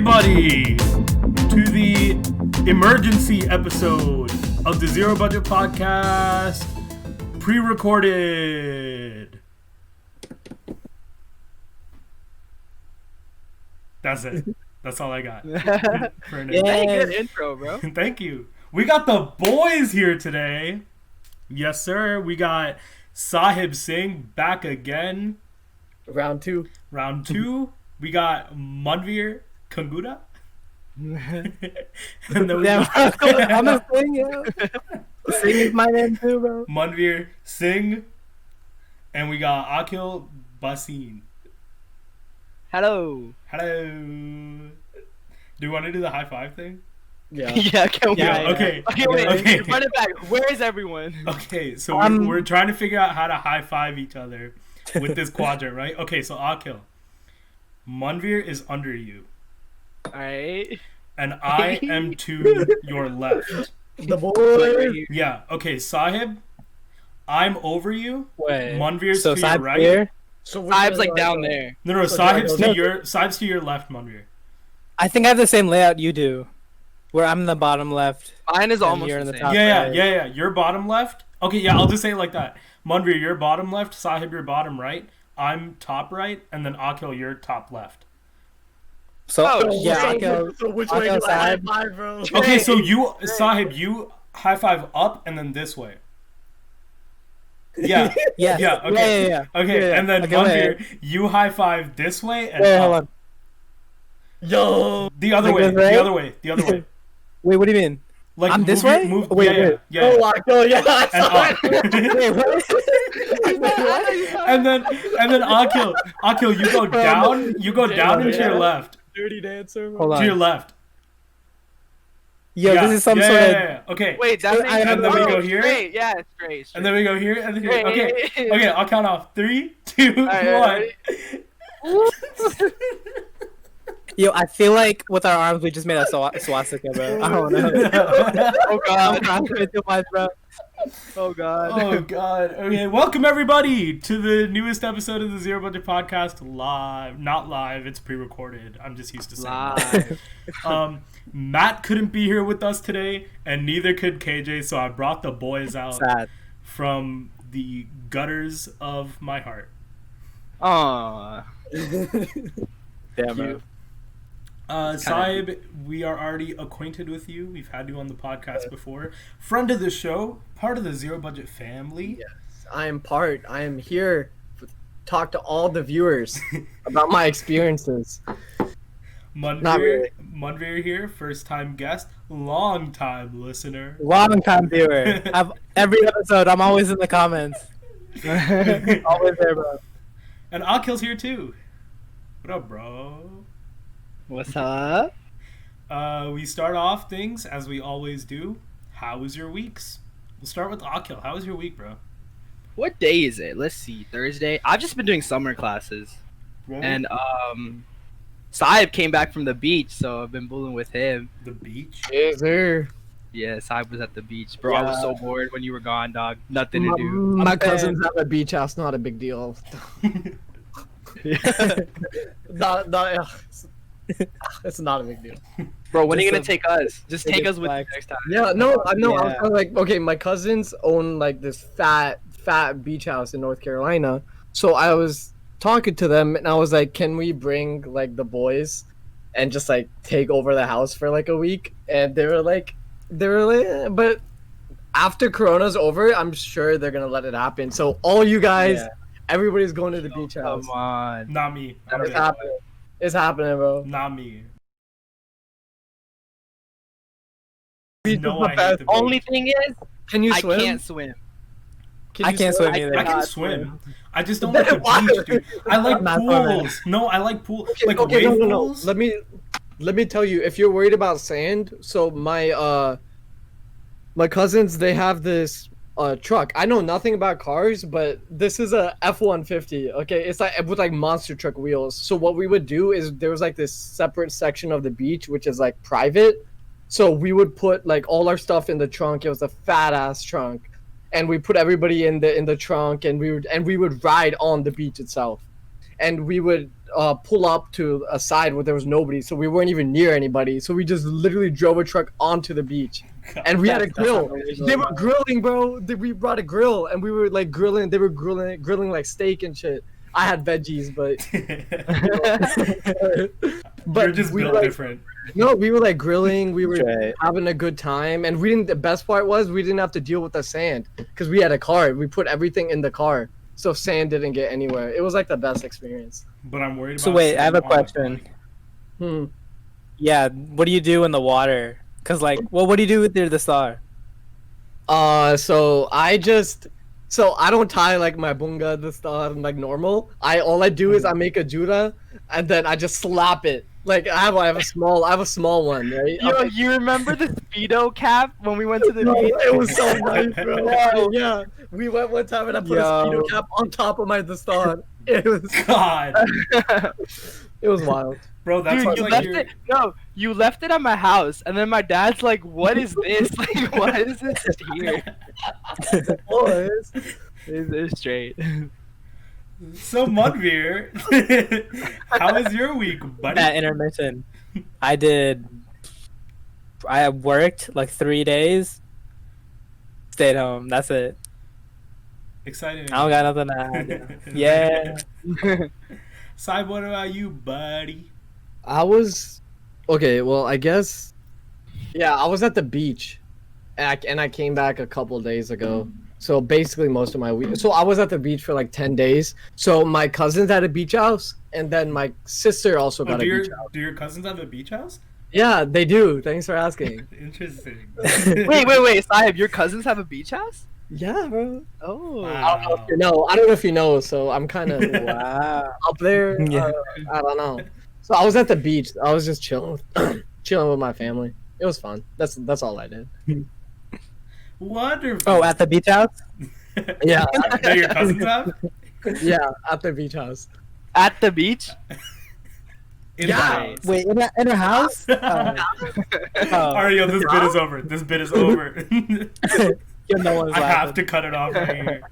everybody to the emergency episode of the Zero Budget Podcast, pre-recorded. That's it. That's all I got. Hey, good intro, bro. Thank you. We got the boys here today. Yes, sir. We got Sahib Singh back again. Round two. We got Manvir Kanguda. And then we I'm a Singh, yeah. Singh is my name too, bro. Manvir Singh. And we got Akhil Bhasin. Hello. Do you want to do the high five thing? Yeah. Okay. Okay. Run it back. Where is everyone? Okay, so we're trying to figure out how to high five each other with this quadrant, right? Okay, so Akhil, Manvir is under you. Alright. And I am to your left. The boy. Yeah. Okay, Sahib, I'm over you. Wait. Manvir's to your right. Here? So Sahib's like down there. No, Sahib's to your left, Manvir. I think I have the same layout you do, where I'm in the bottom left. Mine is almost you're in the the same. top. Yeah. You're bottom left. Okay, yeah, I'll just say it like that. Manvir, you're bottom left. Sahib, you're bottom right. I'm top right, and then Akhil, you're top left. So Akhil. So which way do I high five, bro? Okay, so Sahib, you high five up and then this way. Yeah. Yes. Yeah. Okay. Yeah. Okay, and then Manvir, you high five this way and up. Hold on. Yo, The other way. Right? The other way. Wait, what do you mean? Like I'm this move way? Move. Wait. Yeah. oh my god, yeah. And up. Wait, what? and then Akhil, you go down. You go down and to your left. Dirty dancer. Hold on. To your left. Yo, Yeah, this is some yeah, sort of. yeah. Okay. Wait, that makes and then we go here. Straight. Yeah, straight. And then we go here and then here. Straight. Okay, I'll count off. 3, 2, 1. Alright. Yo, I feel like with our arms we just made a swastika, bro. I don't know. Oh god. I'm too much, bro. Oh god. Oh god. Okay, welcome everybody to the newest episode of the Zero Budget Podcast live. Not live, it's pre-recorded. I'm just used to saying that. Matt couldn't be here with us today, and neither could KJ, so I brought the boys out Sad. from the gutters of my heart. Aww. Damn, bro. Sahib, we are already acquainted with you. We've had you on the podcast before. Friend of the show, part of the Zero Budget family. Yes, I am here to talk to all the viewers about my experiences. Not really. Manvir here, first time guest, long time listener. Long time viewer. Every episode, I'm always in the comments. Always there, bro. And Akhil's here too. What up, bro? What's up? We start off things as we always do. How was your weeks? We'll start with Akhil. How was your week, bro? What day is it? Let's see. Thursday. I've just been doing summer classes. Really? And Sahib came back from the beach, so I've been bullying with him. The beach? Yes, sir. Yeah, Sahib was at the beach. Bro, I was so bored when you were gone, dog. Nothing to do. My cousins have a beach house, not a big deal. It's not a big deal. Bro, when are you gonna take us? Just take us with you next time. Yeah, no, I know. I was kinda like, okay, my cousins own like this fat beach house in North Carolina. So I was talking to them and I was like, can we bring like the boys and just like take over the house for like a week? And they were like, but after Corona's over, I'm sure they're gonna let it happen. So all you guys, everybody's going to the beach house. Come on. Not me. It's happening. It's happening, bro. Not me. Beach No, is I the hate best. the Only beach. thing is, Can you I swim? can't swim. I can't swim either. I can God, swim. I just don't like the Why? beach, dude. I like I'm not swimming. pools. No, I like pools. Okay, Like okay, wave no. pools. Let me tell you, if you're worried about sand, so my cousins, they have this truck. I know nothing about cars, but this is a F-150. Okay, it's like with like monster truck wheels. So what we would do is there was like this separate section of the beach which is like private. So we would put like all our stuff in the trunk. It was a fat ass trunk, and we put everybody in the trunk, and we would ride on the beach itself. and we would pull up to a side where there was nobody, so we weren't even near anybody. So we just literally drove a truck onto the beach, and we had a grill. They were grilling, bro. We brought a grill, and we were like grilling. They were grilling like steak and shit. I had veggies, but You're just built different. No, we were like grilling. We were having a good time, and we didn't. The best part was we didn't have to deal with the sand because we had a car. We put everything in the car, so sand didn't get anywhere. It was like the best experience. But I'm worried about. So wait, I have a question. Yeah, what do you do in the water? Cause like, well, what do you do with the star? So I don't tie like my bunga the star like normal. All I do is I make a jura, and then I just slap it. Like I have a small one, right? Yo, you remember the Speedo cap when we went to the beach? It was so nice, bro. Yeah, we went one time and I put a Speedo cap on top of the star. It was God. It was wild. Bro, that's Dude, you left it at my house, and then my dad's like, "What is this? Like, why is this here?" Boys. It's straight. So Manvir, how was your week, buddy? That intermission, I worked like 3 days, stayed home. That's it. Exciting. I don't got nothing to add. Yeah. Sahib, what about you, buddy? I was okay. Well, I guess, yeah, I was at the beach, and I came back a couple days ago. So basically, most of my week. So I was at the beach for like 10 days. So my cousins had a beach house, and then my sister also got a beach house. Do your cousins have a beach house? Yeah, they do. Thanks for asking. Interesting. Wait, Sahib, your cousins have a beach house? Yeah, bro. Oh, wow. I don't know if you know. So I'm kind of up there. Yeah. I don't know. So I was at the beach. I was just chilling with my family. It was fun. That's all I did. Wonderful. Oh, at the beach house? Yeah. That your cousins have? Yeah, at the beach house. at the beach? In Yeah. the house. Wait, in a house? Alright, yo, this bit is over. This bit is over. No one's I have laughing. to cut it off right here.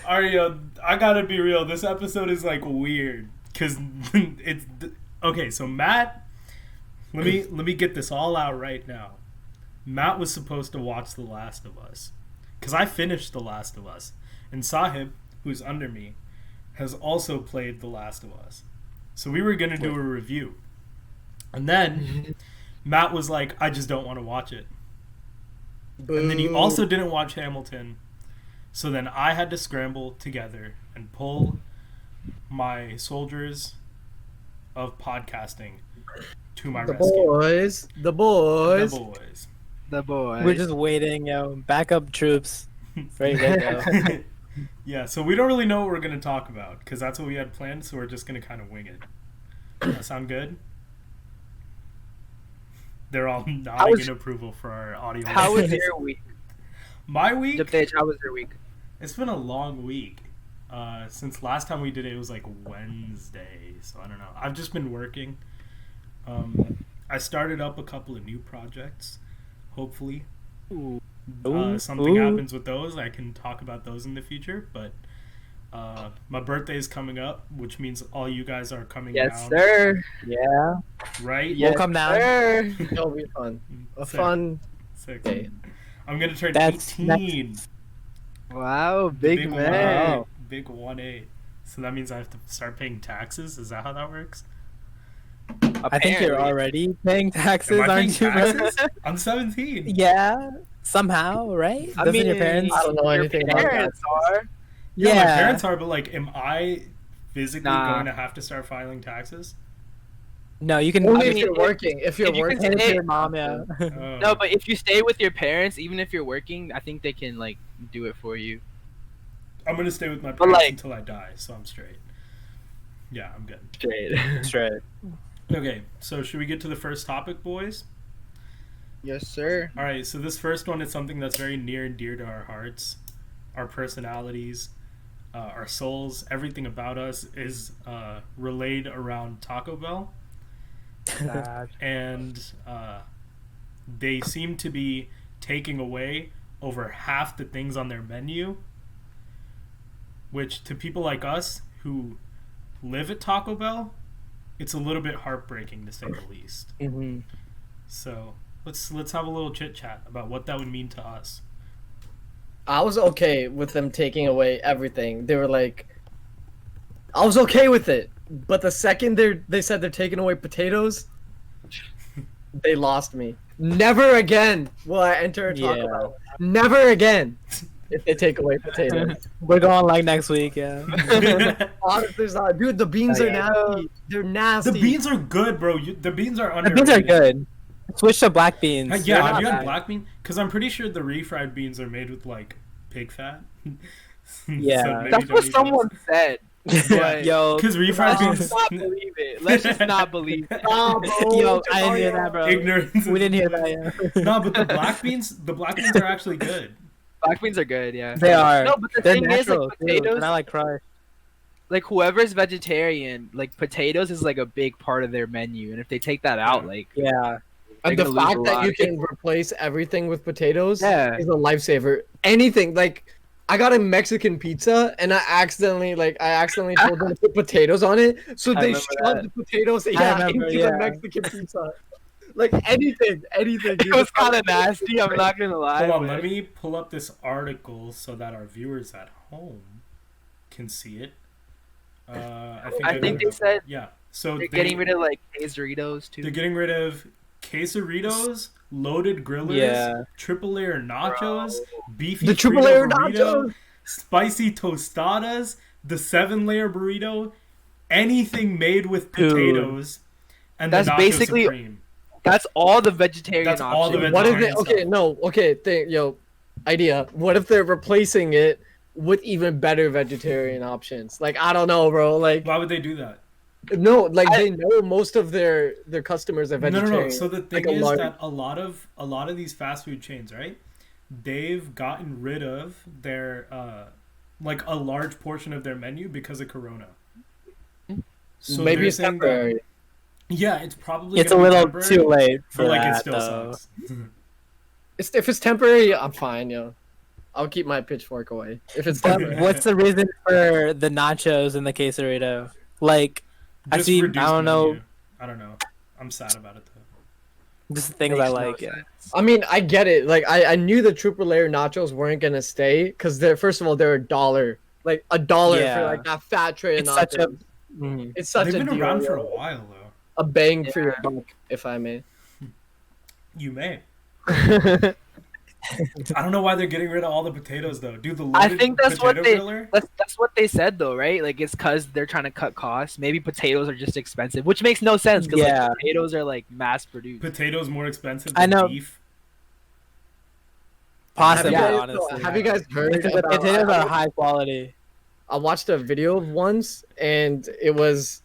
Alright, yo, I gotta be real. This episode is like weird because it's okay. So Matt, let me get this all out right now. Matt was supposed to watch The Last of Us because I finished The Last of Us, and Sahib, who's under me, has also played The Last of Us. So we were gonna do a review, and then Matt was like, "I just don't want to watch it." And then he also didn't watch Hamilton. So then I had to scramble together and pull my soldiers of podcasting to my rescue. The boys. The boy. We're just waiting, backup troops. Ready to go. Yeah, so we don't really know what we're going to talk about because that's what we had planned, so we're just going to kind of wing it. That sound good? They're all nodding in approval for our audio. How was your week? My week? Juptej, how was your week? It's been a long week. Since last time we did it, it was like Wednesday, so I don't know. I've just been working. I started up a couple of new projects, hopefully. Something happens with those. I can talk about those in the future, but my birthday is coming up, which means all you guys are coming down. Yes, sir. Yeah. Right? We'll come down. Sir. It'll be fun. A Sick. fun Sick. day. I'm going to turn That's 18. Wow, The big man. 1-8. Big 1-8. So that means I have to start paying taxes? Is that how that works? I think you're already paying taxes, Am I paying aren't you, bro? taxes? I'm 17. Yeah, somehow, right? I Doesn't mean, your parents? I don't know Your anything about that. parents are. Yeah, my Yeah. parents are, but like, am I physically Nah. going to have to start filing taxes? No, you can. Only I if mean, you're working. If you're if you can working, hand it to say- your mom, yeah. Oh. No, but if you stay with your parents, even if you're working, I think they can like do it for you. I'm gonna stay with my But, parents like- until I die, so I'm straight. Yeah, I'm good. Straight. Straight. Okay, so should we get to the first topic, boys? Yes, sir. All right, so this first one is something that's very near and dear to our hearts, our personalities, our souls. Everything about us is relayed around Taco Bell, and they seem to be taking away over half the things on their menu, which to people like us who live at Taco Bell, it's a little bit heartbreaking to say the least. Mm-hmm. So let's have a little chit chat about what that would mean to us. I was okay with them taking away everything. They were like, I was okay with it, but the second they said they're taking away potatoes, they lost me. Never again will I enter a Taco Bell. Never again. If they take away potatoes, We're going like next week. Yeah. honestly, it's not. Dude, the beans are nasty. They're nasty. The beans are good, bro. The beans are The underrated. beans are good. Switch to black beans. Yeah, They're have not you had bad. black bean? Because I'm pretty sure the refried beans are made with like pig fat. Yeah. That's what someone said. But Yo, Because refried let's beans. just not believe it. Let's just not believe it. Nah, bro. yo, I didn't hear that, bro. Ignorance. We didn't hear that. Yeah. No, but the black beans are actually good. Black beans are good, yeah. They are. No, but the They're thing is, natural, like, too. potatoes, And I like crushed. like, whoever's vegetarian, like, potatoes is, like, a big part of their menu. And if they take that out, like, Yeah. they're And the gonna lose fact a that lot. you can replace everything with potatoes Yeah. is a lifesaver. Anything like I got a Mexican pizza and I accidentally told them to put potatoes on it, so I they remember shoved that. the potatoes remember, into the yeah. Mexican pizza. Like anything. it was kind of nasty, I'm not gonna lie. Hold on, but- let me pull up this article so that our viewers at home can see it. I think they said yeah. So they're getting rid of, like, quesadillas, too. They're getting rid of quesadillas, loaded grillers, Yeah. triple layer nachos, beefy The triple Frito layer burrito, nachos. spicy tostadas, the 7-layer burrito, anything made with Dude. potatoes, and That's the nacho basically supreme. That's all the vegetarian That's all the options. What if vegetarian they stuff. idea. What if they're replacing it with even better vegetarian options? Like I don't know, bro. Like Why would they do that? no, like they know most of their customers are No, vegetarian. no. So the thing Like a is large- that a lot of these fast food chains, right? They've gotten rid of their like a large portion of their menu because of Corona. So maybe they're it's saying that- temporary. Yeah, it's probably It's a gonna be little temporary, too late for but like that, it still though. sucks. If it's temporary, I'm fine, yo. I'll keep my pitchfork away. If it's temporary. What's the reason for the nachos and the quesarito? Like, I Just see. I reduced don't know. menu. I don't know. I'm sad about it though. Just the things I Makes no like. Yeah. sense. I mean, I get it. Like, I knew the triple layer nachos weren't gonna stay because they're first of all they're $1, like $1 Yeah. for like that fat tray of It's nachos. such a. Mhm. It's such They've a been deal, around yo. for a while though. A bang for your Yeah. buck, if I may. You may. I don't know why they're getting rid of all the potatoes though. Dude, the I loaded think that's what potato they griller? that's what they said though, right? Like it's because they're trying to cut costs. Maybe potatoes are just expensive, which makes no sense because Yeah. like, potatoes are like mass produced. Potatoes more expensive I than know. beef. Possibly, Yeah. honestly. Have you guys heard? Because the about- potatoes are high quality. I watched a video once, and it was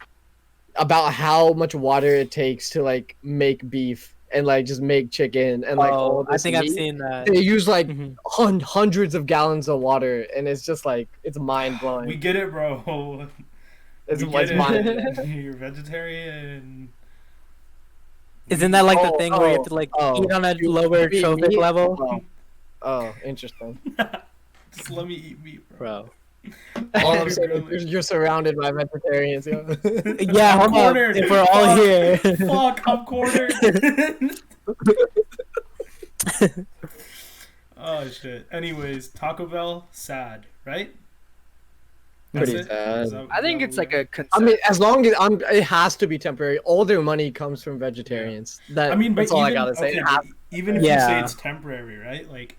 about how much water it takes to like make beef and like just make chicken and like all Oh, I this think I've meat. seen that. They use like Mhm. hundreds of gallons of water, and it's just like it's mind blowing. We get it, bro. It's We get mind. it. You're vegetarian. Isn't that like the Oh, thing where you have oh, to like oh. eat on a You lower eat trophic meat? level? Oh, interesting. Just let me eat meat, bro. Bro. All I'm saying is you're surrounded by vegetarians. Yo. Yeah, I'm hold on. cornered. If we're all Fuck. here. Fuck, I'm cornered. Oh shit. Anyways, Taco Bell, sad, right? That's Pretty it? sad. Is that- I think is it's that like what a I concept. mean, as long as it has to be temporary. All their money comes from vegetarians. That I mean, but that's all I even, gotta say. okay, It but has- even if you say Yeah. it's temporary, right? Like,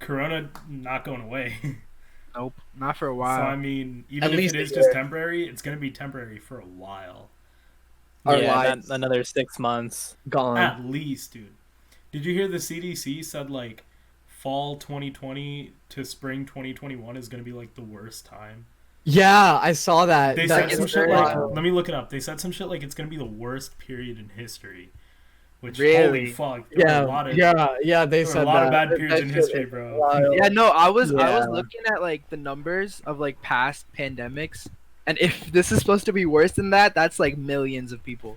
Corona not going away. Nope, not for a So while. I mean, even At if least it a is just year. temporary, it's gonna be temporary for a while. Our Yeah, lives another 6 months. gone. At least, dude. Did you hear the CDC said like fall 2020 to spring 2021 is gonna be like the worst time? Yeah, I saw that. They That said some is shit very like, wild. let me look it up. They said some shit like it's gonna be the worst period in history. Which Really? holy fuck, there were a lot of yeah, they there were said a lot that. of bad That periods in shit history, is bro. wild. Yeah, no, I was Yeah. looking at like the numbers of like past pandemics, and if this is supposed to be worse than that, that's like millions of people.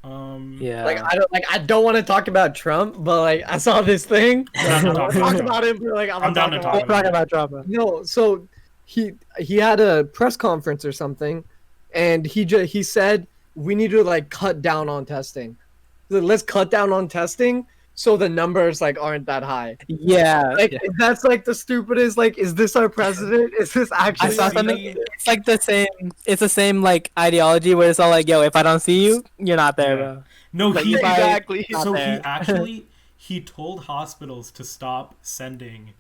Yeah. Like I don't want to talk about Trump, but like I saw this thing. I'm down to talk Talk about about him for like I'm down to talk We'll talk about drama. No, so he had a press conference or something, and he said we need to like cut down on testing. Let's cut down on testing so the numbers like aren't that high. Yeah, Like that's like the stupidest. Like, is this our president? Is this actually? I saw something. It's like the same. It's the same like ideology where it's all like, yo, if I don't see you, you're not there, bro. No, Like, he exactly. So he there. actually he told hospitals to stop sending,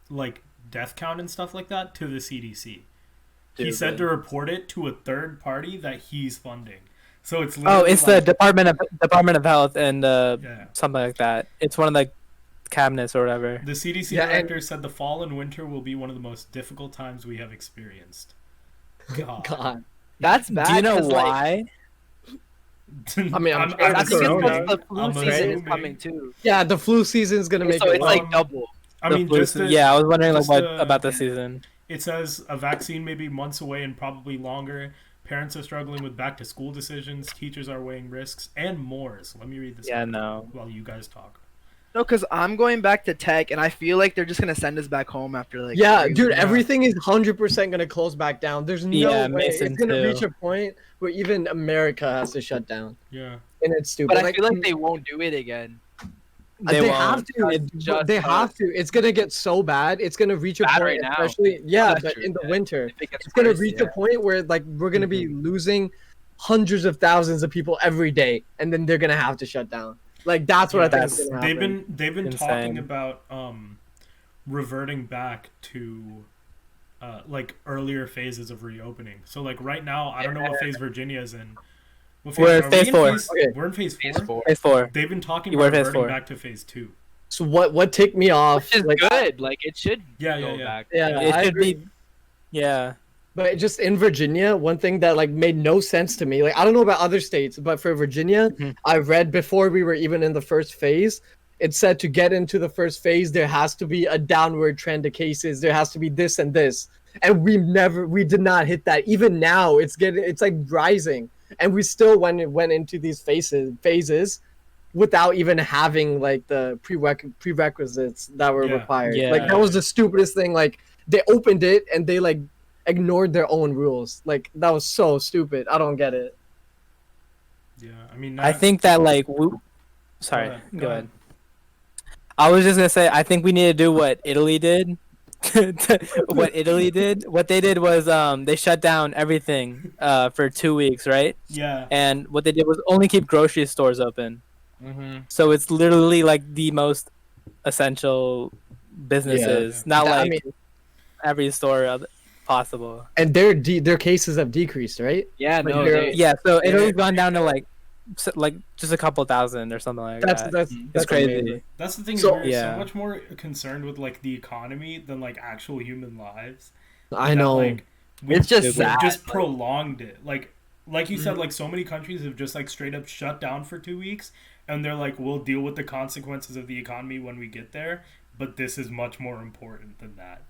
like death count and stuff like that to the CDC. He said to report it to a third party that he's funding. So it's literally it's like, the Department of Health and something like that. It's one of the cabinets or whatever. The CDC director said the fall and winter will be one of the most difficult times we have experienced. God. That's bad. Do you know 'cause, like, why? I mean, I'm I think Corona. it's because the flu I'm season is assuming. coming too. Yeah, the flu season's gonna make So it it's worse. like double. I The mean, flu just season. to, Yeah, I was wondering like just what to- about the season. It says a vaccine may be months away and probably longer. Parents are struggling with back to school decisions. Teachers are weighing risks and more. So let me read this. Yeah, out no. While you guys talk. No, because I'm going back to tech, and I feel like they're just gonna send us back home after like. Yeah, 3 dude, weeks. everything is 100% gonna close back down. There's no Yeah, way Mason it's gonna too. reach a point where even America has to shut down, Yeah. and it's stupid. But I feel like they won't do it again. They won't. have to. It's just They us. have to. It's gonna get so bad. It's gonna reach a Bad point, right now. especially That's but true, in the yeah. winter, If it gets it's gonna worse, reach yeah. a point where like we're gonna be losing hundreds of thousands of people every day, and then they're gonna have to shut down. Like that's what I think is That's- gonna happen. They've been Insane. talking about reverting back to like earlier phases of reopening. So like right now, I don't know what phase Virginia's in. What We're in are phase we 4. Okay. We're in phase 4. Phase 4. Phase 4. They've been talking We're about in phase reverting 4. back to phase 2. So what ticked me off? Which is like, good. Like it should Yeah, go yeah, yeah. back. Yeah, It I should agree. be. Yeah. But just in Virginia, one thing that like made no sense to me, like I don't know about other states, but for Virginia, Mhm. I read before we were even in the first phase, it said to get into the first phase, there has to be a downward trend of cases. There has to be this and this, and we did not hit that. Even now, it's like rising, and we still went into these phases without even having like the prerequisites that were Yeah. required. Yeah. Like that was the stupidest thing. Like they opened it and they like ignored their own rules. Like that was so stupid. I don't get it. Yeah, I mean, I think that like sorry, go ahead. I was just gonna say I think we need to do what Italy did. What Italy did. What they did was they shut down everything for 2 weeks, right? Yeah, And what they did was only keep grocery stores open. Mm-hmm. So it's literally like the most essential businesses, not I like mean, every store possible. and their cases have decreased, right? Yeah, But no. you're- They, Yeah, so Italy's gone down to like just a couple thousand or something like that. That's It's crazy. amazing. that's the thing. So- We're Yeah. so much more concerned with like the economy than like actual human lives. I that, know. Like, It's just we've sad, just like- prolonged it. Like you said, like so many countries have just like straight up shut down for 2 weeks, and they're like, we'll deal with the consequences of the economy when we get there. But this is much more important than that.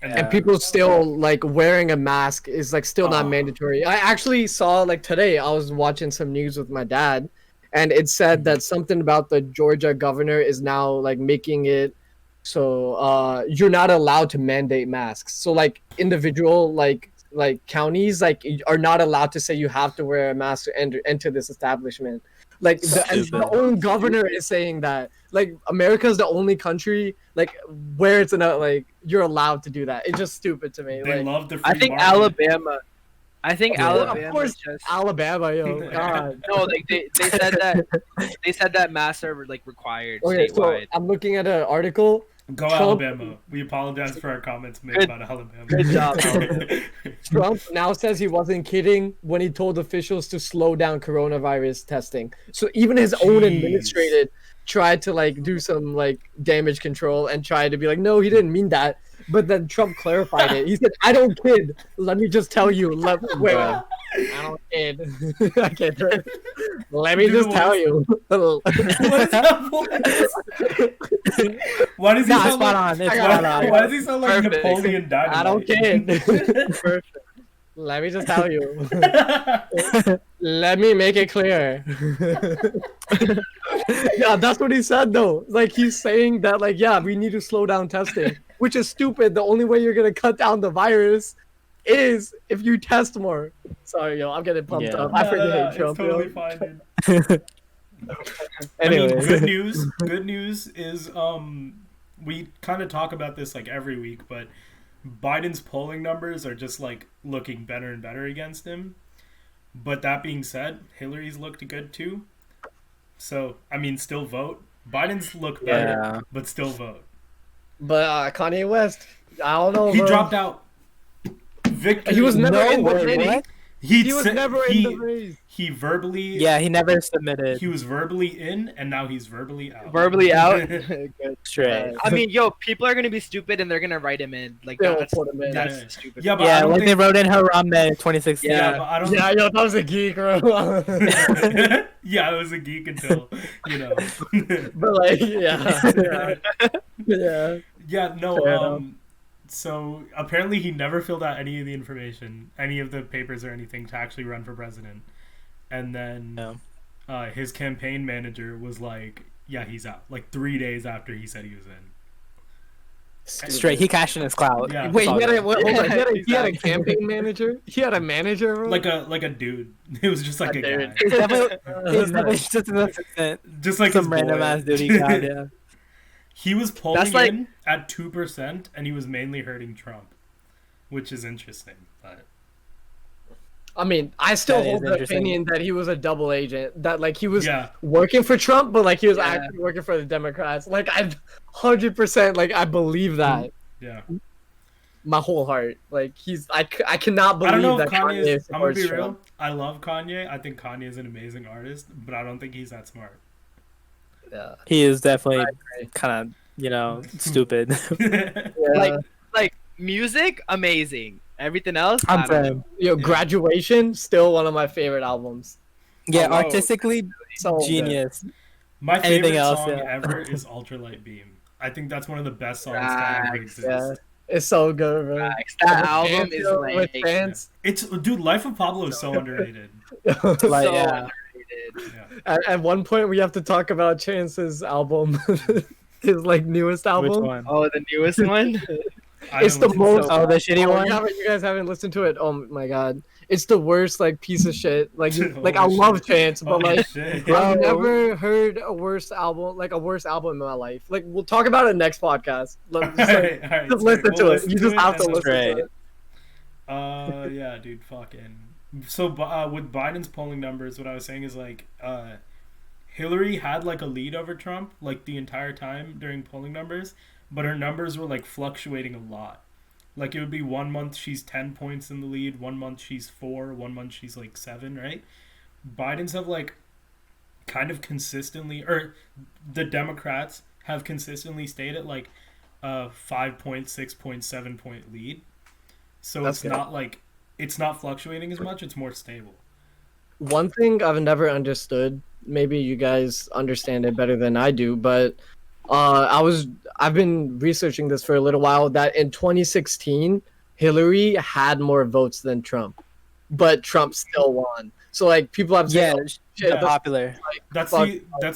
And people still like wearing a mask is like still not Oh. mandatory. I actually saw like today I was watching some news with my dad, and it said that something about the Georgia governor is now like making it so you're not allowed to mandate masks. So like individual like counties like are not allowed to say you have to wear a mask to enter this establishment. Like and the own governor is saying that like America's the only country like where it's not like you're allowed to do that. It's just stupid to me. They Like, love the free I think market. Alabama. I think Yeah. Alabama. of course, just, Alabama, yo, God. no, like they said that masks are like required Okay, so statewide. I'm looking at an article. Go Trump- Alabama. We apologize for our comments made Good- about Alabama. good job, Trump now says he wasn't kidding when he told officials to slow down coronavirus testing. So even his own Jeez. administrator tried to like do some like damage control and tried to be like, no, he didn't mean that. But then Trump clarified it. He said, "I don't kid. Let me just tell you. Wait, I don't kid. I can't. Let me Dude, just what tell is- you." What is that voice? Why does he Nah, sound spot like, on. It's I spot got- on. why does he sound like Perfect. Napoleon Dynamite? I don't kid. Perfect. Let me just tell you. Let me make it clear. Yeah, that's what he said though. Like he's saying that like yeah, we need to slow down testing, which is stupid. The only way you're gonna cut down the virus is if you test more. Sorry, yo, I'm getting pumped up. I freaking hate Trump. It's totally Yo. fine, dude. Anyway, I mean, good news. Good news is we kind of talk about this like every week, but Biden's polling numbers are just like looking better and better against him. But that being said, Hillary's looked good too. So I mean, still vote. Biden's look better, but still vote. But Kanye West, I don't know. He bro. dropped out. Victory. He was never in the race. What? He was never in the race. He verbally. Yeah, he never submitted. He was verbally in, and now he's verbally out. Verbally out. Good. Straight. I mean, yo, people are gonna be stupid and they're gonna write him in. Like They'll that's put him in. that's stupid. Yeah, but I Yeah, don't like think... they wrote in Harambe 2016. Yeah, but I don't. Yeah, yo, that was a geek, bro. Yeah, I was a geek until But like, yeah. Yeah, Fair no. enough. So apparently he never filled out any of the information, any of the papers or anything to actually run for president. And then his campaign manager was like, "Yeah, he's out." Like 3 days after he said he was in. Straight. He cashed in his clout. Yeah. Wait, That's all hold on. good. He had a campaign manager. He had a manager, bro. Like a dude. It was just like a guy. He's definitely just an assistant. Just like his Some random boy. ass dude he got, yeah. He was polling That's like- in at 2%, and he was mainly hurting Trump, which is interesting. But I mean, I still That is hold the interesting. opinion that he was a double agent. That like he was yeah, working for Trump, but like he was Yeah. actually working for the Democrats. Like I, 100%, like I believe that. yeah. My whole heart. Like I cannot I don't believe know that if Kanye is. I'm gonna supports be real. Trump. I love Kanye. I think Kanye is an amazing artist, but I don't think he's that smart. Yeah. He is definitely agree. kind of, stupid. Yeah. Like music, amazing. Everything else, I'm I don't know. saying. Yo, Graduation, still one of my favorite albums. Yeah, Oh, wow. artistically So good. genius. My Anything favorite else, song yeah. ever is Ultralight Beam. I think that's one of the best songs that ever Facts, exists. Yeah. It's so good, bro. Facts. That With album fans, is yo, like with fans. It's dude, Life of Pablo is so underrated. Like, so yeah. underrated. Yeah. At one point, we have to talk about Chance's album, his like newest album. Which one? Oh, the newest one. I It's don't the listen to most. it. Oh, the shitty Oh, one? you guys haven't listened to it? Oh my god, it's the worst like piece of shit. Like like I Holy love shit. Chance, but Holy like shit. Bro. I've never heard a worse album in my life. Like we'll talk about it next podcast. Just, like, Alright, alright, just sorry. listen to We'll it. You just have to and listen Right. to it. Yeah, dude, fucking. So with Biden's polling numbers, what I was saying is like, Hillary had like a lead over Trump like the entire time during polling numbers, but her numbers were like fluctuating a lot. Like it would be 1 month she's 10 points in the lead, 1 month she's 4, 1 month she's like 7, right? Biden's have like kind of consistently, or the Democrats have consistently stayed at like 5 point, 6 point, 7 point lead. So That's it's good. not like it's not fluctuating as much. It's more stable. One thing I've never understood, maybe you guys understand it better than I do, but I've been researching this for a little while that in 2016 Hillary had more votes than Trump, but Trump still won. So like people have Yeah, said, shit, Yeah. popular. That's Fuck.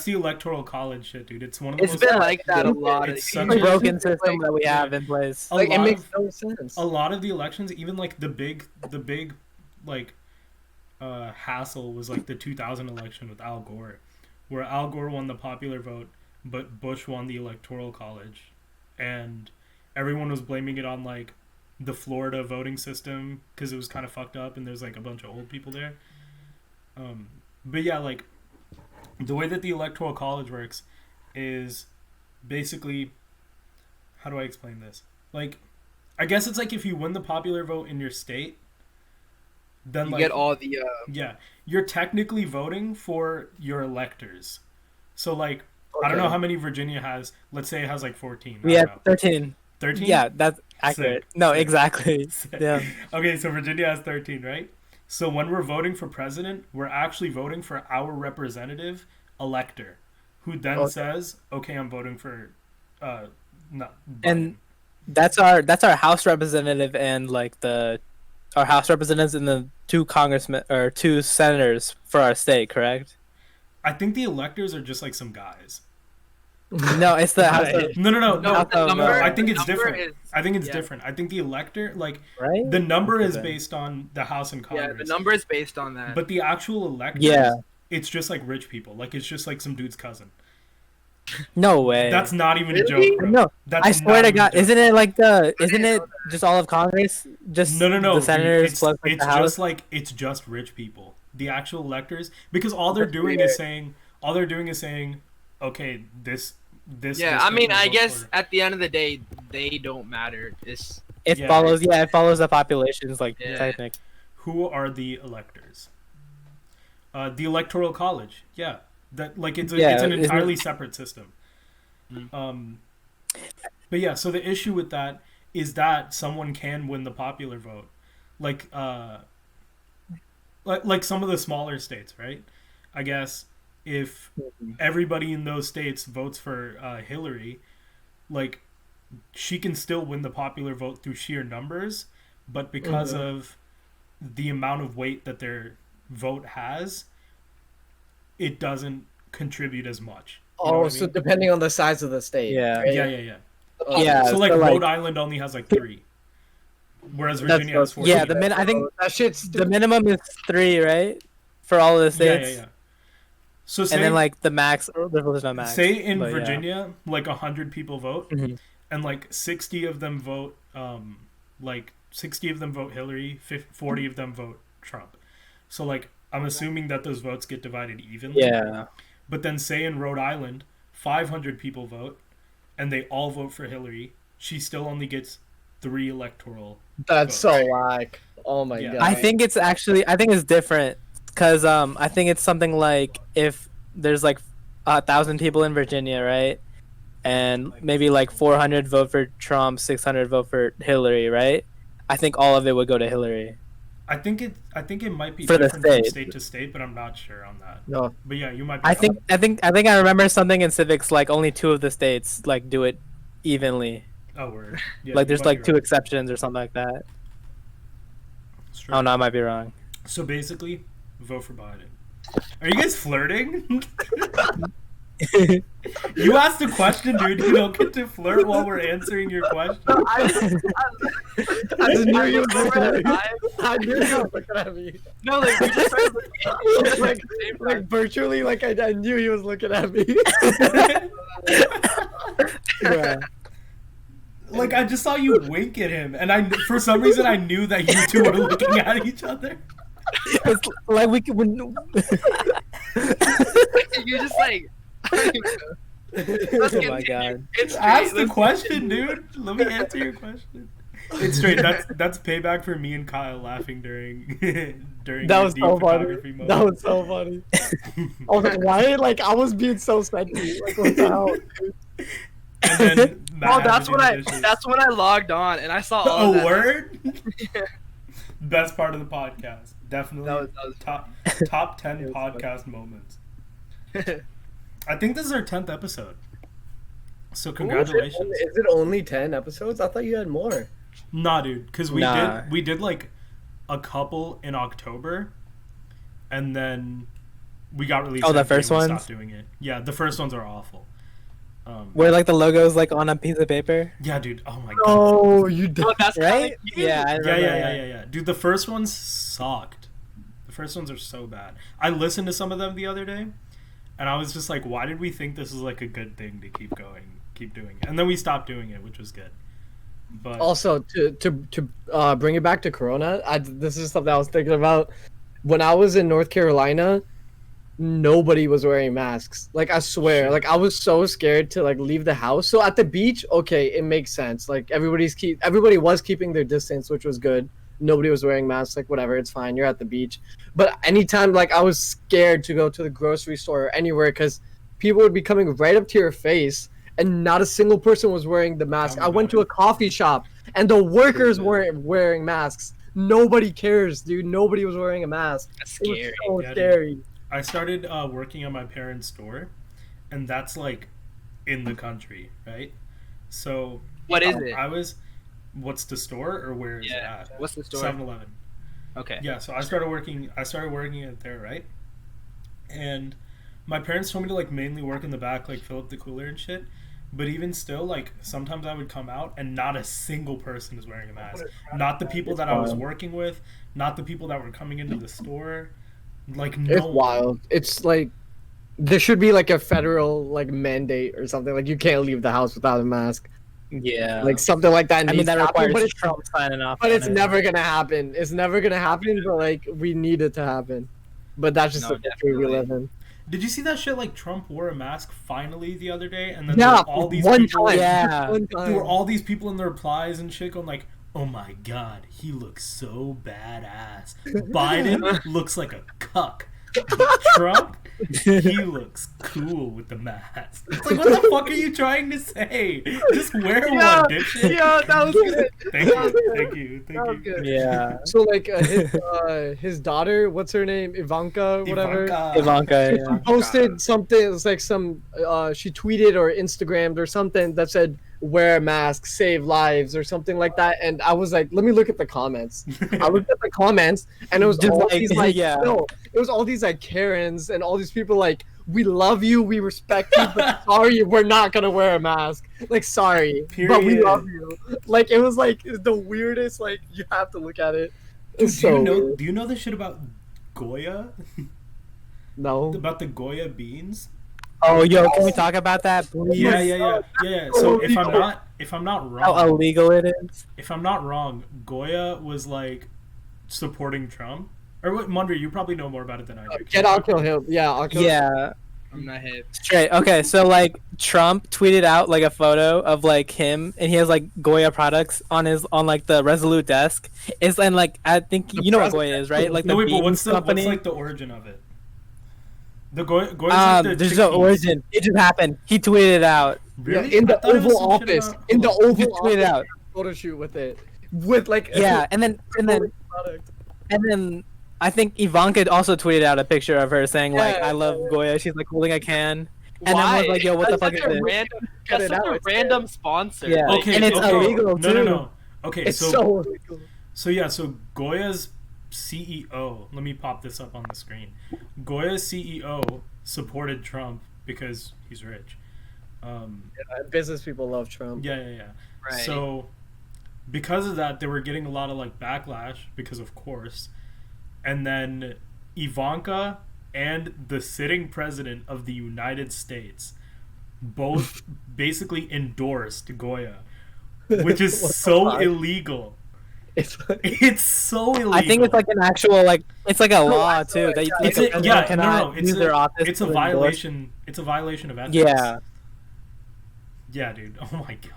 the electoral college shit, dude. It's one of the It's most, been like that a lot. It's Of such a- Broken system that we have in place. a like it lot makes of no sense. a lot of the elections, even like the big like hassle was like the 2000 election with Al Gore, where Al Gore won the popular vote, but Bush won the electoral college, and everyone was blaming it on like the Florida voting system because it was kind of fucked up and there's like a bunch of old people there. But yeah, like the way that the electoral college works is basically, how do I explain this? Like, I guess it's like if you win the popular vote in your state, then you like get all the yeah, you're technically voting for your electors. So like, I don't know Okay. how many Virginia has. Let's say it has like 14. We have 13. 13. Yeah, that's accurate. Sick. No, Sick. exactly. Sick. Yeah. Okay, so Virginia has 13, right? So when we're voting for president, we're actually voting for our representative elector, who then Okay. says, "Okay, I'm voting for, no." And that's our House representative and like our House representatives and the two congressmen or two senators for our state, correct? I think the electors are just like some guys. No, it's the house. No. the number, I think it's number different. is- I think it's yeah. different. I think the elector, like, Right? the number is Okay. based on the House and Yeah, Congress. the number is based on that. But the actual electors, Yeah. it's just like rich people. Like, it's just like some dude's cousin. No way. That's not even a Really? joke, bro. No, That's I swear not to even a God, joke. isn't it just all of Congress? Just No. the dude, senators it's plus like, it's the House? just like it's just rich people. The actual electors, because all they're doing is saying, okay, this. Yeah, this I mean, person I vote guess for. at the end of the day, they don't matter. It's It Yeah. follows the populations like Yeah. technic. Who are the electors? The Electoral College. Yeah, that like it's Yeah, an isn't entirely it- separate system. But yeah, so the issue with that is that someone can win the popular vote, like some of the smaller states, right? I guess if everybody in those states votes for Hillary, like she can still win the popular vote through sheer numbers, but because of the amount of weight that their vote has, it doesn't contribute as much. You know Oh, what I so mean? depending on the size of the state. Yeah. right? Yeah. Yeah, So like so, Rhode Island only has like 3, whereas Virginia has 4. Yeah, I think that shit's the minimum is 3, right? For all of the states. Yeah. So say, And then like the max, there's no max. say in but, yeah. Virginia, like 100 people vote, Mhm. and like 60 of them vote, like 60 of them vote Hillary, 40 of them vote Trump. So like I'm assuming that those votes get divided evenly. Yeah. But then say in Rhode Island, 500 people vote, and they all vote for Hillary. She still only gets 3 electoral. That's so votes. whack. Oh my Yeah. god. I think it's different because I think it's something like if there's like 1,000 people in Virginia, right? And maybe like 400 vote for Trump, 600 vote for Hillary, right? I think all of it would go to Hillary. I think it might be For the different from state. state to state, but I'm not sure on that. No. But yeah, you might be I right. think I remember something in civics like only 2 of the states like do it evenly. Oh, word. Yeah, Like you there's might like be 2 right. exceptions or something like that. It's true. Oh no, I might be wrong. So basically, vote for Biden. Are you guys flirting? You asked a question, dude. You don't get to flirt while we're answering your question. I just knew you was looking at me. I knew you was looking at me. no, like we just started looking like, like virtually, like I knew he was looking at me. Bruh. Like I just saw you wink at him, and for some reason I knew that you two were looking at each other. It's like we could. you just like. Let's Oh my continue. God. It's Ask the let's- question, dude. Let me answer your question. It's straight. That's payback for me and Kyle laughing during That your was deep so funny. photography moment. That was so funny. I was like, why? Like I was being so senti. Like what the hell? And then Matt Oh, had to that's do when the I. dishes. That's when I logged on and I saw all Oh, that. word? Best part of the podcast. Definitely That was top 10 podcast moments. I think this is our 10th episode. So congratulations. Is it only 10 episodes? I thought you had more. Nah, dude, because Nah. we did like a couple in October, and then we got released. Oh, the in May, first we ones? Stopped doing it. Yeah, the first ones are awful. Where like the logo's like on a piece of paper, Yeah, dude. Oh my god. Oh, you did. Oh, that's right? kinda cute. Yeah, I remember Yeah. that. Dude, the first ones sucked. The first ones are so bad. I listened to some of them the other day, and I was just like, why did we think this was like a good thing to keep doing it? And then we stopped doing it, which was good. But Also, to bring it back to Corona, this is something I was thinking about. When I was in North Carolina, nobody was wearing masks. Like I swear, like I was so scared to like leave the house. So at the beach, okay, it makes sense. Like everybody was keeping their distance, which was good. Nobody was wearing masks. Like whatever, it's fine. You're at the beach. But anytime, like I was scared to go to the grocery store or anywhere because people would be coming right up to your face. And not a single person was wearing the mask. Oh my I went God. to a coffee shop, and the workers weren't wearing masks. Nobody cares, dude. Nobody was wearing a mask. That's It was scary. so Yeah, dude. scary. I started working at my parents' store, and that's like in the country, right? So What is it? what's the store or where is it Yeah. at? What's the store? 7-Eleven. Okay. Yeah, so I started working at there, right? And my parents told me to like mainly work in the back, like fill up the cooler and shit. But even still, like sometimes I would come out and not a single person is wearing a mask. Not the people that I was working with, not the people that were coming into the store. Like no. It's wild. It's like there should be like a federal like mandate or something. Like you can't leave the house without a mask. Yeah. Like something like that. I mean, that requires but Trump signing off. But it's never gonna happen. It's never gonna happen. But like we need it to happen. But that's just the country we live in. Did you see that shit? Like Trump wore a mask finally the other day, and then all these one people. time. Yeah. One time. There were all these people in the replies and shit going like, "Oh my god, he looks so badass." Biden looks like a cuck. Trump, he looks cool with the mask. It's like, what the fuck are you trying to say? Just wear one, dipshit. Yeah, that was good. Thank you. Good. Yeah. So like his daughter, what's her name, Ivanka, whatever. Ivanka. Yeah. Posted something. It was like some. She tweeted or Instagrammed or something that said, "Wear a mask, save lives," or something like that. And I was like, let me look at the comments. I looked at the comments, and it was Just all like- these like yeah. no, it was all these like Karens and all these people like, we love you, we respect you, but sorry, we're not gonna wear a mask. Like, sorry, but we Period. love you. Like, it was like the weirdest. Like, you have to look at it. Dude, It's so weird. do you know this shit about Goya? No. About the Goya beans? Oh, yo, can we talk about that, please? Yeah. So if I'm not wrong, How illegal it is. if I'm not wrong, Goya was like supporting Trump. Or what, Manvir, you probably know more about it than I do. Get Akhil him. Yeah, Akhil. Yeah. I'm not hip. Straight. Okay, so like Trump tweeted out like a photo of like him, and he has like Goya products on like the Resolute desk. It's and like I think you know what Goya is, right? Like the No, wait, but beans what's company. like the origin of it? The Goya's like the There's no chickpeas. origin. It just happened. He tweeted it out. Really? Yeah, in I the thought it was Oval some shit Office. about- In the Hold on. Oval He tweeted Office. out. Photo shoot with it. With like Yeah, and then product. I think Ivanka also tweeted out a picture of her saying like Yeah. I love Goya. She's like holding a can. And Why? I was like, yo, what the That's fuck is such a this? random, Cut that's it such out, a it's random sponsor. Yeah. Okay, And it's illegal, No. too. Okay, It's so so illegal. so Goya's CEO, let me pop this up on the screen. Goya's CEO supported Trump because he's rich. Business people love Trump. Yeah. Right. So because of that, they were getting a lot of like backlash because of course. And then Ivanka and the sitting president of the United States both basically endorsed Goya, which is What the so fuck? illegal. It's like, It's so illegal. I think it's like an actual like it's like a law too that you It's like, a, a yeah, president no, cannot it's use their office. it's a to endorse- violation. It's a violation of ethics. Yeah. Yeah, dude. Oh my god.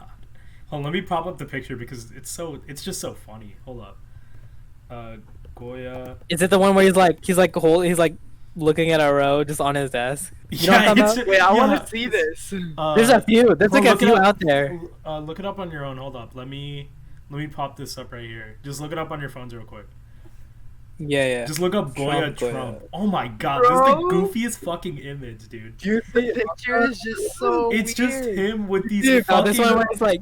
Hold on, let me pop up the picture because it's just so funny. Hold up. Goya. Is it the one where he's like looking at a row just on his desk? You know what I'm talking about? Wait, I yeah. want to see this. There's a few. There's bro, like a look it few up. out there. Look it up on your own. Hold up. Let me pop this up right here. Just look it up on your phones real quick. Yeah. Just look up Goya Trump, Goya. Trump. Oh my god, Bro. this is the goofiest fucking image, dude. do you think The picture is just so It's just weird. him with these Dude, Oh, fucking. this one where it's like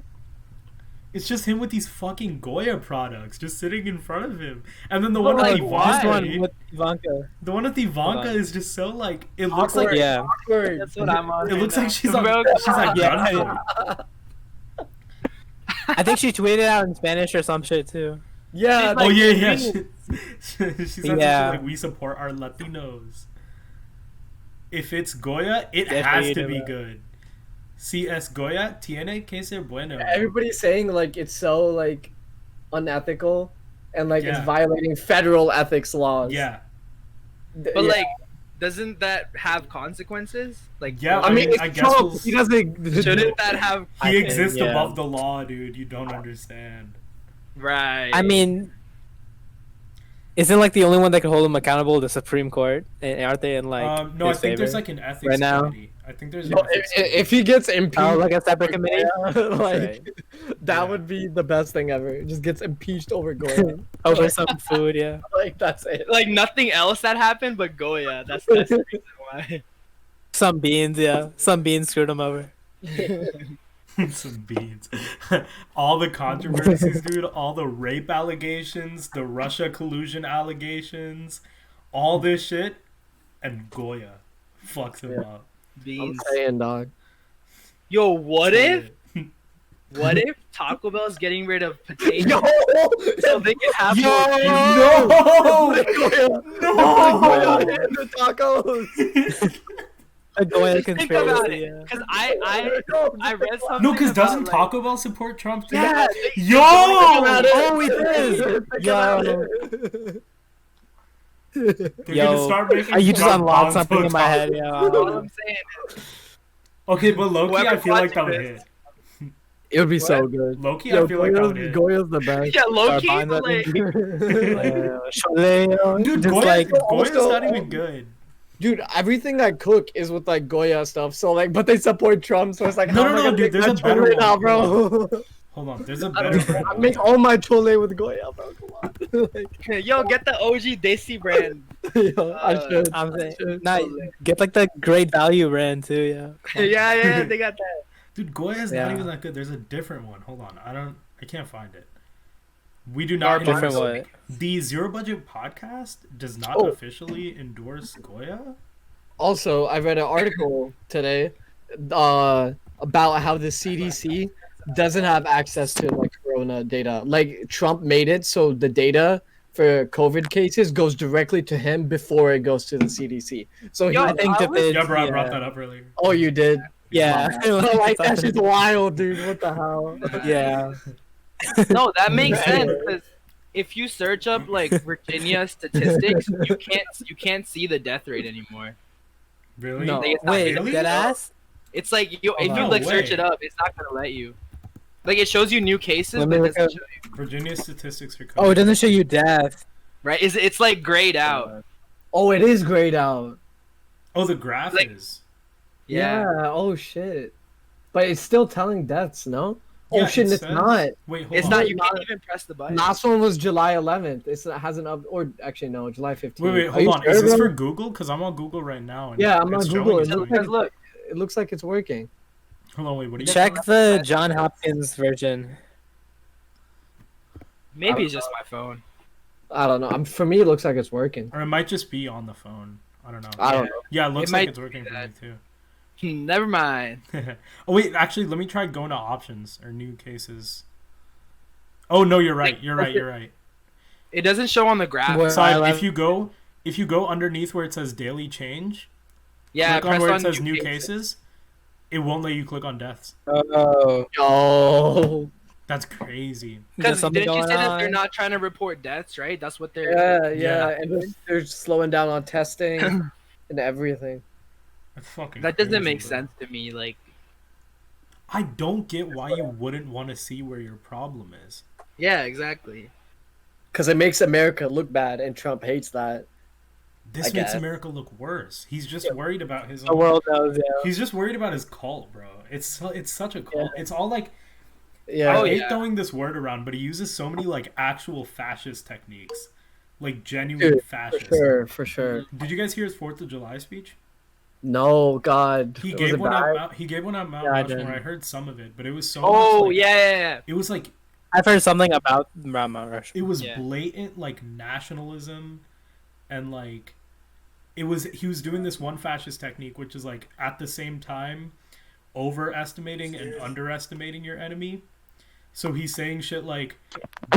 It's just him with these fucking Goya products just sitting in front of him, and then the one like, with why? this one Ivanka, with Ivanka. the one with Ivanka Hold on. is just so like it looks like Awkward. Yeah. awkward? That's what I'm on. it looks right like now. she's on Bro, Yeah. gunpoint. I think she tweeted out in Spanish or some shit too. Yeah. She's like- Oh yeah. you- She said some Yeah. shit like we support our Latinos. If it's Goya, it Definitely has to do be that. good. Si es Goya, tiene que ser bueno. Everybody's saying like it's so like unethical and like Yeah. it's violating federal ethics laws. Yeah. But Yeah. like, doesn't that have consequences? Like, Yeah, I mean, I it's guess Trump. we'll- He doesn't. shouldn't that have? He I think, exists yeah. above the law, dude. You don't understand. Right. I mean, isn't like the only one that can hold him accountable the Supreme Court? Aren't they in like No, I his think there's favor? like an ethics Right now? committee. I think there's an No, ethics if he gets impeached, Oh, like a separate committee? like right. that Yeah. would be the best thing ever. Just gets impeached over Goya. Over some food, yeah. Like that's it. like nothing else that happened, but Goya. That's the reason why. Some beans, yeah. Some beans screwed him over. Some beans. All the controversies, dude. All the rape allegations, the Russia collusion allegations, all this shit, and Goya. Fucks him up. I'm Beans. saying, dog. Yo, what if Yo! What if Taco Bell's getting rid of potatoes so they can have more? No! No! The tacos. A Goya Just think about conspiracy. it, because I read something. No, because about, doesn't like, Taco Bell support Trump too? Yeah. Yo! Oh, he does. Yo. They're gonna start making You just Trump unlocked something bonzo in my head. All Yeah. I'm saying is, Okay, but Loki, Whoever I feel like that would watching hit. It would be so good. Loki, I feel like that would hit. Goya's the best. yeah, low key, Find but that like, Dude, just Goya, like Goya's also- not even good. Dude, everything I cook is with like Goya stuff. So like, but they support Trump, so it's like, No, how am no, I no, gonna dude, make there's my a better chole now, one. bro. Hold on, there's a better one. I make all my chole with Goya, bro. Come on. Like, yo, get the OG Desi brand. yo, I should. I'm saying, should. nah, get like the great value brand too. Yeah. yeah, they got that. Dude, Goya's Yeah. not even that good. There's a different one. Hold on, I can't find it. We do not Different endorse- what? The Zero Budget Podcast does not Oh. officially endorse Goya. Also, I read an article today about how the CDC doesn't have access to like Corona data. Like Trump made it so the data for COVID cases goes directly to him before it goes to the CDC. So he, Yo, I think I that was- they. Yeah, bro, I brought that up earlier. oh, you did. Yeah. Like that shit's wild, dude. What the hell? Yeah. No, that makes sense because if you search up like Virginia statistics, you can't see the death rate anymore. Really? No. Like, it's not- Wait, Really? dead ass? It's like if you No like search way. it up, it's not gonna let you. Like it shows you new cases, Let but me it doesn't look show you. Virginia statistics are Oh, it doesn't show you death. Right? It's like grayed out. Oh, it is grayed out. Oh, the graph Like- is. Yeah. Oh shit. But it's still telling deaths, no? Yeah, Oh shit, it it's says- not. Wait, hold It's on. not. You can't even press the button. Last one was July 11th. It hasn't up, or actually no, July 15th. Wait, Are hold you on. sure, Is this bro? for Google? Because I'm on Google right now. And Yeah, I'm on it's Google. showing It it looks to me. like Look, it looks like it's working. Hold on, wait, what are you Check the John Hopkins version. maybe it's just my phone. I don't know. For me, it looks like it's working. Or it might just be on the phone. I don't know. I don't know. Yeah, it looks It like might it's working be for me that. too. Never mind. Oh wait, actually, let me try going to options or new cases. Oh no, you're right. You're right. You're right. It doesn't show on the graph. Where- Side, I if you go underneath where it says daily change, Yeah, click on press where it on says new new cases. It won't let you click on deaths. Oh. Yo. That's crazy. Because something didn't you going say that they're on? not trying to report deaths, right? That's what they're. Yeah. Yeah. And they're slowing down on testing and everything. That's fucking. That doesn't crazy, make bro. sense to me. Like, I don't get why you wouldn't want to see where your problem is. yeah, exactly. Because it makes America look bad, and Trump hates that. This I makes guess. America look worse. He's just worried about his The own. world knows, yeah. He's just worried about his cult, bro. It's such a cult. It's all like Yeah. Oh, I hate yeah. throwing this word around, but he uses so many like actual fascist techniques, like genuine Dude, fascist. For sure. Did you guys hear his 4th of July speech? No, God. He Was gave it one bad? at Mount, he gave one at Mount Yeah, I Rushmore. didn't. I heard some of it, but it was so. Oh much, like, yeah. It was like I've heard something about Mount Rushmore. it was Yeah. blatant like nationalism, and like he was doing this one fascist technique, which is like at the same time overestimating and underestimating your enemy. So he's saying shit like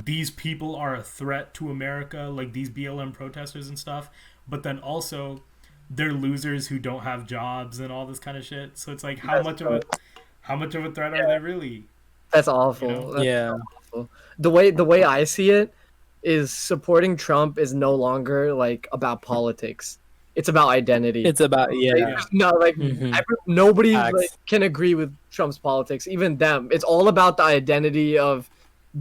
these people are a threat to America, like these BLM protesters and stuff, but then also they're losers who don't have jobs and all this kind of shit. So it's like how much of a threat are they really? That's awful. You know? That's Yeah. awful. The way I see it is supporting Trump is no longer like about politics. It's about identity. It's about, yeah. Yeah. No, like Mhm. nobody Facts. like, can agree with Trump's politics, even them. It's all about the identity of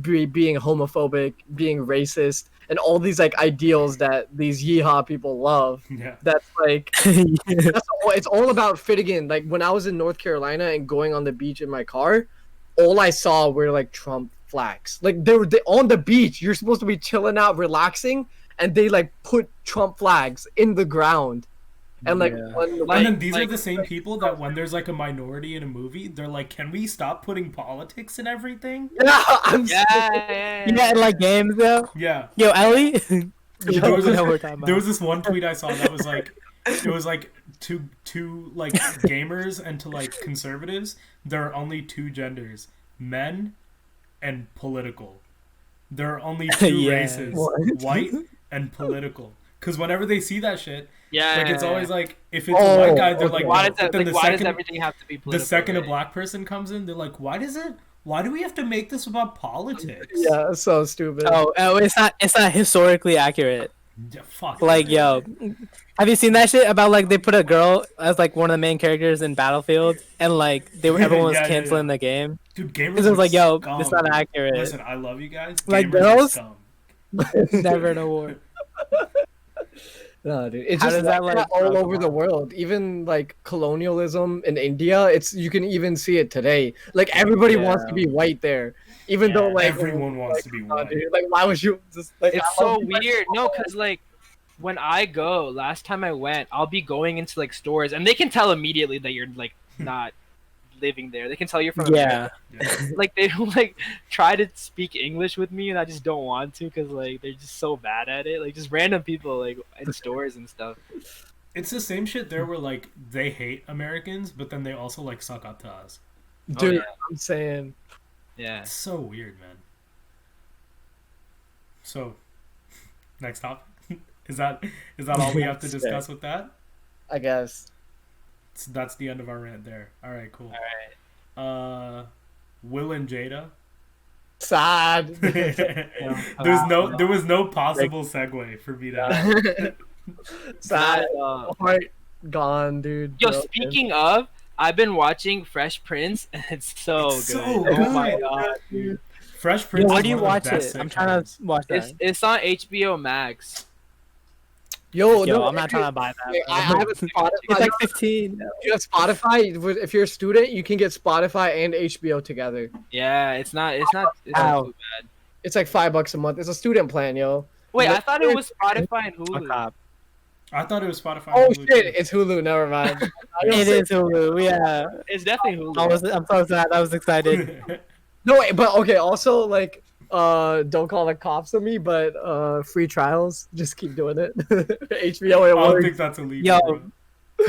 being homophobic, being racist, and all these like ideals that these yeehaw people love. Yeah. That's like it's all about fitting in. Like when I was in North Carolina and going on the beach in my car, all I saw were like Trump flags. Like they on the beach. You're supposed to be chilling out, relaxing, and they like put Trump flags in the ground. And like, Yeah. when, And then these are like- the same people that when there's like a minority in a movie, they're like, "Can we stop putting politics in everything?" yeah, I'm Yeah, so- yeah. Yeah, and like games though. Yeah. Yo, Ellie. There was, You know what we're talking there about. was this one tweet I saw that was like, it was like to like gamers and to like conservatives, there are only two genders: men and political. There are only two races: white and political. Because whenever they see that shit, like it's always like if it's a white guy, they're like, why no. does everything have to be political? The second a black person comes in, they're like, why do we have to make this about politics? Yeah, so stupid. Oh, it's not historically accurate. Yeah, fuck. Like, yo, have you seen that shit about like they put a girl as like one of the main characters in Battlefield and like everyone was canceling the game? Dude, gamers. Because it was like, yo, scum. it's not accurate. Listen, I love you guys. Like, Gamers girls? are scum. Never in a war. No, dude, it's How just does that, like like, that all come over the on? world. Even like colonialism in India, you can even see it today. Like everybody wants to be white there, even though like everyone wants to be white. Dude, like why would you just like? It's so weird. No, because like when I go, last time I went, I'll be going into like stores and they can tell immediately that you're like not living there. They can tell you're from America. Like they don't like try to speak English with me and I just don't want to because like they're just so bad at it. Like just random people like in stores and stuff. It's the same shit there where like they hate Americans, but then they also like suck up to us. Dude, I'm saying. Yeah. It's so weird, man. So, next topic. Is that all we have to discuss with that? I guess. So that's the end of our rant there. All right, cool. All right. Will and Jada. Sad. There was no possible segue for me to. Sad. Heart gone, dude. Yo, Broken. speaking of, I've been watching Fresh Prince and it's so good. so good. Oh my god, dude. Fresh Prince. Where is do you one of watch the best it? I'm trying to watch that. It's on HBO Max. Yo, I'm not trying to buy that. I have a Spotify. It's like 15. You have Spotify. If you're a student, you can get Spotify and HBO together. Yeah, it's not too bad. It's like $5 a month. It's a student plan, yo. Wait, I thought it was Spotify and Hulu. I thought it was Spotify. Oh and Hulu, shit, too. it's Hulu. Never mind. It is Hulu. Yeah. It's definitely Hulu. I'm so sad. I was excited. No, wait, but okay. Also, like, don't call the cops on me, but free trials. Just keep doing it. HBO, it I don't works. think that's illegal. Yo. Bro.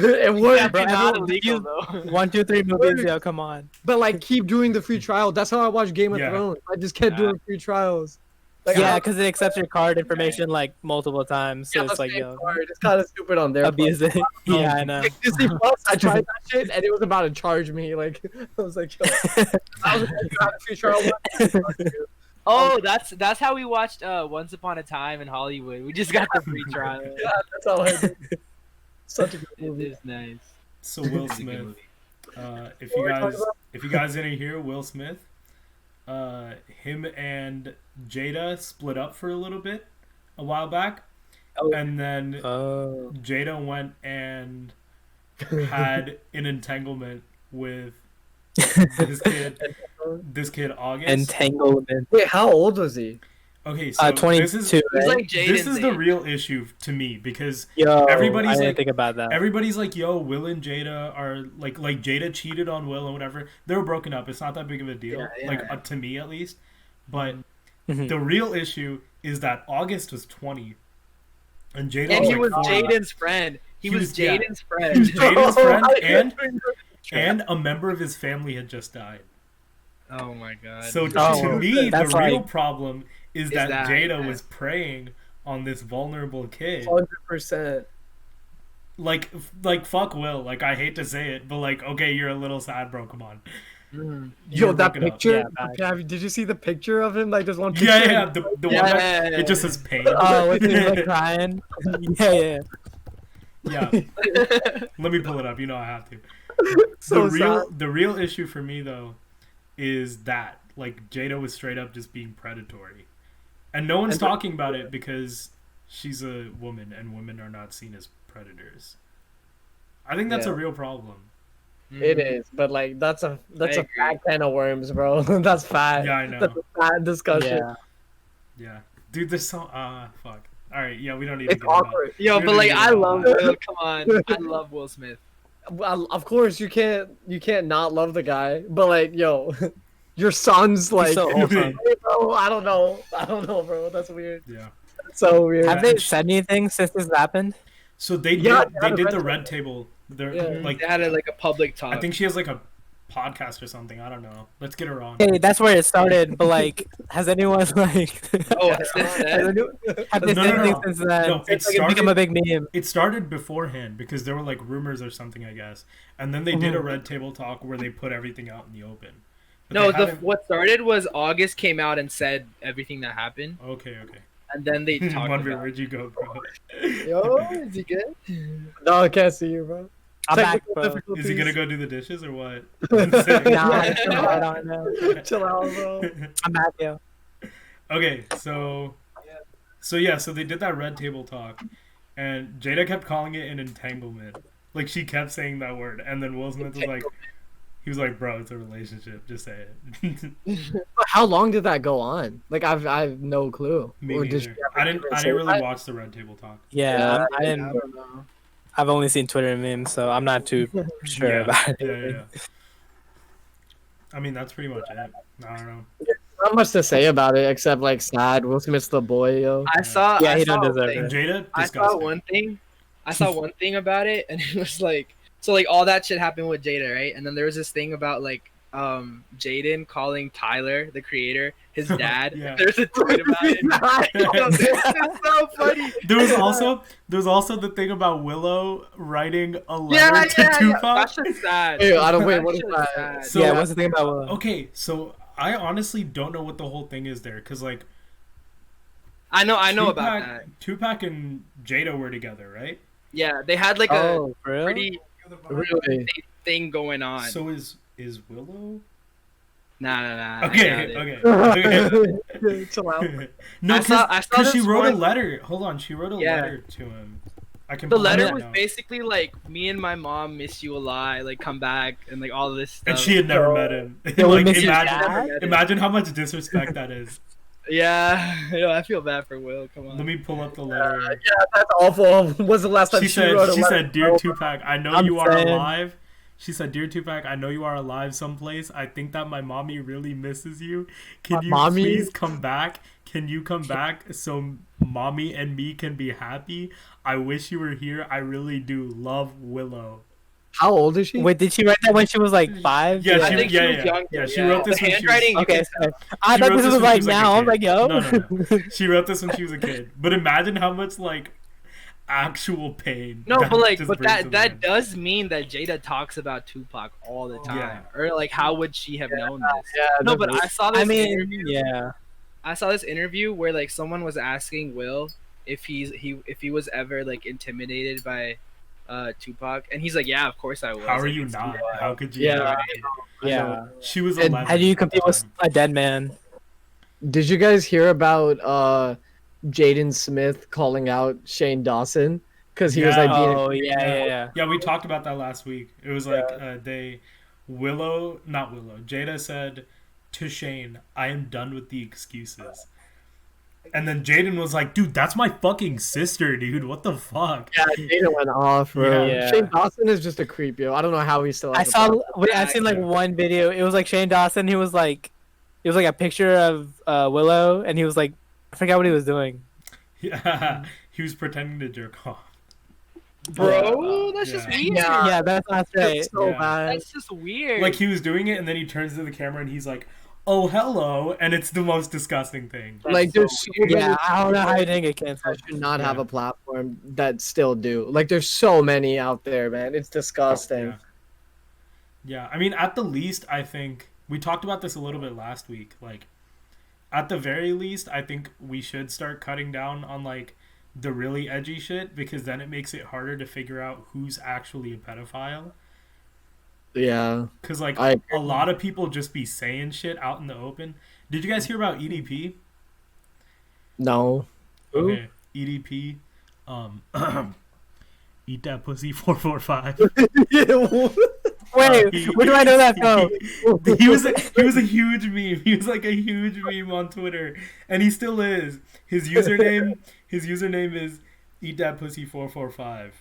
It works, Yeah, bro, not everyone- illegal though. 1, 2, 3 movies. Yo, come on. but like, keep doing the free trial. That's how I watch Game of Yeah. Thrones. I just kept doing free trials. Like, Yeah, because it accepts your card information like multiple times. So yeah, it's like, same yo, card. It's kind of stupid on their part. abuse it. Yeah, I know. Like, Disney Plus, I tried that shit and it was about to charge me. Like, I was like, yo, I was like, you have a free trial. Oh, that's how we watched Once Upon a Time in Hollywood. We just got the free trial. Yeah, that's all I did. Such a good It movie. is nice. So Will It's a good Smith. movie. If you guys didn't hear, Will Smith, him and Jada split up for a little bit a while back, and then Oh. Jada went and had an entanglement with this kid August. Entanglement. Wait, how old was he? Okay, so 22. this is He's right? like Jaden's this is the age. real issue to me because Yo, everybody's I didn't like- think about that. everybody's like, yo, Will and Jada are like Jada cheated on Will and whatever. They were broken up. It's not that big of a deal, Yeah. like to me at least. But Mhm. the real issue is that August was 20, and Jada And was he like was 40. Jaden's friend. He was yeah. Jaden's He friend. was Jaden's friend, Oh, and a member of his family had just died. Oh my god. So Oh, to me, the that's real like- problem is that that- Jada yeah. was preying on this vulnerable kid. 100%. Like fuck Will. Like I hate to say it, but like okay, you're a little sad, bro. Come on. Mm. Yo, You're that broken up. picture. Yeah, Did you see the picture of him? Like, there's one picture. Yeah, the one that Yeah. it just says pain. Oh, with him like crying. Yeah. Yeah. Let me pull it up. You know I have to. So The real issue for me though is that like Jada was straight up just being predatory, and no one's talking about it because she's a woman and women are not seen as predators. I think that's a Yeah. real problem. It is, but like that's a agree. fat can of worms, bro. That's fat. Yeah, I know. That's a fat discussion. Yeah. Yeah, dude, there's so fuck. All right, yeah, we don't need to It's get into awkward. Yo, We but don't like need to I get love into Will. Come on, I love Will Smith. Well, of course you can't not love the guy, but like, yo, your son's like, so wholesome. hey, bro, I don't know, bro. That's weird. Yeah. That's so weird. Have they said anything since this happened? So they Yeah, did the red table. They're like they had a public talk. I think she has like a podcast or something. I don't know. Let's get her on. Hey, that's where it started. But like, has anyone like? Oh, since then? Have they said anything since then? No, It's become a big meme. It started beforehand because there were like rumors or something, I guess, and then they did a red table talk where they put everything out in the open. But what started was August came out and said everything that happened. Okay. And then they talked Manvir, about. where'd you go, bro? Yo, is he good? No, I can't see you, bro. I'm back, bro. Is he gonna go do the dishes or what? Nah, I don't know. Chill out, bro. I'm back, yo. Okay, so they did that red table talk, and Jada kept calling it an entanglement. Like she kept saying that word, and then Will Smith was like, he was like, "Bro, it's a relationship. Just say it." How long did that go on? Like I've no clue. Me neither. I didn't really watch the red table talk. Yeah, I didn't. I don't know. I've only seen Twitter memes, so I'm not too sure about it. Yeah. I mean, that's pretty much it. I don't know. Not much to say about it except like sad. Will Smith's the boy, yo. I saw. Yeah, I he saw don't deserve a thing. And Jada, I disgusting. saw one thing about it, and it was like, so like all that shit happened with Jada, right? And then there was this thing about like Jaden calling Tyler, the creator, his dad. Yeah. There's a tweet about it. It's so funny. There was also the thing about Willow writing a letter Yeah, to Tupac. That's just sad. Ew, I don't wait. That What is shit that? sad. So- Yeah, what's the thing about Willow? Okay, so I honestly don't know what the whole thing is there, cause like I know Tupac, about that. Tupac and Jada were together, right? Yeah, they had like Oh, for real? pretty Really? thing going on. So is Willow? Nah. I Okay, doubt it. okay. Chill out. No, I saw because she this wrote a one- letter. Hold on, she wrote a Yeah. letter to him. I can. The pull it letter up was now. basically like, me and my mom miss you a lot, like come back and like all of this stuff. And she had never met him. Yo, we Like, miss your imagine, dad? imagine how much disrespect that is. Yeah, I feel bad for Will. Come on. Let me pull up the letter. Yeah, that's awful. When's the last time She she wrote a said, letter? "Dear Tupac, I know I'm you are saying- alive." She said, "Dear Tupac, I know you are alive someplace. I think that my mommy really misses you. Can My you mommy? please come back? Can you come back so mommy and me can be happy? I wish you were here. I really do. Love, Willow." How old is she? Wait, did she write that when she was like 5? Yeah, I she, think she yeah, was yeah, younger, yeah. She yeah. wrote this The when she was. handwriting- Okay, sorry. I She thought wrote this was when like she a now. I'm kid. like, yo. No. She wrote this when she was a kid. But imagine how much like actual pain. No, that but like, just but brings to that mind. does mean that Jada talks about Tupac all the time, Yeah. or like, how would she have known this? Yeah, No, but I saw this. I mean, interview, yeah. I saw this interview where like someone was asking Will if if he was ever like intimidated by Tupac, and he's like, yeah, of course I was. How are Like, you it's not? Tupac. How could you? Yeah. not? Yeah. She was And 11. How do you at the compete with time. a dead man? Did you guys hear about Jaden Smith calling out Shane Dawson because he was like being Oh, yeah. Yeah, we talked about that last week. It was like Jada said to Shane, "I am done with the excuses." And then Jaden was like, "Dude, that's my fucking sister, dude. What the fuck?" Yeah, Jaden went off, bro. Yeah. Shane Dawson is just a creep, yo. I don't know how he's still. I has a saw. platform. Wait, I seen like one video. It was like Shane Dawson. He was like, it was like a picture of Willow, and he was like, I forgot what he was doing. Yeah, he was pretending to jerk off. Bro, that's just Yeah. weird. Yeah. Yeah, that's not right. It's so Yeah. bad. That's just weird. Like he was doing it, and then he turns to the camera and he's like, "Oh, hello," and it's the most disgusting thing. Like there's so many Yeah, I don't know how you people didn't get that canceled. should not have Yeah. a platform that still do. Like there's so many out there, man. It's disgusting. Yeah, I mean, at the least, I think we talked about this a little bit last week. Like, at the very least, I think we should start cutting down on like the really edgy shit, because then it makes it harder to figure out who's actually a pedophile. Yeah. Because like I a lot of people just be saying shit out in the open. Did you guys hear about EDP? No. Who? Okay, EDP. Eat that pussy 445. Wait, where do I know that from? He was a huge meme. He was like a huge meme on Twitter, and he still is. His username is Eat That Pussy 445.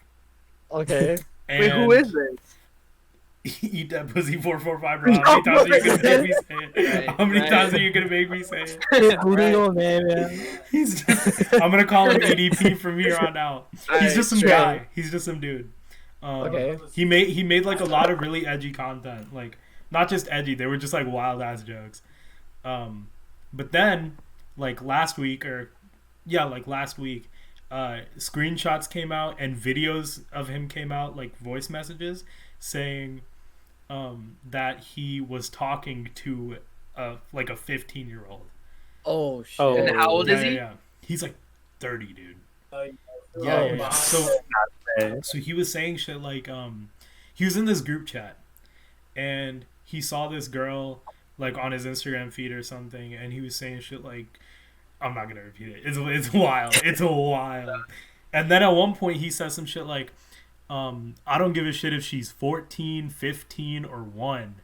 Okay. And wait, who is this? Eat that pussy 445, bro. How many times are you gonna make me say it? How many times are you gonna make me say it? Legal name, yeah. He's just. I'm gonna call him EDP from here on out. He's just some guy. He's just some dude. Okay. He made like a lot of really edgy content, like not just edgy. They were just like wild ass jokes. But then, like last week, screenshots came out and videos of him came out, like voice messages saying that he was talking to a 15-year-old. Oh shit! Oh. And how old is he? Yeah, he's like 30, dude. Yeah. So he was saying shit like he was in this group chat and he saw this girl like on his Instagram feed or something, and he was saying shit like, I'm not gonna repeat it. It's wild. It's wild. And then at one point he says some shit like, I don't give a shit if she's 14, 15, or 1.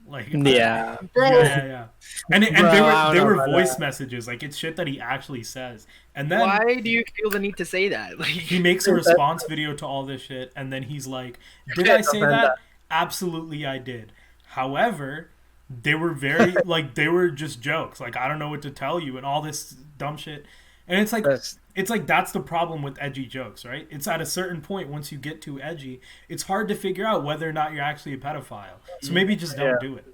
Like yeah, bro. Yeah. And they were voice messages. Like it's shit that he actually says. And then why do you feel the need to say that? Like he makes a response video to all this shit, and then he's like, "Did I say that? Absolutely, I did. However, they were very like they were just jokes. Like I don't know what to tell you, and all this dumb shit." And it's like that's the problem with edgy jokes, right? It's at a certain point once you get too edgy, it's hard to figure out whether or not you're actually a pedophile. So maybe just don't do it.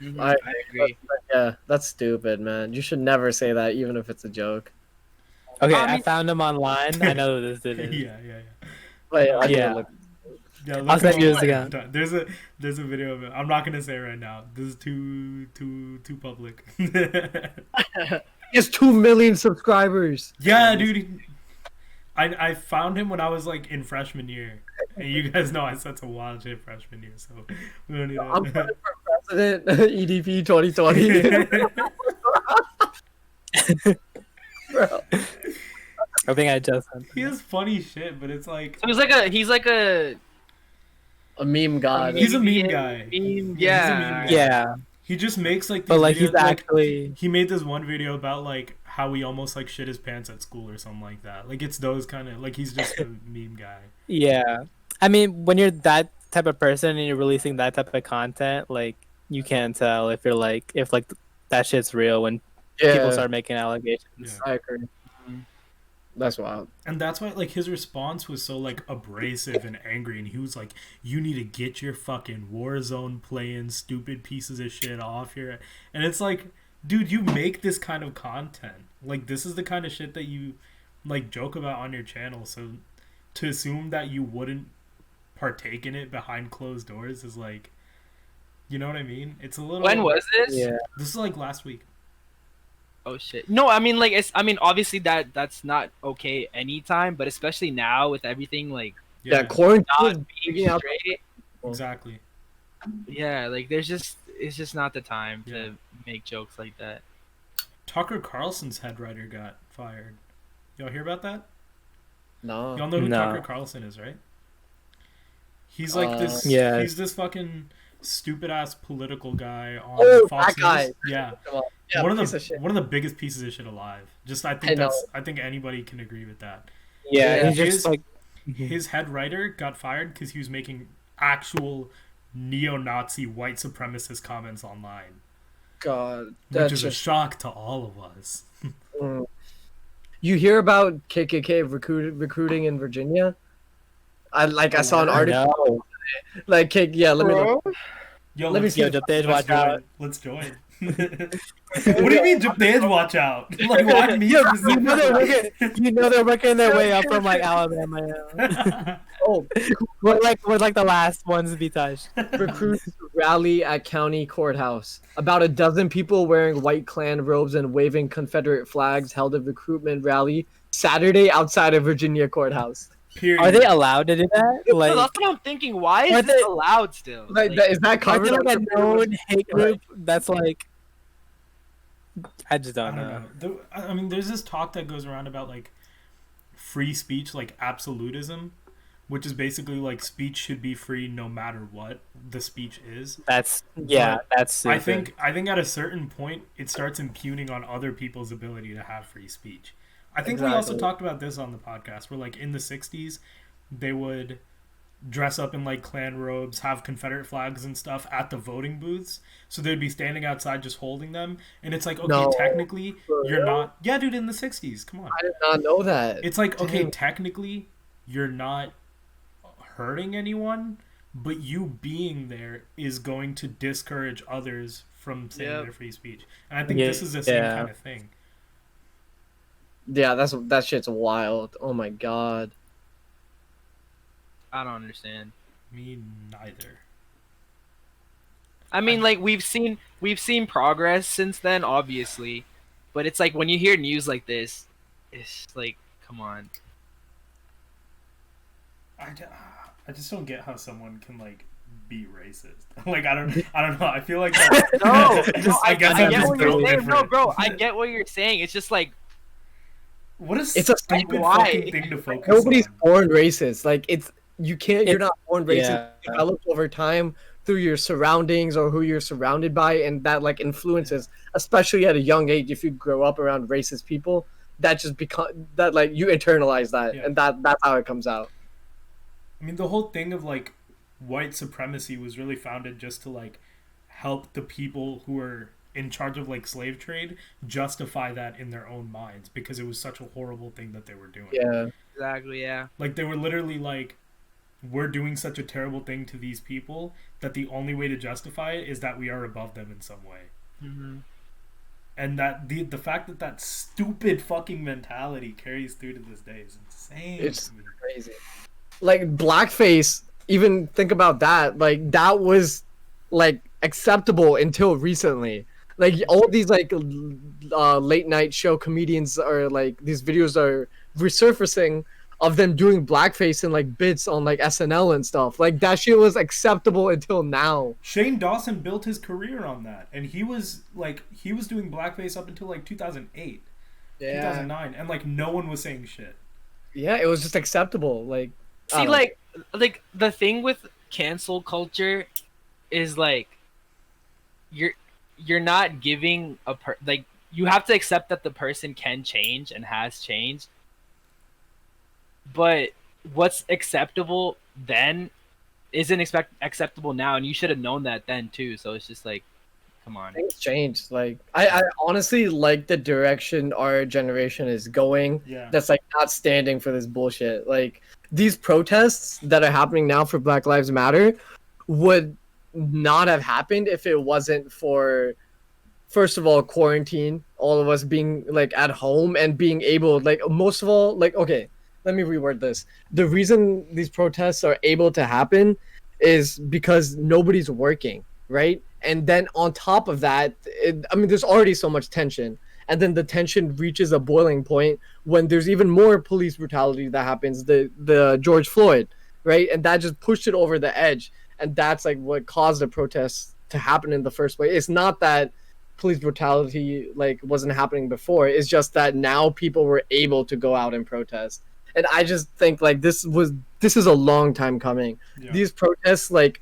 Mm-hmm. I agree. Yeah, that's stupid, man. You should never say that, even if it's a joke. Okay, I found him online. I know who this is. Yeah. Wait, I'll send you this again. There's a video of it. I'm not gonna say it right now. This is too public. He has 2 million subscribers. Yeah, dude. I found him when I was like in freshman year, and you guys know I said some wild shit freshman year, so we don't need I'm running for president, EDP 2020. Bro. I think I just. He has funny shit, but it's like so he's like a meme god. He's a meme guy. Yeah. He's a meme guy. Yeah. He just makes like these but like videos, he's actually he made this one video about like how he almost like shit his pants at school or something like that. Like it's those kind of like he's just a meme guy. Yeah. I mean, when you're that type of person and you're releasing that type of content, like you can't tell if that shit's real when people start making allegations. Yeah. I agree. That's wild. And that's why like his response was so like abrasive and angry, and he was like, you need to get your fucking Warzone playing stupid pieces of shit off here. And it's like, dude, you make this kind of content. Like this is the kind of shit that you like joke about on your channel, so to assume that you wouldn't partake in it behind closed doors is like, you know what I mean? It's a little. When was this? Yeah. This is like last week. Oh shit. No, I mean like obviously that's not okay anytime, but especially now with everything like quarantine not being straight. Exactly. Yeah, like it's just not the time to make jokes like that. Tucker Carlson's head writer got fired. Y'all hear about that? No. Y'all know who Tucker Carlson is, right? He's like this. Yeah. He's this fucking stupid ass political guy on Fox News. Guy. Yeah. Yeah, one of the biggest pieces of shit alive. Just I think anybody can agree with that. Yeah, he's just like his head writer got fired because he was making actual neo-Nazi white supremacist comments online. God, which is a shock to all of us. You hear about KKK recruiting in Virginia? I saw an article. Let me look. Let me see. Juptej, watch out. Let's join. What do you mean, Juptej, watch out? Like, why me? You know they're working their way up from like Alabama. We're like the last ones to be touched. Recruits rally at county courthouse. About a dozen people wearing white Klan robes and waving Confederate flags held a recruitment rally Saturday outside of Virginia courthouse. Period. Are they allowed to do that? Like, that's what I'm thinking. Why is this allowed still? Is that covered? Are they like a known hate group that's like? I just don't know. I mean, there's this talk that goes around about like free speech, like absolutism, which is basically like speech should be free no matter what the speech is. That's stupid. I think at a certain point it starts impugning on other people's ability to have free speech. I think we also talked about this on the podcast where like in the 60s they would dress up in like Klan robes, have Confederate flags and stuff at the voting booths. So they'd be standing outside just holding them. And it's like, okay, No. technically you're not. Yeah, dude, in the 60s. Come on. I did not know that. It's like, okay, technically you're not hurting anyone, but you being there is going to discourage others from saying their free speech. And I think this is the same kind of thing. Yeah, that shit's wild. Oh my god. I don't understand. Me neither. I mean, like we've seen progress since then, obviously, but it's like when you hear news like this, it's like, come on. I just don't get how someone can like be racist. Like I don't know. I feel like that's, I get what you're saying. different. No, bro, I get what you're saying. It's just like, what is it's a stupid fucking thing to focus Nobody's on. born racist. Like you're not born racist. Yeah. You develop over time through your surroundings or who you're surrounded by, and that like influences, especially at a young age. If you grow up around racist people, that just like you internalize that, and that's how it comes out. I mean, the whole thing of like white supremacy was really founded just to like help the people who were in charge of like slave trade justify that in their own minds, because it was such a horrible thing that they were doing. Yeah, exactly, yeah. Like they were literally like, we're doing such a terrible thing to these people that the only way to justify it is that we are above them in some way. Mm-hmm. And that the fact that stupid fucking mentality carries through to this day is insane. It's crazy. Like blackface, even think about that. Like that was like acceptable until recently. Like all these like late night show comedians are like, these videos are resurfacing of them doing blackface and like bits on like SNL and stuff. Like that shit was acceptable until now. Shane Dawson built his career on that, and he was doing blackface up until like 2008, 2009, and like no one was saying shit. Yeah, it was just acceptable. Like, see, like the thing with cancel culture is like you're not giving like you have to accept that the person can change and has changed. But what's acceptable then isn't acceptable now, and you should have known that then too. So it's just like, come on. Things changed. Like I honestly like the direction our generation is going. Yeah. That's like not standing for this bullshit. Like these protests that are happening now for Black Lives Matter would not have happened if it wasn't for, first of all, quarantine, all of us being like at home and being able, like, most of all, like, okay, let me reword this. The reason these protests are able to happen is because nobody's working, right? And then on top of that, there's already so much tension. And then the tension reaches a boiling point when there's even more police brutality that happens, the George Floyd, right? And that just pushed it over the edge. And that's like what caused the protests to happen in the first place. It's not that police brutality like wasn't happening before. It's just that now people were able to go out and protest. And I just think like this is a long time coming. Yeah. These protests, like,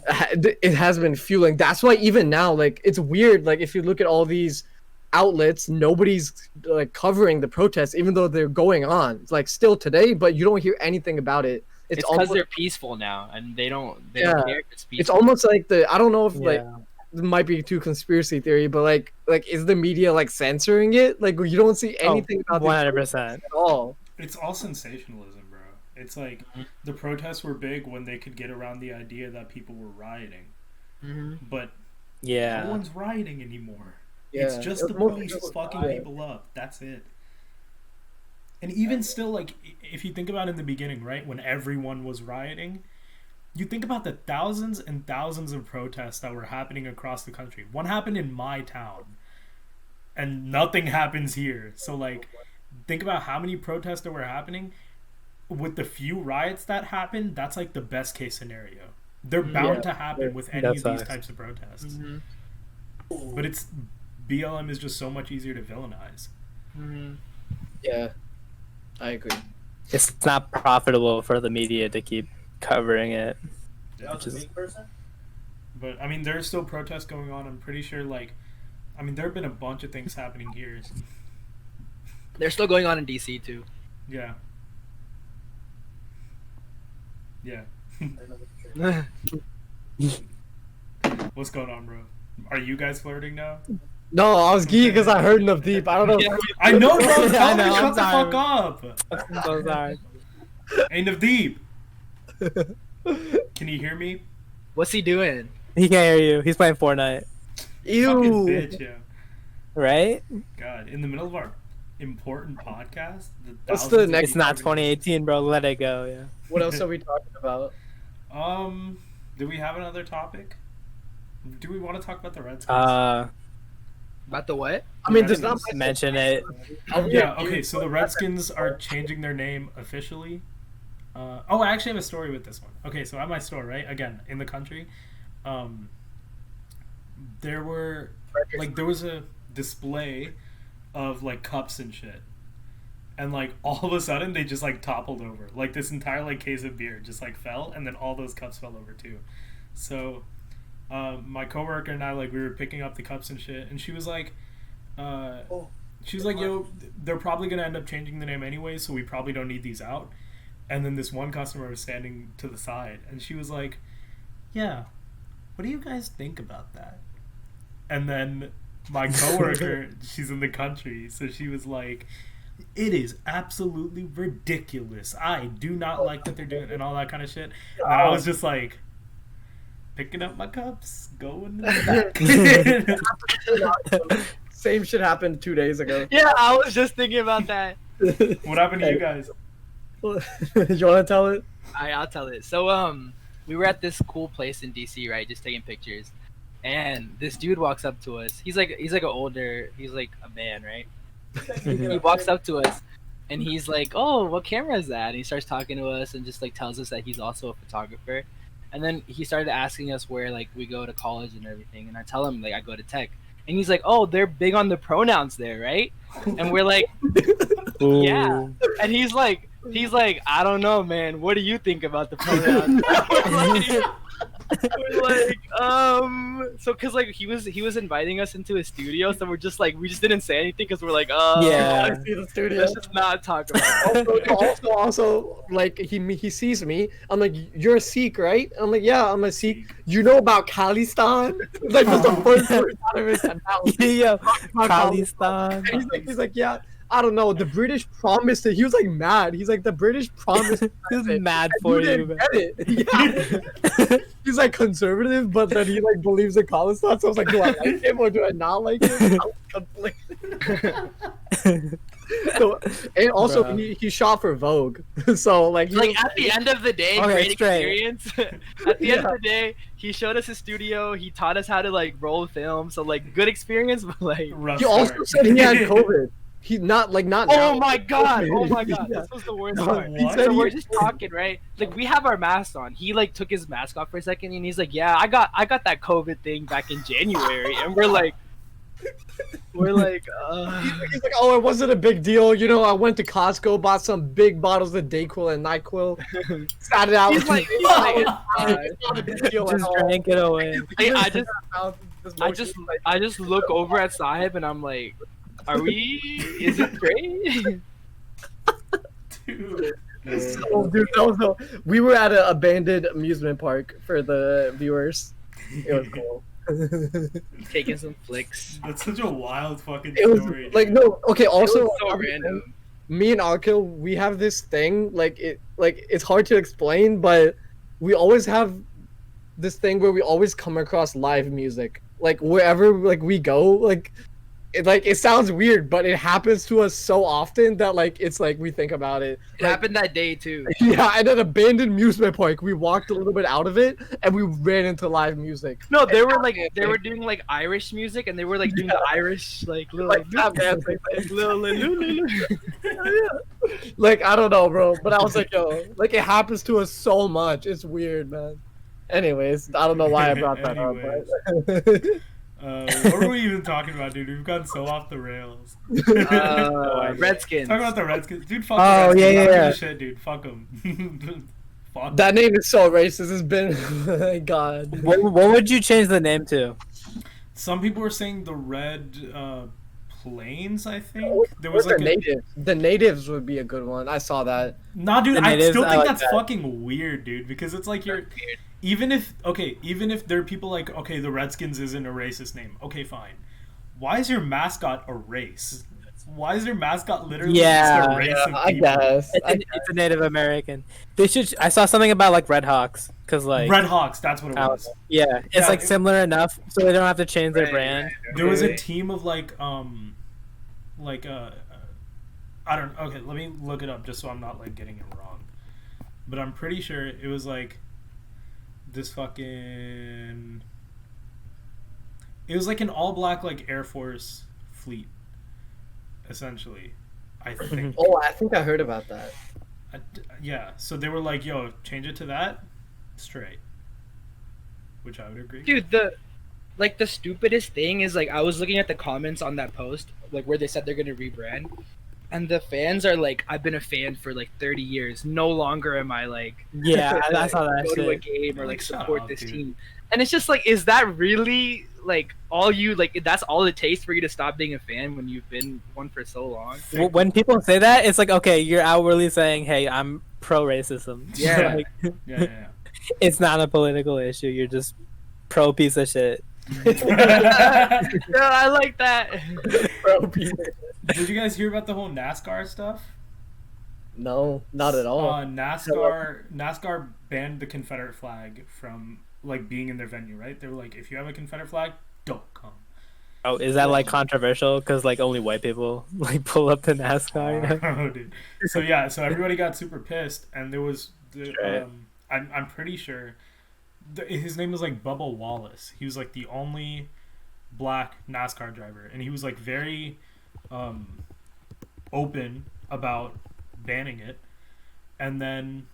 it has been fueling. That's why even now, like, it's weird. Like, if you look at all these outlets, nobody's like covering the protests, even though they're going on. It's like still today, but you don't hear anything about it. It's because they're peaceful now, and they don't care if it's peaceful. It's almost like I don't know if like it might be too conspiracy theory, but like is the media like censoring it? Like you don't see anything about 100% at all. It's all sensationalism, bro. It's like the protests were big when they could get around the idea that people were rioting, but no one's rioting anymore. Yeah. It's just the police fucking people up. That's it. And even still, like, if you think about it in the beginning, right, when everyone was rioting, you think about the thousands and thousands of protests that were happening across the country. One happened in my town, and nothing happens here. So, like, think about how many protests that were happening. With the few riots that happened, that's, like, the best case scenario. They're bound to happen with any of these types of protests. But BLM is just so much easier to villainize. Yeah. I agree. It's not profitable for the media to keep covering it. Yeah. But I mean, there's still protests going on. I'm pretty sure, like, I mean, there have been a bunch of things happening here. They're still going on in DC too. Yeah. Yeah. What's going on, bro? Are you guys flirting now? No, I was geeking because I heard enough deep. I don't know. I know, bro. Tell me, know, shut I'm the sorry. fuck up. I'm so sorry. Ain't of deep. Can you hear me? What's he doing? He can't hear you. He's playing Fortnite. Fucking Ew. bitch, yeah. Right? God, in the middle of our important podcast. What's the thousands of next- It's not people- 2018, bro. Let it go. Yeah. What else are we talking about? Do we have another topic? Do we want to talk about the Redskins? About the what? I mean, there's not Redskins. much. Mention it. Yeah, okay, so the Redskins are changing their name officially. I actually have a story with this one. Okay, so at my store, right, again, in the country, there was a display of, like, cups and shit. And, like, all of a sudden, they just, like, toppled over. Like, this entire, like, case of beer just, like, fell, and then all those cups fell over, too. So, my coworker and I, like, we were picking up the cups and shit, and she was like, yo, they're probably gonna end up changing the name anyway, so we probably don't need these out. And then this one customer was standing to the side, and she was like, yeah, what do you guys think about that? And then my coworker, she's in the country, so she was like, it is absolutely ridiculous. I do not like that they're doing, and all that kind of shit. And I was just like, picking up my cups, going to the back. Same shit happened 2 days ago. Yeah, I was just thinking about that. What happened to you guys? You want to tell it? Alright, I'll tell it. So, we were at this cool place in DC, right? Just taking pictures. And this dude walks up to us. He's like a man, right? He walks up to us and he's like, oh, what camera is that? And he starts talking to us and just like tells us that he's also a photographer. And then he started asking us where like we go to college and everything. And I tell him like I go to tech. And he's like, oh, they're big on the pronouns there, right? And we're like, yeah. And he's like, I don't know, man. What do you think about the pronouns? we're like, so cause like he was inviting us into his studio, so we're just like we just didn't say anything because we're like, Yeah. I see the studio. let's just not talk about it. Also, like he sees me. I'm like, you're a Sikh, right? I'm like, yeah, I'm a Sikh. You know about Khalistan? Like that's the first word out of his mouth. Yeah. My Khalistan. And he's like, yeah. I don't know. The British promised it. He was like mad. He's like, the British promised. He was mad And for you, didn't man. get it. Yeah. He's like conservative, but then he like believes in Khalistan. So I was like, do I like him or do I not like him? I was conflicted. So, and also Bruh. he shot for Vogue. So like, he Like was- at the end of the day, Okay, great straight. experience. At the end of the day, he showed us his studio. He taught us how to like roll film. So like good experience, but like Rough he also start. said he had COVID. He not now. oh my god, Yeah. this was the worst No, part. he What? said So he- we're just talking, right? Like we have our masks on. He like took his mask off for a second and he's like, yeah, I got that COVID thing back in January. And we're like, He's like, oh, it wasn't a big deal. You know, I went to Costco, bought some big bottles of Dayquil and NyQuil, sat it out. He's like, It's not a big deal at Just all. drank it away. I just look over at Sahib and I'm like, is it great? Dude. Oh, dude, we were at an abandoned amusement park for the viewers. It was cool. Taking some flicks. That's such a wild fucking It was story. like no, okay. Also, It was so random. me and Akhil, we have this thing. Like it's hard to explain, but we always have this thing where we always come across live music. Like wherever like we go, like it sounds weird, but it happens to us so often that like it's like we think about it. It happened that day too. Yeah, at an abandoned amusement park, we walked a little bit out of it and we ran into live music. No, they were doing like Irish music and they were like doing the Irish like little Like tap dancing. little Like I don't know, bro, but I was like, yo, like it happens to us so much. It's weird, man. Anyways, I don't know why I brought that up, but what were we even talking about, dude? We've gone so off the rails. Redskins. Talk about the Redskins, dude. Fuck Oh, the Redskins. yeah, I don't yeah. give a shit, dude. Fuck them. Fuck. that name is so racist. It's been God. What would you change the name to? Some people were saying the Red Plains, I think. There was like natives. The natives would be a good one. I saw that. Nah, dude, I still think like that's that. fucking weird, dude, because it's like even if there are people like, okay, the Redskins isn't a racist name. Okay, fine. Why is your mascot a race? Why is their mascot literally just a race of people? I guess. It's a Native American. They should. I saw something about like Red Hawks, because like Red Hawks, that's what it was. Yeah, it's like similar enough, so they don't have to change their brand. There was a team of I don't. Okay, let me look it up just so I'm not like getting it wrong. But I'm pretty sure it was like this fucking. It was like an all-black like Air Force fleet, essentially. I think. Oh, I think I heard about that. Yeah, so they were like, "Yo, change it to that, straight," which I would agree. Dude, the stupidest thing is like I was looking at the comments on that post, like where they said they're gonna rebrand, and the fans are like, "I've been a fan for like 30 years. No longer am I like." Yeah, I saw that go shit. to a game or like Shut support up, this dude. team, and it's just like, is that really like all you like? That's all it takes for you to stop being a fan when you've been one for so long. When people say that, it's like, okay, you're outwardly saying, "Hey, I'm pro-racism." Yeah. Like, Yeah. it's not a political issue. You're just pro piece of shit. No, I like that. Did you guys hear about the whole NASCAR stuff? No, not at all. NASCAR banned the Confederate flag from like being in their venue, right? They were like, if you have a Confederate flag, don't come. Oh, is that like controversial? Because like only white people like pull up to NASCAR. Oh, dude. So everybody got super pissed, and there was I'm pretty sure his name was like Bubba Wallace. He was like the only black NASCAR driver, and he was like very open about banning it. And then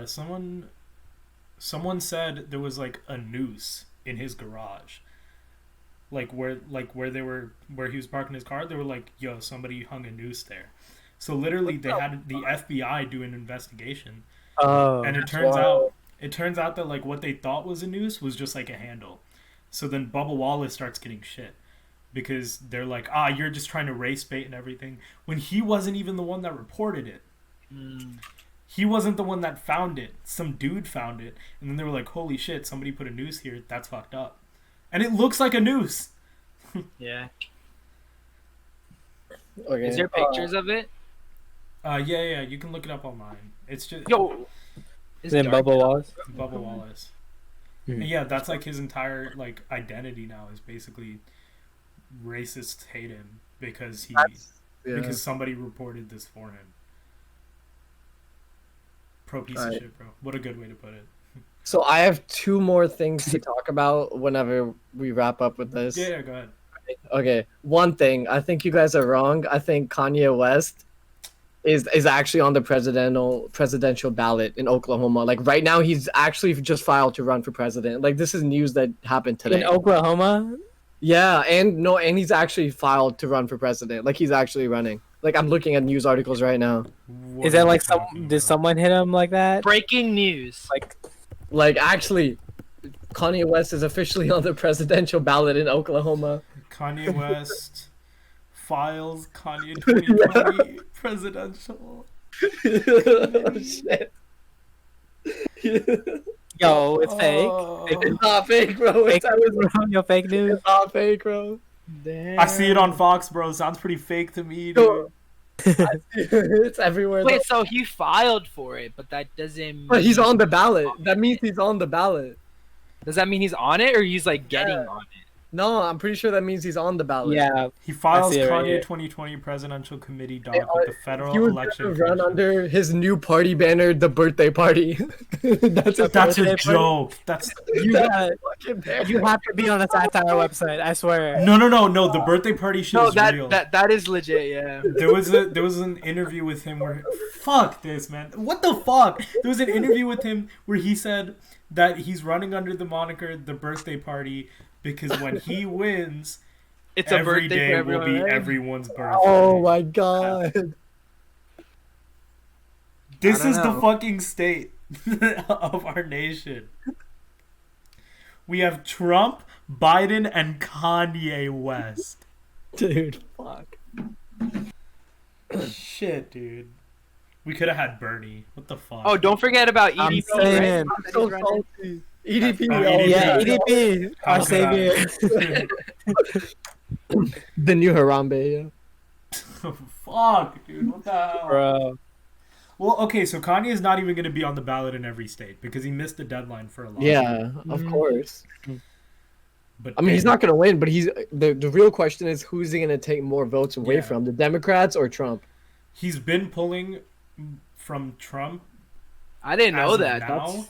someone said there was like a noose in his garage, where he was parking his car. They were like, yo, somebody hung a noose there. So literally they had the FBI do an investigation. Oh, And it turns out that like what they thought was a noose was just like a handle. So then Bubba Wallace starts getting shit because they're like, you're just trying to race bait and everything, when he wasn't even the one that reported it. He wasn't the one that found it. Some dude found it, and then they were like, holy shit, somebody put a noose here. That's fucked up. And it looks like a noose. Yeah. Okay. Is there pictures of it? Yeah, you can look it up online. It's just is it Bubba Wallace? Bubba Wallace. And yeah, that's like his entire like identity now is basically racists hate him because because somebody reported this for him. Pro piece of shit, bro. What a good way to put it. So I have two more things to talk about whenever we wrap up with this. Yeah, go ahead. Okay, one thing. I think you guys are wrong. I think Kanye West is actually on the presidential ballot in Oklahoma. Like right now, he's actually just filed to run for president. Like this is news that happened today. In Oklahoma? Yeah, and he's actually filed to run for president. Like he's actually running. Like I'm looking at news articles right now. What Is that are like you talking did about? someone hit him like that? Breaking news. Like actually, Kanye West is officially on the presidential ballot in Oklahoma. Kanye West files Kanye 2020 presidential. Oh, shit. Yo, it's fake. It's not fake, bro. Fake news, bro. Yo, fake news. It's not fake, bro. Damn. I see it on Fox, bro. Sounds pretty fake to me, dude. It's everywhere. Wait, so he filed for it, but that doesn't. But he's on the ballot. That means he's on the ballot. Does that mean he's on it, or he's like getting on it? No, I'm pretty sure that means he's on the ballot. Yeah. He files I see it right Kanye here. 2020 presidential committee doc Hey, with the federal He was election. gonna run Commission. under his new party banner, the birthday party. That's a That's birthday a party? joke. That's You got fucking banner. you have to be on a satire website, I swear. no. The birthday party shit No, is real. that is legit. Yeah. There was an interview with him where fuck this, man. What the fuck? There was an interview with him where he said that he's running under the moniker the birthday party because when he wins, It's a every birthday day for will everyone. be Right? everyone's birthday. Oh my god. This I don't is the know. fucking state of our nation. We have Trump, Biden, and Kanye West. Dude, fuck. Shit, dude. We could have had Bernie. What the fuck? Oh, don't forget about I'm EDP. saying. Right? I'm so salty. EDP. Oh, oh, EDP. Yeah, EDP, How our could savior. The new Harambe, yeah. Fuck, dude. What the hell? Bro. Well, okay, so Kanye is not even going to be on the ballot in every state because he missed the deadline for a lot. Yeah, of course. But I mean, he's not going to win, but the real question is who's he going to take more votes away Yeah. from, the Democrats or Trump? He's been pulling from Trump. I didn't know as of that. now,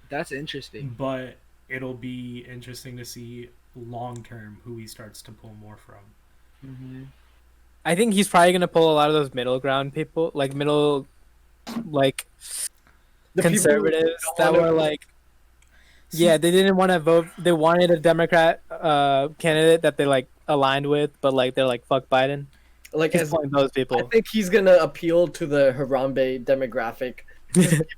That's interesting. but it'll be interesting to see long term who he starts to pull more from. I think he's probably gonna pull a lot of those middle ground people, like middle, like The people who conservatives don't that wanna- were like, yeah, they didn't want to vote. They wanted a Democrat candidate that they like aligned with, but like they're like, fuck Biden. Like, He's as, pulling those I people. think he's going to appeal to the Harambe demographic.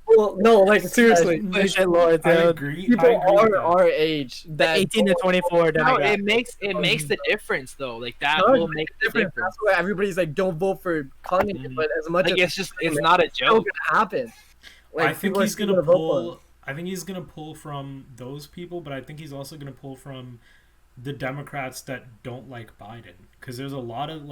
Well, no, like, seriously. Like, Shit, Lord, I dude. agree. people I agree with that. our age The that 18 to 24 No, demographic. it makes the difference though. Like that No, will make the different. difference. That's why everybody's like, don't vote for Kanye, but as much Like as it's not a it's still joke. gonna happen. Like, I think people are he's still gonna vote for pull. him. I think he's gonna pull from those people, but I think he's also gonna pull from the Democrats that don't like Biden, because there's a lot of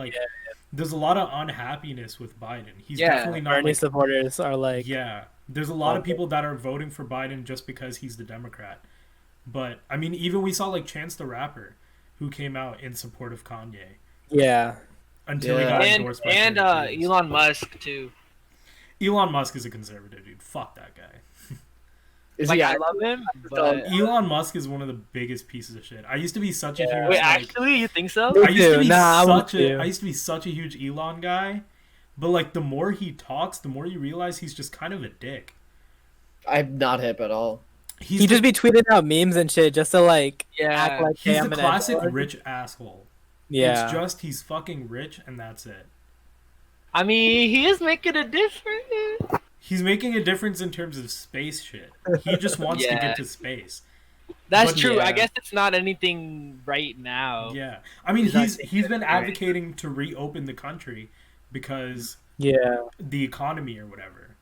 there's a lot of unhappiness with Biden. He's Yeah, definitely not Bernie like, supporters are like, yeah. There's a lot of people that are voting for Biden just because he's the Democrat. But I mean, even we saw like Chance the Rapper, who came out in support of Kanye yeah. until he Yeah. got And endorsed by Kanye. Elon Musk too. Elon Musk is a conservative, dude. Fuck that guy. Is Like he I act- love him, but Elon Musk is one of the biggest pieces of shit. I used to be such a huge wait, like, actually, you think so? I used to be Nah, I'm such with you. I used to be such a huge Elon guy, but like the more he talks, the more you realize he's just kind of a dick. I'm not hip at all. He's He just be tweeting out memes and shit just to like Yeah. act like, hey, he's I'm the an classic edgelord. rich asshole. Yeah. It's just he's fucking rich and that's it. I mean, he is making a difference. He's making a difference in terms of space shit. He just wants to Yeah. get to space. That's But true. yeah. I guess it's not anything right now. Yeah. I mean, He's not he's taking been it, right? advocating to reopen the country because Yeah. the economy or whatever.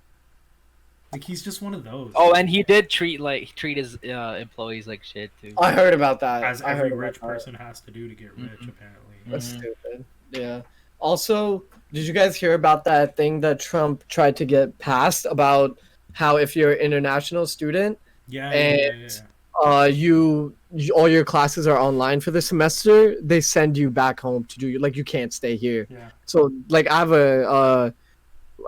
Like he's just one of those. Oh, and he did treat his employees like shit too. I heard about that. as I every heard rich about that. person has to do to get rich, apparently. That's stupid. Yeah. Also, did you guys hear about that thing that Trump tried to get passed about how if you're an international student, Yeah, And- you all your classes are online for the semester, they send you back home to do like you can't stay here. yeah. So like I have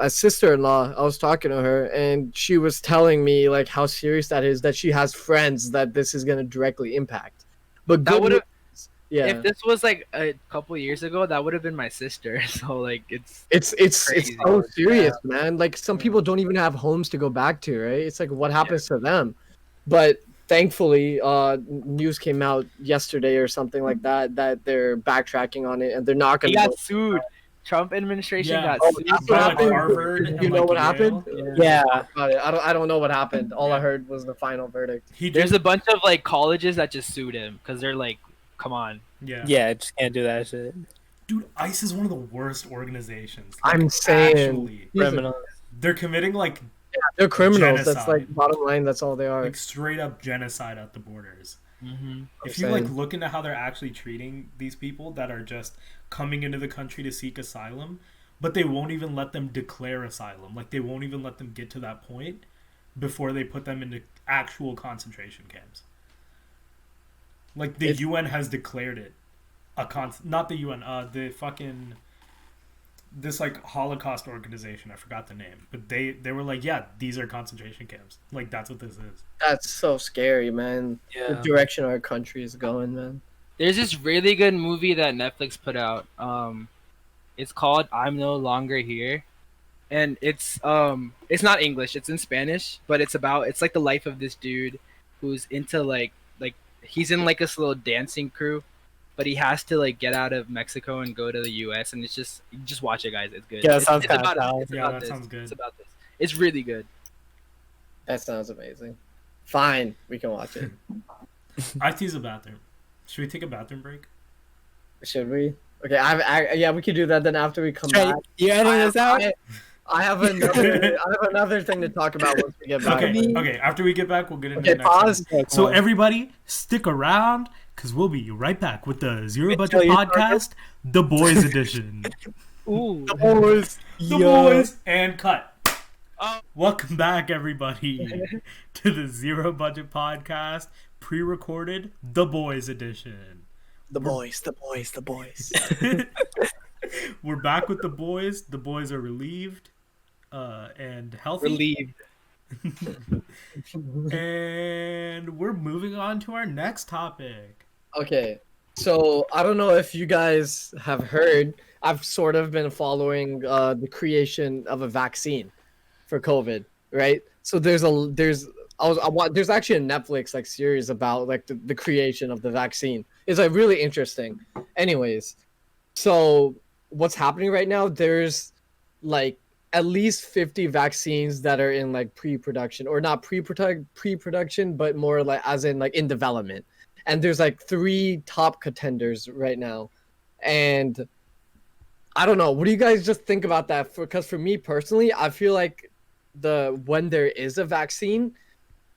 a sister-in-law. I was talking to her and she was telling me like how serious that is, that she has friends that this is going to directly impact. But That good would've- news- yeah. If this was like a couple years ago, that would have been my sister. So like it's It's crazy. so serious, man. Like some people don't even have homes to go back to, right? It's like what happens to them? But thankfully, news came out yesterday or something like that they're backtracking on it and they're not he going to. got sued. Trump administration Yeah. got Oh, sued. that's By, what like, happened? Harvard You and, know like, what Yale. happened? Yeah. I don't know what happened. All I Yeah. heard was the final verdict. He did, There's a bunch of like colleges that just sued him because they're like, come on. yeah. Yeah, just can't do that shit. Dude, ICE is one of the worst organizations. Like, I'm saying actually, Criminal. they're committing like they're criminals. That's Genocide. like bottom line. That's all they are. straight up genocide at the borders. Mm-hmm. If you like saying. look into how they're actually treating these people that are just coming into the country to seek asylum, but they won't even let them declare asylum. Like they won't even let them get to that point before they put them into actual concentration camps. Like the It's- UN has declared it not the UN, the fucking this like Holocaust organization. I forgot the name, but they were like, yeah, these are concentration camps. Like that's what this is. That's so scary, man. The Yeah. direction our country is going, man. There's this really good movie that Netflix put out. It's called I'm No Longer Here, and it's not English. It's in Spanish, but it's like the life of this dude who's into like he's in like this little dancing crew, but he has to like get out of Mexico and go to the U.S. and it's just watch it, guys. It's good. Yeah, that It's- sounds it's kinda about- solid. it's Yeah, about that this. sounds good. It's about this. It's really good. That sounds amazing. Fine, we can watch it. I have to use the bathroom. Should we take a bathroom break? Should we? Okay, yeah, we could do that. Then after we come Straight. back, You editing this out? I have another thing to talk about once we get back. Okay. After we get back, we'll get into the next pause. one. So everybody, stick around because we'll be right back with the Zero Budget Podcast, the Boys edition. Ooh. The boys. The boys and cut. Welcome back, everybody, to the Zero Budget Podcast, pre-recorded, the Boys edition. The boys. We're back with the boys. The boys are relieved and healthy. Relieved. And we're moving on to our next topic. Okay, so I don't know if you guys have heard. I've sort of been following the creation of a vaccine for COVID, right? So there's actually a Netflix like series about like the creation of the vaccine. It's like really interesting. Anyways, so what's happening right now? There's like at least 50 vaccines that are in like pre-production, or not pre-production, but more like as in like in development. And there's like 3 top contenders right now. And I don't know. What do you guys just think about that? Because for me personally, I feel like when there is a vaccine,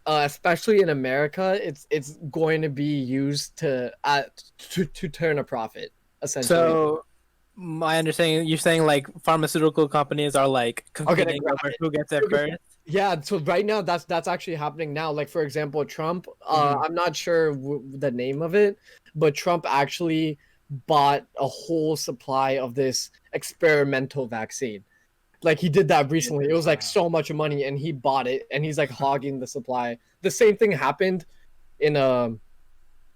especially in America, it's going to be used to turn a profit, essentially. So my understanding, you're saying like pharmaceutical companies are like competing over who gets it first. Yeah, so right now that's actually happening now. Like for example, Trump. I'm not sure the name of it, but Trump actually bought a whole supply of this experimental vaccine. Like he did that recently. It was like so much money, and he bought it, and he's like hogging the supply. The same thing happened in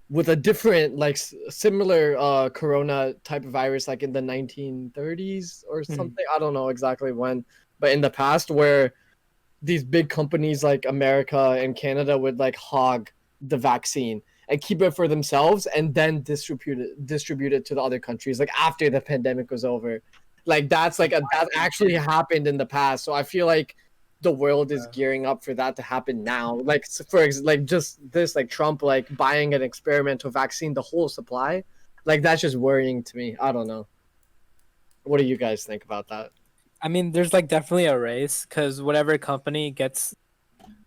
with a different like similar corona type of virus, like in the 1930s or something. I don't know exactly when, but in the past, where these big companies like America and Canada would like hog the vaccine and keep it for themselves, and then distribute it to the other countries like after the pandemic was over. Like that actually happened in the past. So I feel like the world is gearing up for that to happen now. Like just this, like Trump like buying an experimental vaccine, the whole supply, like that's just worrying to me. I don't know. What do you guys think about that? I mean, there's like definitely a race, because whatever company gets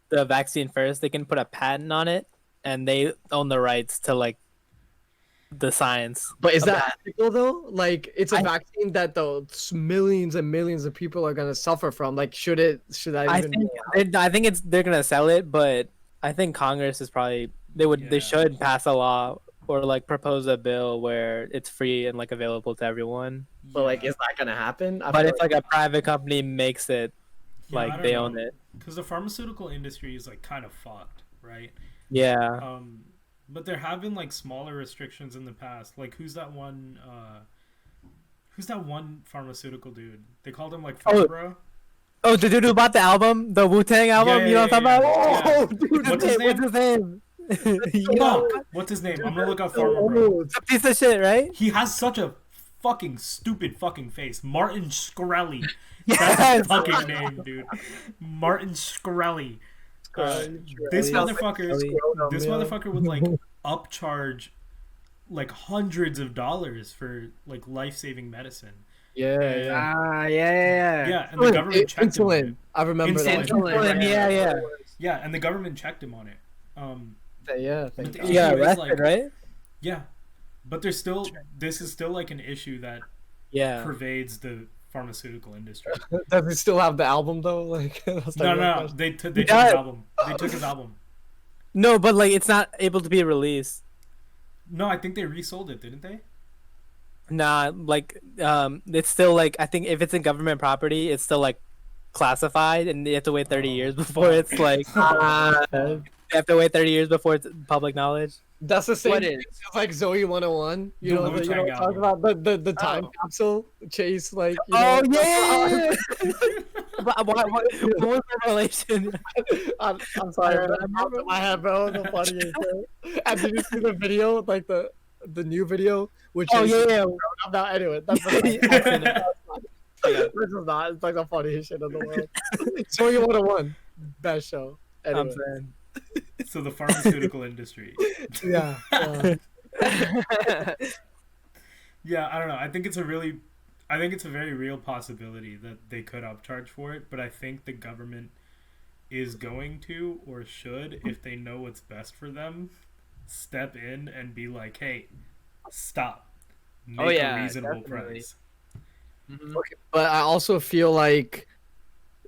the vaccine first, they can put a patent on it, and they own the rights to like the science. But is that ethical though? Like it's a vaccine that the millions and millions of people are gonna suffer from. Like should I think they're gonna sell it, but I think Congress is probably they should pass a law or like propose a bill where it's free and like available to everyone. But like, is that gonna happen? But if like a private company makes it, like they own it. Because the pharmaceutical industry is like kind of fucked, right? Yeah. But there have been like smaller restrictions in the past. Like who's that one pharmaceutical dude? They called him like Bro. Oh, the dude who bought the album, the Wu-Tang album. Yeah, you know what I'm talking about? Yeah. Oh, dude, What's his name? Fuck. What's his name? I'm gonna look up Pharma Bro. It's a piece of shit, right? He has such a fucking stupid fucking face. Martin Shkreli. Yes! That's his fucking name, dude. Martin Shkreli. This motherfucker would like upcharge like hundreds of dollars for like life-saving medicine. Yeah. Yeah, and the government checked him on it. I remember that. Insulin, Yeah, and the government checked him on it. Arrested, right? Yeah, but this is still like an issue that pervades the pharmaceutical industry. Does he still have the album though? Like no, they took his album. They took his album. No, but like it's not able to be released. No, I think they resold it, didn't they? Nah, like it's still like, I think if it's in government property, it's still like classified, and you have to wait 30 years before it's like you have to wait 30 years before it's public knowledge. That's the same thing. It's like Zoe 101. You know talk about the time capsule chase, like yeah. What was the relation? I'm sorry, but I'm off my head, bro. The funniest thing. And did you see the video, like the new video? Which no, anyway, that's this is not. It's like the funniest shit in the world. Zoe 101, best show. Anyway. I'm saying. So the pharmaceutical industry. Yeah. Yeah, I don't know. I think it's a very real possibility that they could upcharge for it, but I think the government is going to or should, if they know what's best for them, step in and be like, "Hey, stop. Make a reasonable price." Mm-hmm. Okay, but I also feel like,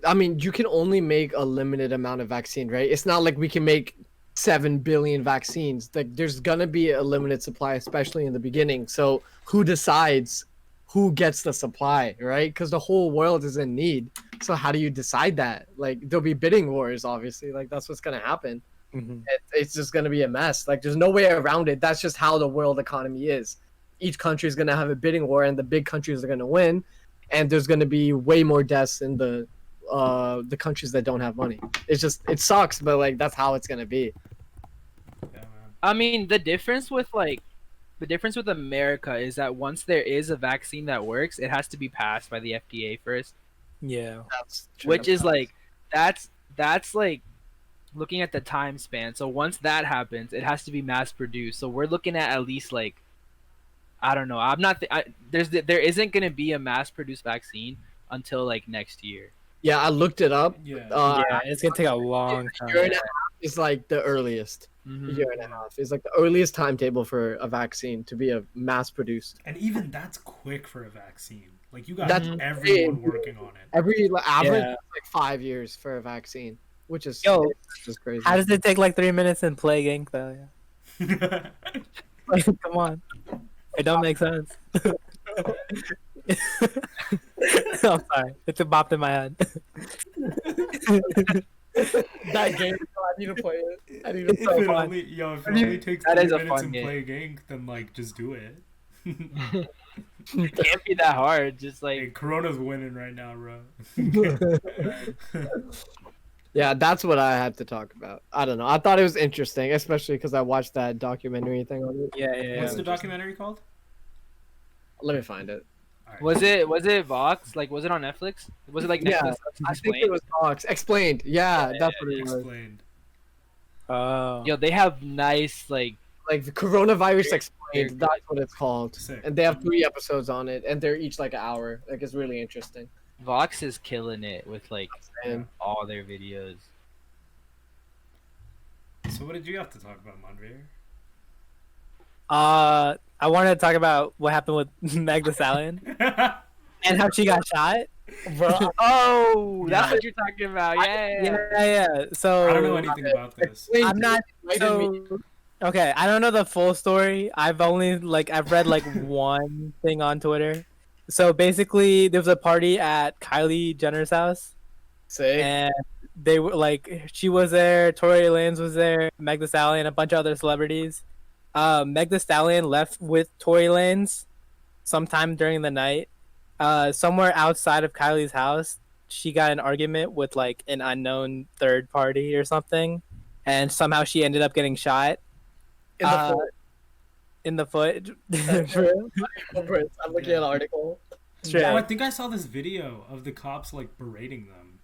I mean, you can only make a limited amount of vaccine, right? It's not like we can make 7 billion vaccines. Like, there's gonna be a limited supply, especially in the beginning. So who decides who gets the supply, right? Because the whole world is in need. So how do you decide that? Like, there'll be bidding wars, obviously. Like, that's what's gonna happen. Mm-hmm. It's just gonna be a mess. Like, there's no way around it. That's just how the world economy is. Each country is gonna have a bidding war, and the big countries are gonna win. And there's gonna be way more deaths in the countries that don't have money. It sucks, but like that's how it's gonna be. Yeah, I mean, the difference with America is that once there is a vaccine that works, it has to be passed by the FDA first. Yeah, which is like that's like looking at the time span. So once that happens, it has to be mass produced. So we're looking at least like, I don't know. There isn't gonna be a mass produced vaccine until like next year. Yeah, I looked it up. Yeah, it's gonna take a long time. A year and a half is like the earliest. Mm-hmm. A year and a half is like the earliest timetable for a vaccine to be mass produced. And even that's quick for a vaccine. Like, you got everyone working on it. Every average is like 5 years for a vaccine, which is just crazy. How does it take like 3 minutes in Plague Inc. though? Yeah. Like, come on, it don't make sense. I'm sorry, it's a bop in my head. That game, I need to play it. If it only takes 3 minutes in Plague Inc., then like just do it. It can't be that hard. Just like, hey, Corona's winning right now, bro. Yeah, that's what I had to talk about. I don't know. I thought it was interesting, especially because I watched that documentary thing on it. Yeah. What's the documentary called? Let me find it. Right. Was it Vox? Like, was it on Netflix? Was it like Netflix? Yeah, I think it was Vox. Explained. Yeah, that's what it was. Explained. Oh. Yo, they have nice like the coronavirus explained. That's what it's called. Sick. And they have 3 episodes on it, and they're each like an hour. Like, it's really interesting. Vox is killing it with like all their videos. So what did you have to talk about, Manvir? I wanted to talk about what happened with Meg the Stallion and how she got shot. Bro, that's what you're talking about. Yeah. So I don't know anything about this. I'm not. So, okay, I don't know the full story. I've only I've read one thing on Twitter. So basically, there was a party at Kylie Jenner's house. Sick. And they were she was there, Tory Lanez was there, Meg the Stallion, a bunch of other celebrities. Meg the Stallion left with Tory Lanez sometime during the night. Somewhere outside of Kylie's house, she got an argument with an unknown third party or something, and somehow she ended up getting shot. In the foot. True. I'm looking at an article. Oh, I think I saw this video of the cops berating them.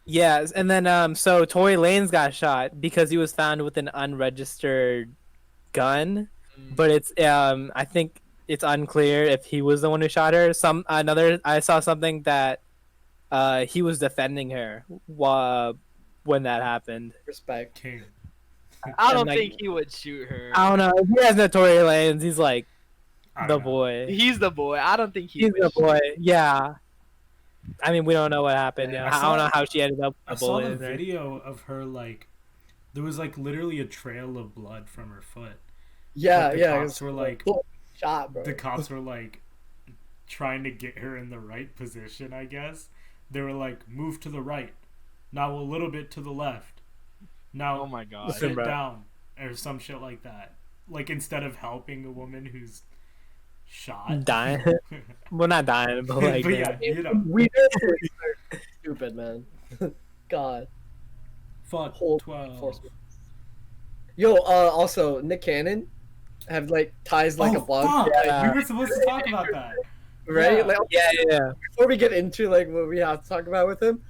Yes, and then so Tory Lanez got shot because he was found with an unregistered gun, but it's I think it's unclear if he was the one who shot her. I saw something that he was defending her when that happened. Respect. King. I don't think he would shoot her. I don't know. If he has no Tory Lanez, he's the boy. He's the boy. I don't think he's the boy. Yeah. I mean, we don't know what happened. I don't know how she ended up. I saw the video of her there was literally a trail of blood from her foot. Yeah, but the cops were shot, bro. The cops were trying to get her in the right position, I guess. They were move to the right. Now a little bit to the left. Now oh my God. Sit down or some shit like that. Instead of helping a woman who's shot. Dying. Well, not dying, but but yeah, you know. We stupid, man. God. Fuck 12. Yo, also Nick Cannon have ties a bug. Fuck. Yeah. We were supposed to talk about that. Right? Yeah. Before we get into what we have to talk about with him,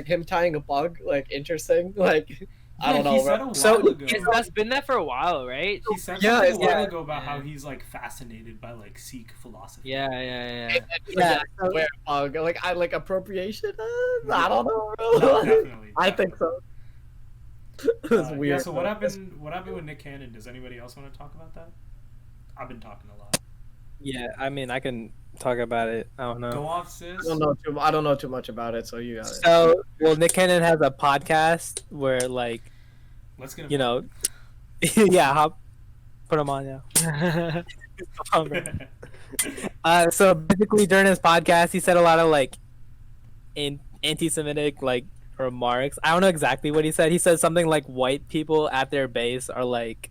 him tying a bug, interesting. I don't know. He said a while ago. That's been there for a while, right? He said a while ago about how he's like fascinated by like Sikh philosophy. Yeah. Like appropriation. I don't know, bro. No, definitely. I think so. It's weird. Yeah. So what happened? What happened with Nick Cannon? Does anybody else want to talk about that? I've been talking a lot. Yeah, I mean, I can talk about it. I don't know. Go off, sis. I don't know too much about it, so you got it. So, well, Nick Cannon has a podcast where, like, let's get him. You know, yeah, put him on now. So basically, during his podcast, he said a lot of like anti-Semitic like remarks. I don't know exactly what he said. He said something like white people at their base are like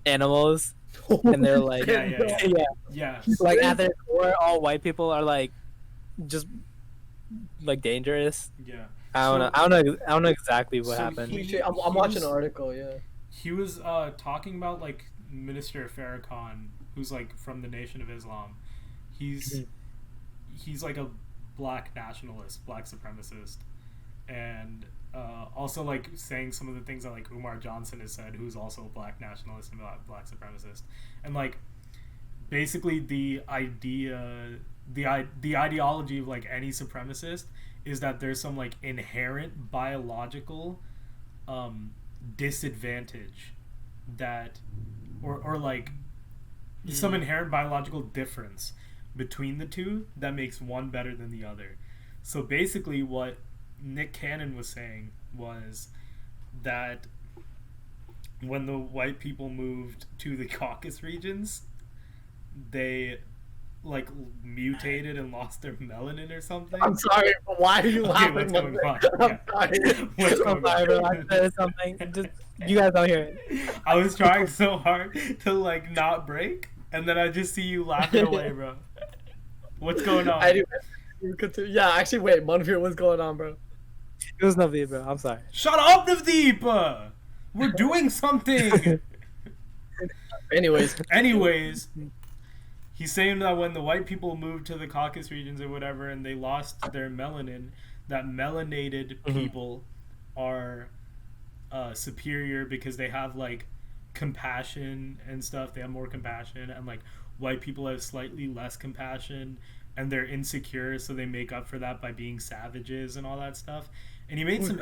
animals, and they're like yeah. Like at their core, all white people are like just like dangerous. Yeah. I don't know exactly what happened. I'm watching an article. Yeah. He was talking about like Minister Farrakhan, who's like from the Nation of Islam. He's like a black nationalist, black supremacist, and also like saying some of the things that like Umar Johnson has said, who's also a black nationalist and black supremacist, and like basically the ideology of like any supremacist is that there's some like inherent biological disadvantage that or like some inherent biological difference between the two that makes one better than the other. So basically what Nick Cannon was saying was that when the white people moved to the Caucasus regions, they like mutated and lost their melanin or something. I'm sorry, but why are you laughing? What's going on? I'm sorry. What's going on? I said something. Just, you guys don't hear it. I was trying so hard to like not break, and then I just see you laughing away, bro. What's going on? Yeah, actually, wait, Manvir, what's going on, bro? It was Navdeep, bro. I'm sorry. Shut up, Navdeep! We're doing something! Anyways, he's saying that when the white people moved to the Caucasus regions or whatever and they lost their melanin, that melanated people are superior because they have like compassion and stuff. They have more compassion, and like white people have slightly less compassion and they're insecure, so they make up for that by being savages and all that stuff. And he made some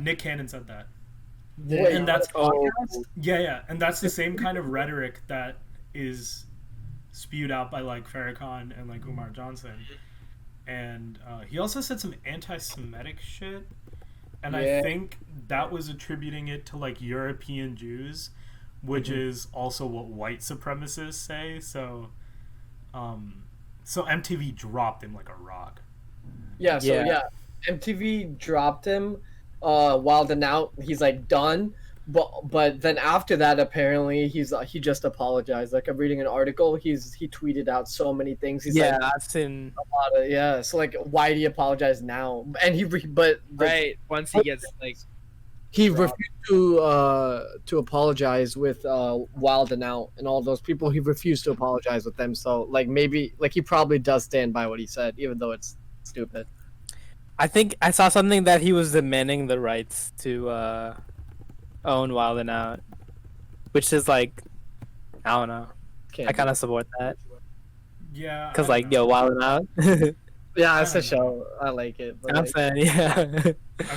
Nick Cannon said that. Yeah, and that's and that's the same kind of rhetoric that is spewed out by like Farrakhan and like Umar Johnson. And he also said some anti-Semitic shit, and I think that was attributing it to like European Jews, which is also what white supremacists say. So MTV dropped him like a rock. MTV dropped him Wild and Out. He's like done, but then after that, apparently he just apologized. Like I'm reading an article, he tweeted out so many things. He's like, I've seen a lot of So like, why do you apologize now? And once he gets like. He refused to apologize with Wild and Out and all those people. He refused to apologize with them. So like maybe like he probably does stand by what he said, even though it's stupid. I think I saw something that he was demanding the rights to own Wild and Out, which is like, I don't know. I kind of support that. Yeah. Because like, yo, Wild and Out. Yeah, it's a show. I like it. I'm saying, yeah. I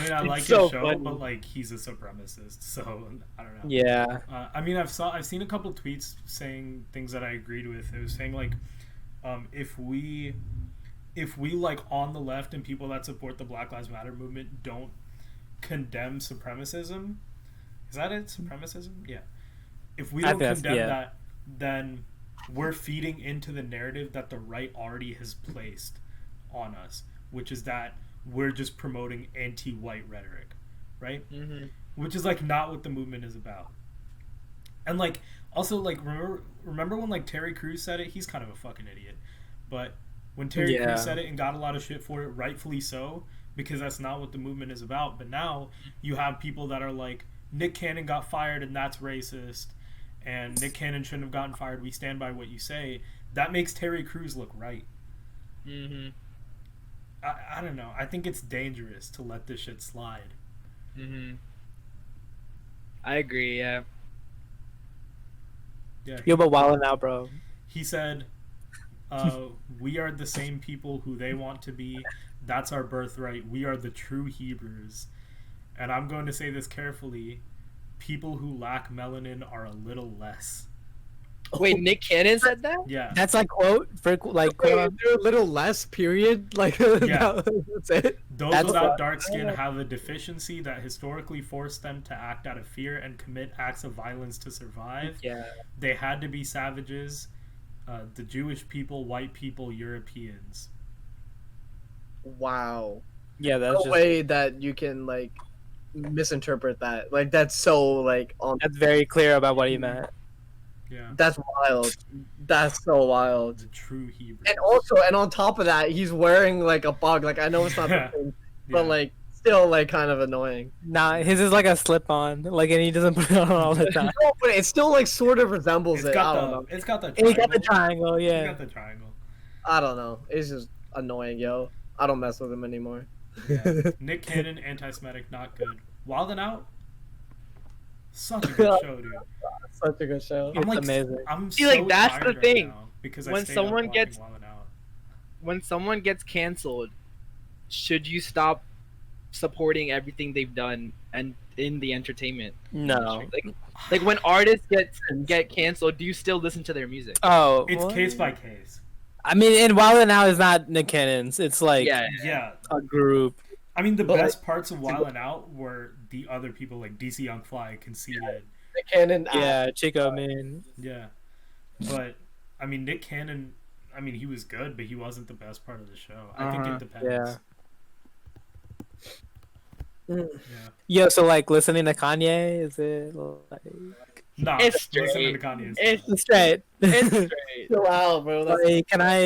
mean, I like his show, funny. But like, he's a supremacist, so I don't know. Yeah. I mean, I've seen a couple tweets saying things that I agreed with. It was saying like, if we like on the left and people that support the Black Lives Matter movement don't condemn supremacism, is that it? Supremacism? Yeah. If we don't condemn that, then we're feeding into the narrative that the right already has placed on us, which is that we're just promoting anti-white rhetoric, right? Mm-hmm. Which is like not what the movement is about. And like also like remember when like Terry Crews said it? He's kind of a fucking idiot, but when Terry Crews said it and got a lot of shit for it, rightfully so, because that's not what the movement is about. But now you have people that are like, Nick Cannon got fired and that's racist, and Nick Cannon shouldn't have gotten fired. We stand by what you say. That makes Terry Crews look right. Mm-hmm. I don't know. I think it's dangerous to let this shit slide. Mm-hmm. I agree. Yeah. Yeah. Yo, but Wild 'N Out, bro. He said, "We are the same people who they want to be. That's our birthright. We are the true Hebrews." And I'm going to say this carefully: people who lack melanin are a little less. Wait, Nick Cannon said that? Yeah. That's like quote for like Wait, quote. they're a little less. Period. Like Yeah. that's it. Those That's without what- dark skin have a deficiency that historically forced them to act out of fear and commit acts of violence to survive. Yeah. They had to be savages. The Jewish people, white people, Europeans. Wow. Yeah, that's No just way that you can like misinterpret that. Like that's so like on. that's very clear about what he meant. Yeah. That's wild. That's so wild. The true Hebrews. And also, and on top of that, he's wearing like a bug. Like I know it's not the thing, but Yeah. like still like kind of annoying. Nah, his is like a slip on, like, and he doesn't put it on all the time. No, but it still like sort of resembles It's it. I got don't know. the it's got the And triangle. he got the triangle, It's yeah. got the triangle. I don't know. It's just annoying, yo. I don't mess with him anymore. Yeah. Nick Cannon, anti-Semitic, not good. Wild 'N Out, such a good show, dude. Such a good show. It's amazing. I'm See, so like, that's the tired right thing. now because I When stayed up someone watching gets- Wild 'N Out. When someone gets canceled, should you stop supporting everything they've done and in the entertainment No. industry? Like when artists get canceled, do you still listen to their music? Oh, It's what? case by case. I mean, and Wild 'N Out is not Nick Cannon's. It's like Yeah. Yeah. a group. I mean, the But, best parts of Wild 'N Out were the other people, like DC Young Fly conceded. Nick Cannon. Yeah, Chico, man. Yeah. But, I mean, Nick Cannon, I mean, he was good, but he wasn't the best part of the show. I think it depends. Yeah. Yeah. Yo, so like listening to Kanye, is it like Nah, It's listening straight. to Kanye is It's straight? it's straight. Chill out, bro. That's Like, can I?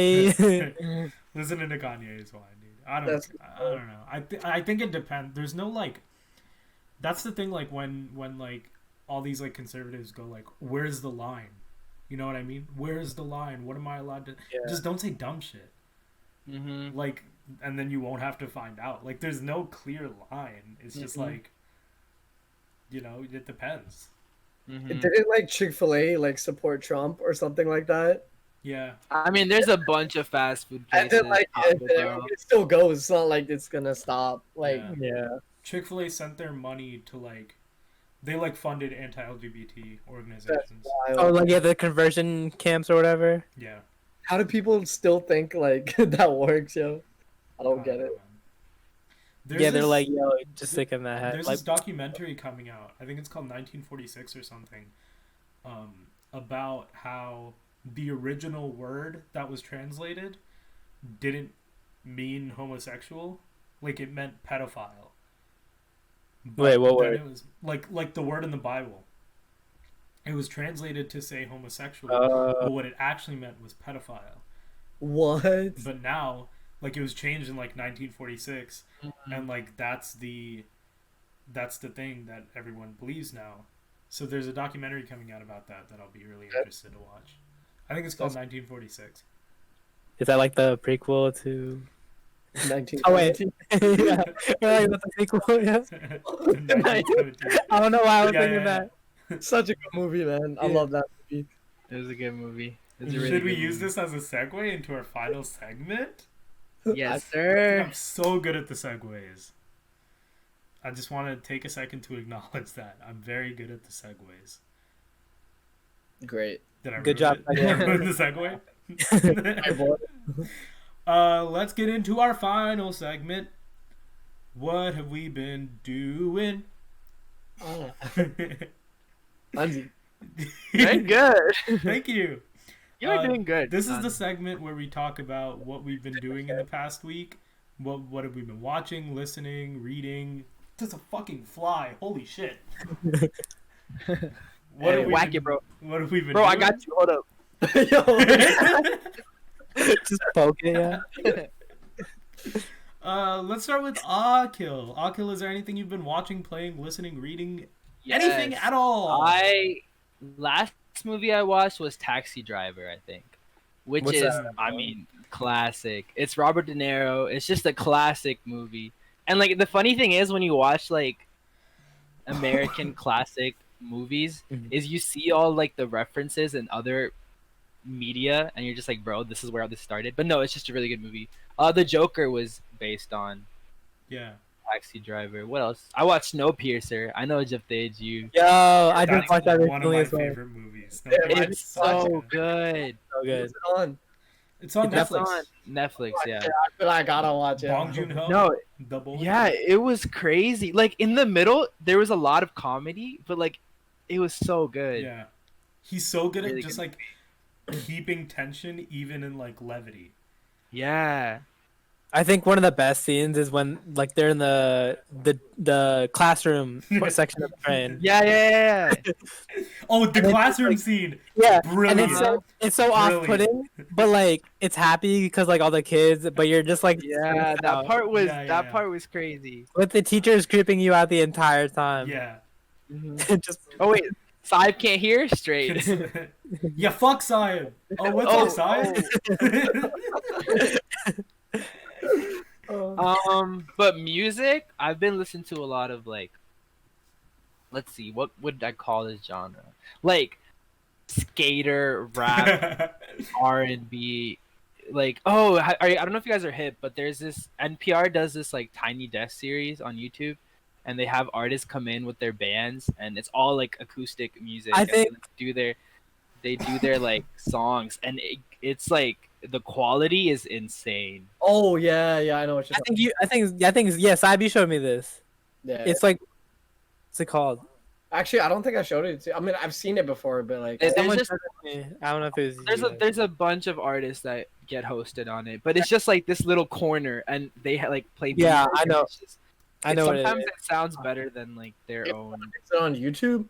listening to Kanye is fine, dude. I That's- don't know. I think it depends. There's no like. That's the thing. Like when like all these like conservatives go like, "Where's the line?" You know what I mean? Where's the line? What am I allowed to? Yeah. Just don't say dumb shit. Mm-hmm. Like, and then you won't have to find out. Like, there's no clear line. It's just like, you know, it depends. Mm-hmm. Didn't like Chick-fil-A like support Trump or something like that? Yeah. I mean, there's a bunch of fast food And places. then like Taco and then Bell. it still goes. It's not like it's gonna stop. Like Yeah. Yeah. Chick-fil-A sent their money to like, they like funded anti-LGBT organizations. wild. Oh, like yeah, the conversion camps or whatever. Yeah. How do people still think like that works, yo? I don't get know, it. man. There's Yeah, they're this- like, yo, just stick in that hat. There's Like, this documentary coming out. I think it's called 1946 or something. About how the original word that was translated didn't mean homosexual, like it meant pedophile. Wait, what then word? It was like the word in the Bible. It was translated to say homosexual, but what it actually meant was pedophile. What? But now, like it was changed in like 1946, and like that's the thing that everyone believes now. So there's a documentary coming out about that I'll be really interested to watch. I think it's called 1946. is that like the prequel to? 19. Oh wait, yeah, or like that's the sequel. Yeah. 1917. I don't know why I was Yeah, thinking yeah, that. Such a good movie, man. I Yeah. love that movie. It was a good movie. It was a really Should we good use movie. this as a segue into our final segment? Yes, Dude, sir. I'm so good at the segues. I just want to take a second to acknowledge that I'm very good at the segues. Great. Did I Good ruin job, it? Did I ruin the segue? Let's get into our final segment. What have we been doing? Oh. Lindsay. Very good. Thank you. You're doing good. This is son. the segment where we talk about what we've been doing in the past week. What have we been watching, listening, reading? Just a fucking fly. Holy shit. What Hey, have we whack been, it, bro. What have we been Bro, I doing? got you. Hold up. Just poke it, yeah. Let's start with Akhil. Akhil, is there anything you've been watching, playing, listening, reading? Anything Yes. at all? Last movie I watched was Taxi Driver, I think, which What's is, that? I mean, classic. It's Robert De Niro. It's just a classic movie. And like the funny thing is, when you watch like American classic movies is you see all like the references in other media, and you're just like, bro, this is where all this started. But no, it's just a really good movie. The Joker was based on Taxi Driver. What else? I watched Snowpiercer. I know Juptej, you. Yo, I just watched that one of my as well. favorite movies. It's so good. So good. What's it on? It's on Netflix. It's on Netflix, yeah. I feel like I gotta watch it. Bong Joon-ho. No, Double. yeah, it was crazy. Like in the middle, there was a lot of comedy, but like, it was so good. Yeah, he's so good Really at just good. like keeping tension, even in like levity. Yeah. I think one of the best scenes is when like they're in the classroom section of the train. Yeah. Oh, the And classroom like, scene. Yeah, Brilliant. and it's so off-putting, but like it's happy because like all the kids, but you're just like Yeah, that part was Yeah. part was crazy. with the teachers creeping you out the entire time. Yeah. Just Oh wait, Sahib can't hear straight. Yeah, fuck Sahib. Oh, what's up, Sahib? But music, I've been listening to a lot of like, let's see, what would I call this genre? Like skater, rap, R&B. Like, I don't know if you guys are hip, but there's this NPR does this like Tiny Desk series on YouTube, and they have artists come in with their bands, and it's all like acoustic music. I and think- they do their like songs, and it's like the quality is insane. Oh yeah, I know what you're talking I think yes, IB showed me this. about. Yeah. It's like what's it called? Actually, I don't think I showed it to you. I mean, I've seen it before, but like There's Someone just- showed it to me. I don't know if it was There's you a guys. there's a bunch of artists that get hosted on it, but it's just like this little corner, and they like play. Yeah, music, I and know. it's just- I know what it sometimes is. it sounds better than like their own. is it on YouTube?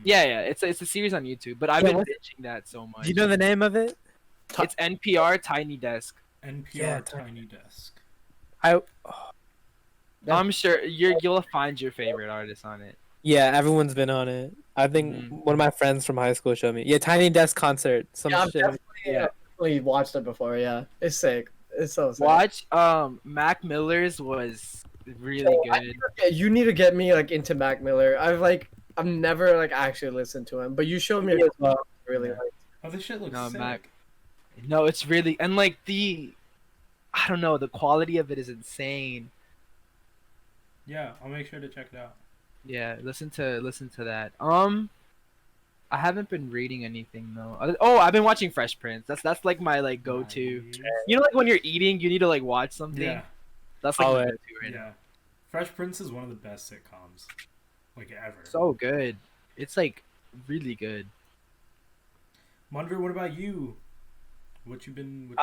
Yeah, it's a series on YouTube, but I've Yeah, been what's- bitching that so much. Do you know the name of it? It's NPR Tiny Desk. NPR Yeah, Tiny Desk. I Yeah. I'm sure you'll find your favorite artist on it. yeah, everyone's been on it. I think Mhm. one of my friends from high school showed me. Yeah, Tiny Desk concert. Some Yeah, I've shit. definitely watched it before. Yeah, it's sick. It's so sick. Watch Mac Miller's was really good. Yeah, you need to get me like into Mac Miller. I've never like actually listened to him, but you showed me a Me as couple well. I really Yeah. like. Oh, this shit looks No, sick. Mac. No, it's really, and like I don't know, the quality of it is insane. Yeah, I'll make sure to check it out. Yeah, listen to that. I haven't been reading anything though. Oh, I've been watching Fresh Prince. That's like my like go-to. Nice. You know, like when you're eating, you need to like watch something. Yeah, That's like Oh, my yeah. go-to right now. yeah. Fresh Prince is one of the best sitcoms, like ever. So good. It's like really good. Manvir, what about you? What you been?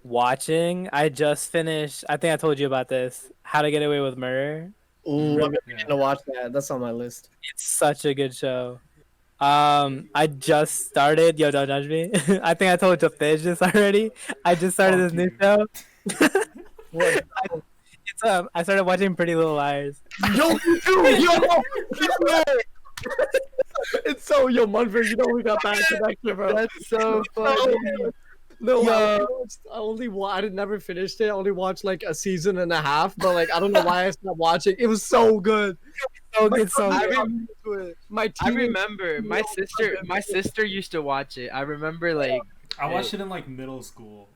Watching. I just finished. I think I told you about this. How to Get Away with Murder. Ooh, I'm Yeah. gonna watch that. That's on my list. It's such a good show. I just started. Yo, don't judge me. I think I told Juptej this already. I just started Fuck this new you. show. What? It's I started watching Pretty Little Liars. Yo, it's so Manvir, you know we got bad connection, bro. That's so funny. No, Yo. I never finished it. I only watched like a season and a half, but like I don't know why I stopped watching. It was so good. So good, so I good. My I teenage- remember my sister used to watch it. I remember like I watched it in like middle school.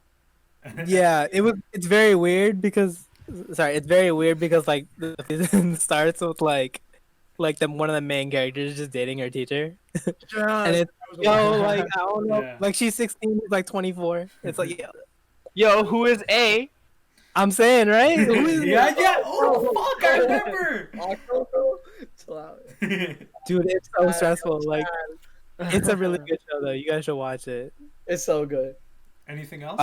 Yeah, it's very weird because it's very weird because like the season starts with like one of the main characters just dating her teacher. And it's like I don't know, Yeah. like she's 16, he's like 24. It's like yo, who is A? I'm saying, right? Who is Yeah. Oh fuck! I remember. Chill out. Dude, it's so stressful. Like it's a really good show though. You guys should watch it. It's so good. Anything else?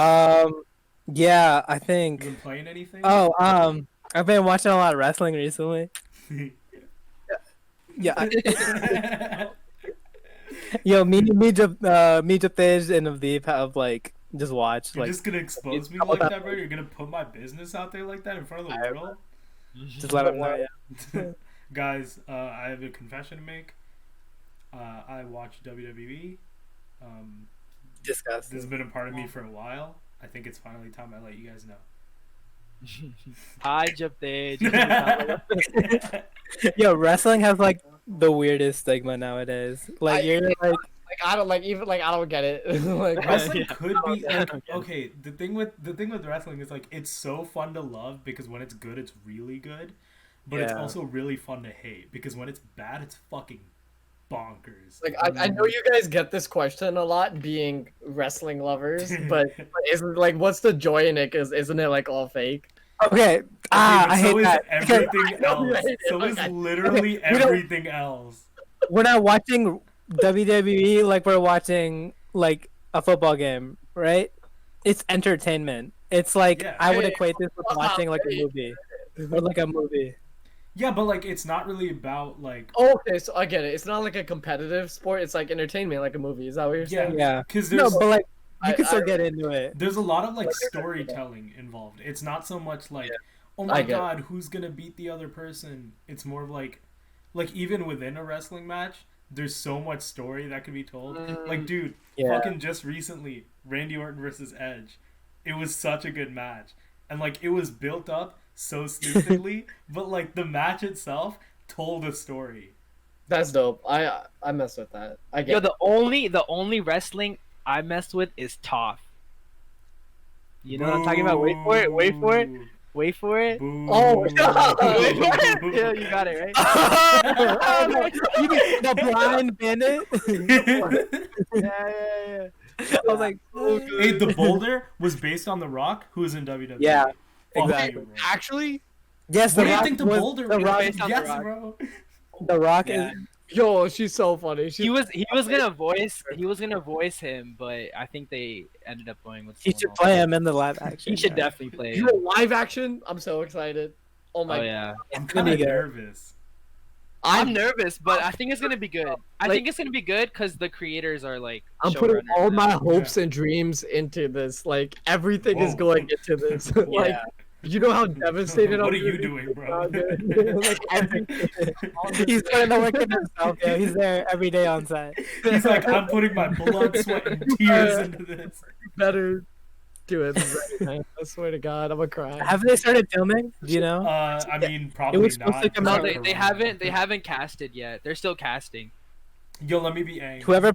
Yeah, I you think. been playing anything? Oh, I've been watching a lot of wrestling recently. Yeah. Yo, me, Juptej and Avdeep have like just watched You're like just gonna expose me couple like that, times. bro? You're gonna put my business out there like that in front of the world? just let them know. Yeah. Guys, I have a confession to make. I watch WWBD. This Disgusting. has been a part of me for a while. I think it's finally time I let you guys know. Hi, Juptej. Yo, wrestling has like the weirdest stigma nowadays. Like you're like I don't like even like I don't get it. Like wrestling could be like, okay. The thing with wrestling is like it's so fun to love because when it's good, it's really good, but it's also really fun to hate because when it's bad, it's fucking bonkers. Like I know you guys get this question a lot, being wrestling lovers, but isn't like what's the joy in it? Because isn't it like all fake? okay. I hate that. Everything else. So is literally everything else. We're not watching WWE like we're watching like a football game, right? It's entertainment. It's like I would equate this with watching like a movie or like a movie. Yeah, but like it's not really about like. Okay, so I get it. It's not like a competitive sport. It's like entertainment, like a movie. Is that what you're saying? Yeah. Because no, but like you can still get into it. There's a lot of like storytelling involved. It's not so much like, oh my god, who's gonna beat the other person? It's more of like even within a wrestling match, there's so much story that can be told. Like, dude, fucking just recently, Randy Orton versus Edge. It was such a good match, and like it was built up so stupidly, but like the match itself told a story. That's dope. I mess with that. I get. Yo, the only wrestling I messed with is Toph. You know what I'm talking about? Wait for it. Wait for it. Wait for it. Boo. Oh, yeah, you got it right. You mean the blind bandit? Yeah. I was like, hey, the boulder was based on The Rock, who was in WWE. Yeah, Fuck exactly. you, bro. actually, yes. What The do you Rock think the was- boulder The was? Rock, based on The Yes, Rock. bro. the Rock Yeah. is. yo, she's so funny. He was gonna voice him, but I think they ended up going with. He someone should else. play him in the live action. He should definitely play You him. know, live action. I'm so excited. Oh my. Oh yeah. I'm It's kind gonna of be good. nervous. I'm nervous, but I think it's gonna be good. I think it's gonna be good because the creators are like. I'm putting showrunners all now. my hopes and dreams into this. Like everything is going into this. Like Yeah. you know how devastated What I'm are you gonna be? doing, bro? Like everything. He's putting the work in himself. Yeah, he's there every day on set. He's like, I'm putting my blood, sweat, and tears into this. Better do it. Right, I swear to God, I'm gonna cry. Have they started filming? Do you know? I mean, It probably was supposed not. to come No, out- they haven't casted yet. They're still casting. Yo, let me be angry. Whoever.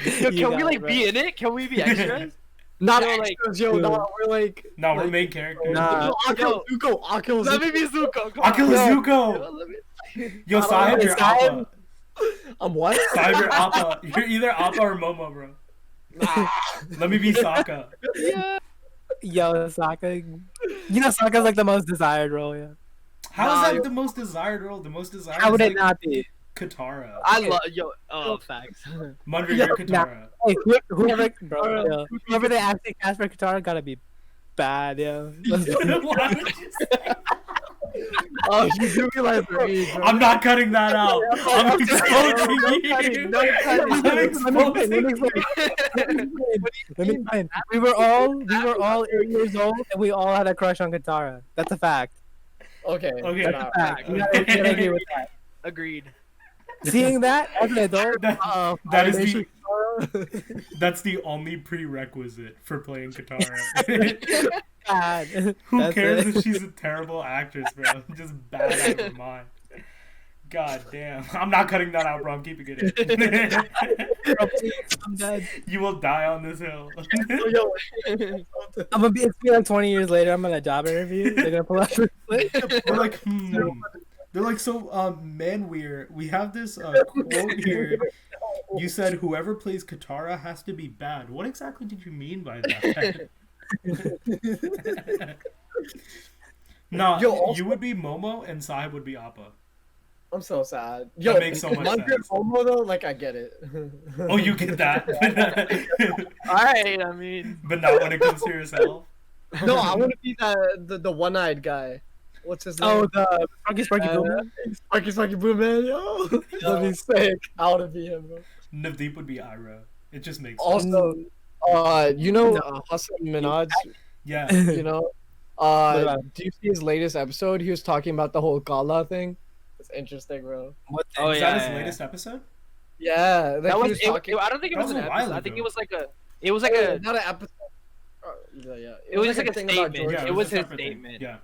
Yo, You can we got like it, bro. be in it? Can we be extras? Not Yo, like- extras, yo. No, we're like. No, we're main characters. Nah. Akil Zuko. Akil Let Zuko. me be Zuko. Come Akil on. Zuko! Yo, I don't Sahib, know, you're Sahib- Appa. I'm what? Sahib, you're Appa. You're either Appa or Momo, bro. Let me be Sokka. Yeah. Yo, Sokka. You know, Sokka's like the most desired role. Yeah. How is that the most desired role? The most desired How would is it like not be? Katara. I love facts. Manvir, Yo, you're Katara. Hey, whoever, bro, yo, whoever they actually cast for Katara gotta be bad, yo. Let's do it. Why would you say- Oh, you do realize me, bro. I'm not cutting that out. I'm exposing you. I'm exposing Let me explain. We were all 8 years old, and we all had a crush on Katara. That's a fact. Okay. Okay. That's a fact. You gotta agree with that. Agreed. Seeing that as an adult, That is that's the only prerequisite for playing Katara. God. Who That's cares it. if she's a terrible actress, bro? Just bad out of her mind. God damn. I'm not cutting that out, bro. I'm keeping it in. I'm dead. You will die on this hill. I'm gonna be. It's be like 20 years later. I'm on a job interview. They're gonna pull out this clip. They're like, They're like, so, Manvir, we have this quote here. You said whoever plays Katara has to be bad. What exactly did you mean by that? No, Yo, also- you would be Momo and Sahib would be Appa. I'm so sad. Yo, That makes so much Manvir sense. Homo though, like I get it. Oh, you get that? Alright, I mean. But not when it comes to yourself? No, I want to be the one-eyed guy. What's his name? Oh, the Sparky Boom. Sparky Boom Man, yo. That'd be sick. I want to be him, bro. Navdeep would be Ira. It just makes sense. Also, you know Hassan Minaj, Yeah. you know? about him? Do you see his latest episode? He was talking about the whole Kala thing. It's interesting, bro. What? Oh, Is yeah, that his yeah, latest episode? Yeah, like That he was. was talking. I don't think it That was was an a while episode. I think ago. it was like a. It was like a. Not an episode. Yeah. It was just like a thing about statement. George. Yeah, It was a his separate thing. statement. Yeah.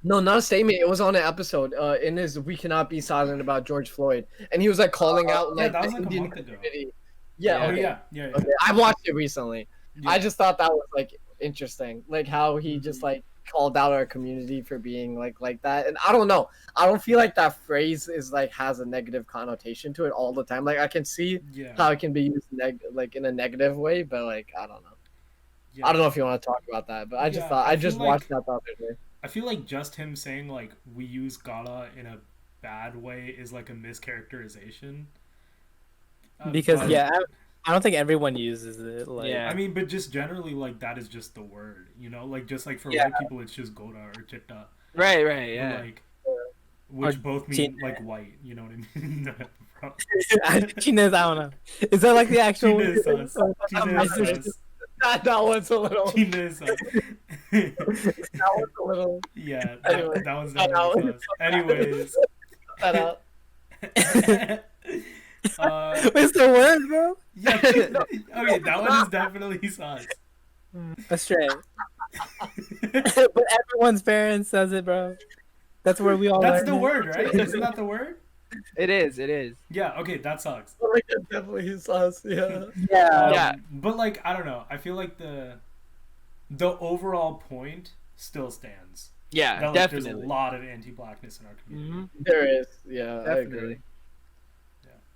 No, not a statement. It was on an episode. In his "We Cannot Be Silent About George Floyd," and he was like calling out like that was the like Indian a month ago. community. Yeah. Oh Okay. yeah. Okay. I watched it recently. Yeah. I just thought that was like interesting, like how he just like called out our community for being like that. And I don't know. I don't feel like that phrase is like has a negative connotation to it all the time. Like I can see how it can be used like in a negative way, but like I don't know. Yeah. I don't know if you want to talk about that, but I just thought I just watched that the other day. I feel like just him saying like we use gala in a bad way is like a mischaracterization. Because I don't think everyone uses it. Like, I mean, but just generally, like that is just the word, you know. Like just like for white people, it's just goda or chitta. Right. Yeah. But, like, which both mean like white. You know what I mean? Chinese, I don't know. Is that like the actual? Chinese sauce. That one's a little. Chinese sauce. That one's a little. Yeah, that one's definitely sauce. Anyways. That out. What's the word, bro? Yeah, okay, that one is definitely sauce. That's right. But everyone's parents says it, bro. That's where we all. That's the word, right? Isn't that the word? It is. Yeah. Okay, that sucks. Like it definitely sauce. Yeah. Yeah. But like, I don't know. I feel like the overall point still stands. Yeah, that, like, definitely. There's a lot of anti-blackness in our community. Mm-hmm. There is. Yeah, Definitely. I agree.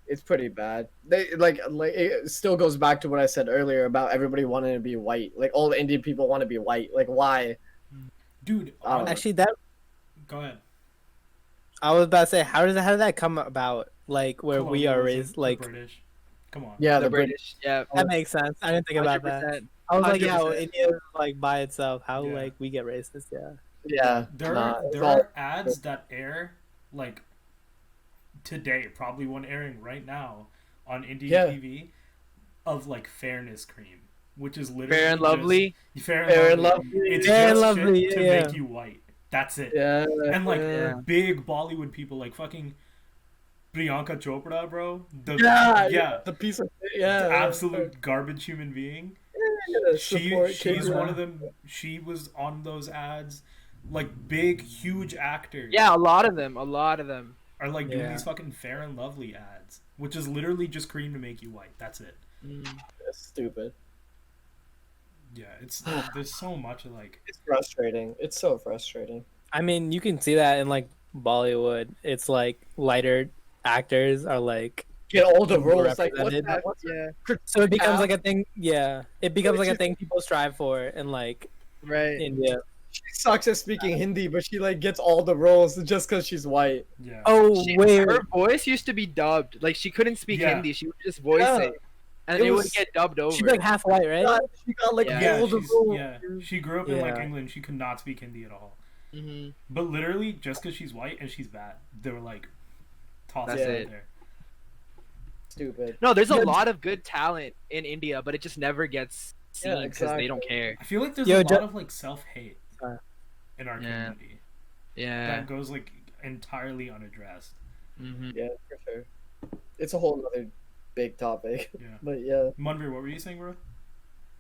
It's pretty bad. They like it still goes back to what I said earlier about everybody wanting to be white. Like all the Indian people want to be white. Like why? Dude, actually that. Go ahead. I was about to say, how did that come about? Like where we are raised, like British. Come on. Yeah, the British. Yeah, that makes sense. I didn't think about 100%. that. I was like, yeah, 100%. India like by itself. How like we get racist? Yeah. Yeah. There are ads that air like today, probably one airing right now on Indian TV of like fairness cream, which is literally Fair and Lovely. Fair and Lovely. It's just Lovely, shit to make you white. That's it. Yeah. And like big Bollywood people like fucking Priyanka Chopra, bro. The piece of the absolute garbage human being. She's one of them. She was on those ads. Like big, huge actors. Yeah, a lot of them. Are like doing these fucking Fair and Lovely ads, which is literally just cream to make you white. That's it. That's stupid. Yeah, there's so much of like. It's frustrating. It's so frustrating. I mean, you can see that in like Bollywood. It's like lighter actors are like get all the roles. Like what's so it becomes like a thing. Yeah, it becomes like a thing people strive for in like India. She sucks at speaking Hindi, but she like gets all the roles just because she's white. Yeah. Oh, wait. Her voice used to be dubbed. Like she couldn't speak Hindi. She would just voice it, and it would get dubbed over. She's like half white, right? She got like all the roles. Yeah. She grew up in like England. She could not speak Hindi at all. Mm-hmm. But literally, just because she's white and she's bad, they were like tossing it there. Stupid. No, there's a lot of good talent in India, but it just never gets seen because they don't care. I feel like there's a lot of like self-hate in our community. Yeah. That goes like entirely unaddressed. Mm-hmm. Yeah, for sure. It's a whole other big topic. Yeah. But yeah. Manvir, what were you saying, bro?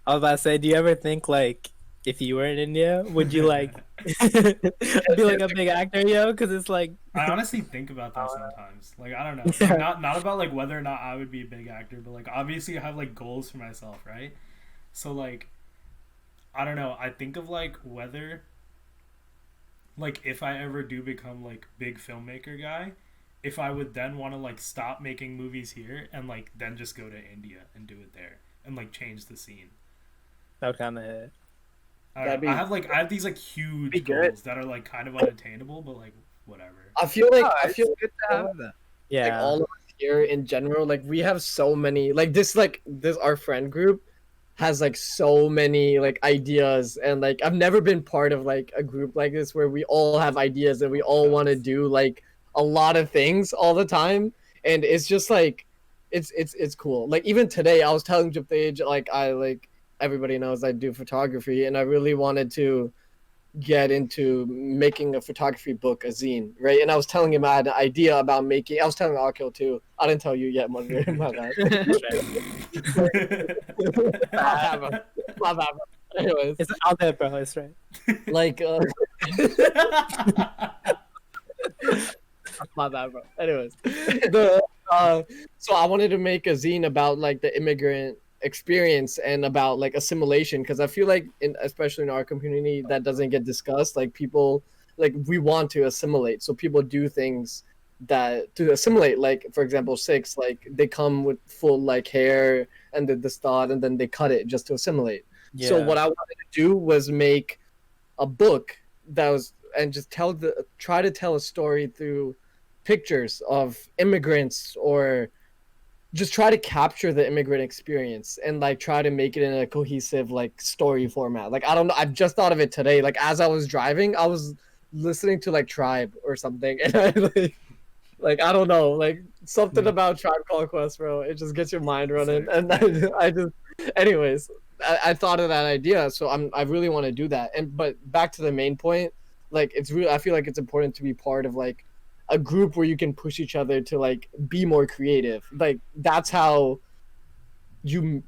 I was about to say, do you ever think like if you were in India, would you like be like a big actor, yo? Because it's like I honestly think about that sometimes. Like I don't know, like, not about like whether or not I would be a big actor, but like obviously I have like goals for myself, right? So like I don't know. I think of like whether like if I ever do become like big filmmaker guy, if I would then want to like stop making movies here and like then just go to India and do it there and like change the scene. That would kind of hit. I have these like huge goals that are like kind of unattainable, but like whatever. I feel like good to have that. Yeah. Like all of us here in general, like we have so many this our friend group has like so many like ideas, and like I've never been part of like a group like this where we all have ideas and we all want to do like a lot of things all the time, and it's just like it's cool. Like even today I was telling Juptej like everybody knows I do photography, and I really wanted to get into making a photography book, a zine, right? And I was telling him I had an idea about making. I was telling Akhil too. I didn't tell you yet, Manvir. My bad. My bad. Anyways, it's out there, bro. It's right. Like My bad, bro. Anyways, so I wanted to make a zine about like the immigrant experience and about like assimilation, because I feel like especially in our community that doesn't get discussed. Like people, like we want to assimilate, so people do things that to assimilate. Like for example, Sikhs, like they come with full like hair and the start, and then they cut it just to assimilate. Yeah. So what I wanted to do was make a book that was and just try to tell a story through pictures of immigrants, or just try to capture the immigrant experience and like try to make it in a cohesive like story format. Like I don't know, I've just thought of it today. Like as I was driving, I was listening to like Tribe or something, and I like I don't know, like something about Tribe Called Quest, bro. It just gets your mind running, and I just, anyways, I thought of that idea, so I really want to do that. But back to the main point, like it's really, I feel like it's important to be part of like a group where you can push each other to like be more creative. Like that's how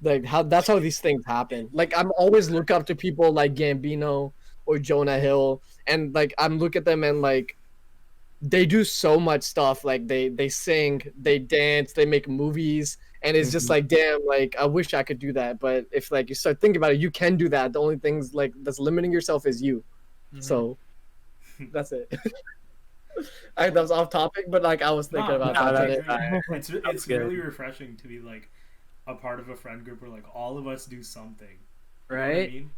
that's how these things happen. Like I'm always look up to people like Gambino or Jonah Hill, and like I'm look at them and like they do so much stuff. Like they sing, they dance, they make movies, and it's just like, damn, like I wish I could do that. But if like you start thinking about it, you can do that. The only things like that's limiting yourself is you. So that's it. That was off topic, but like I was thinking about that. It's really refreshing to be like a part of a friend group where like all of us do something, right? You know what I mean?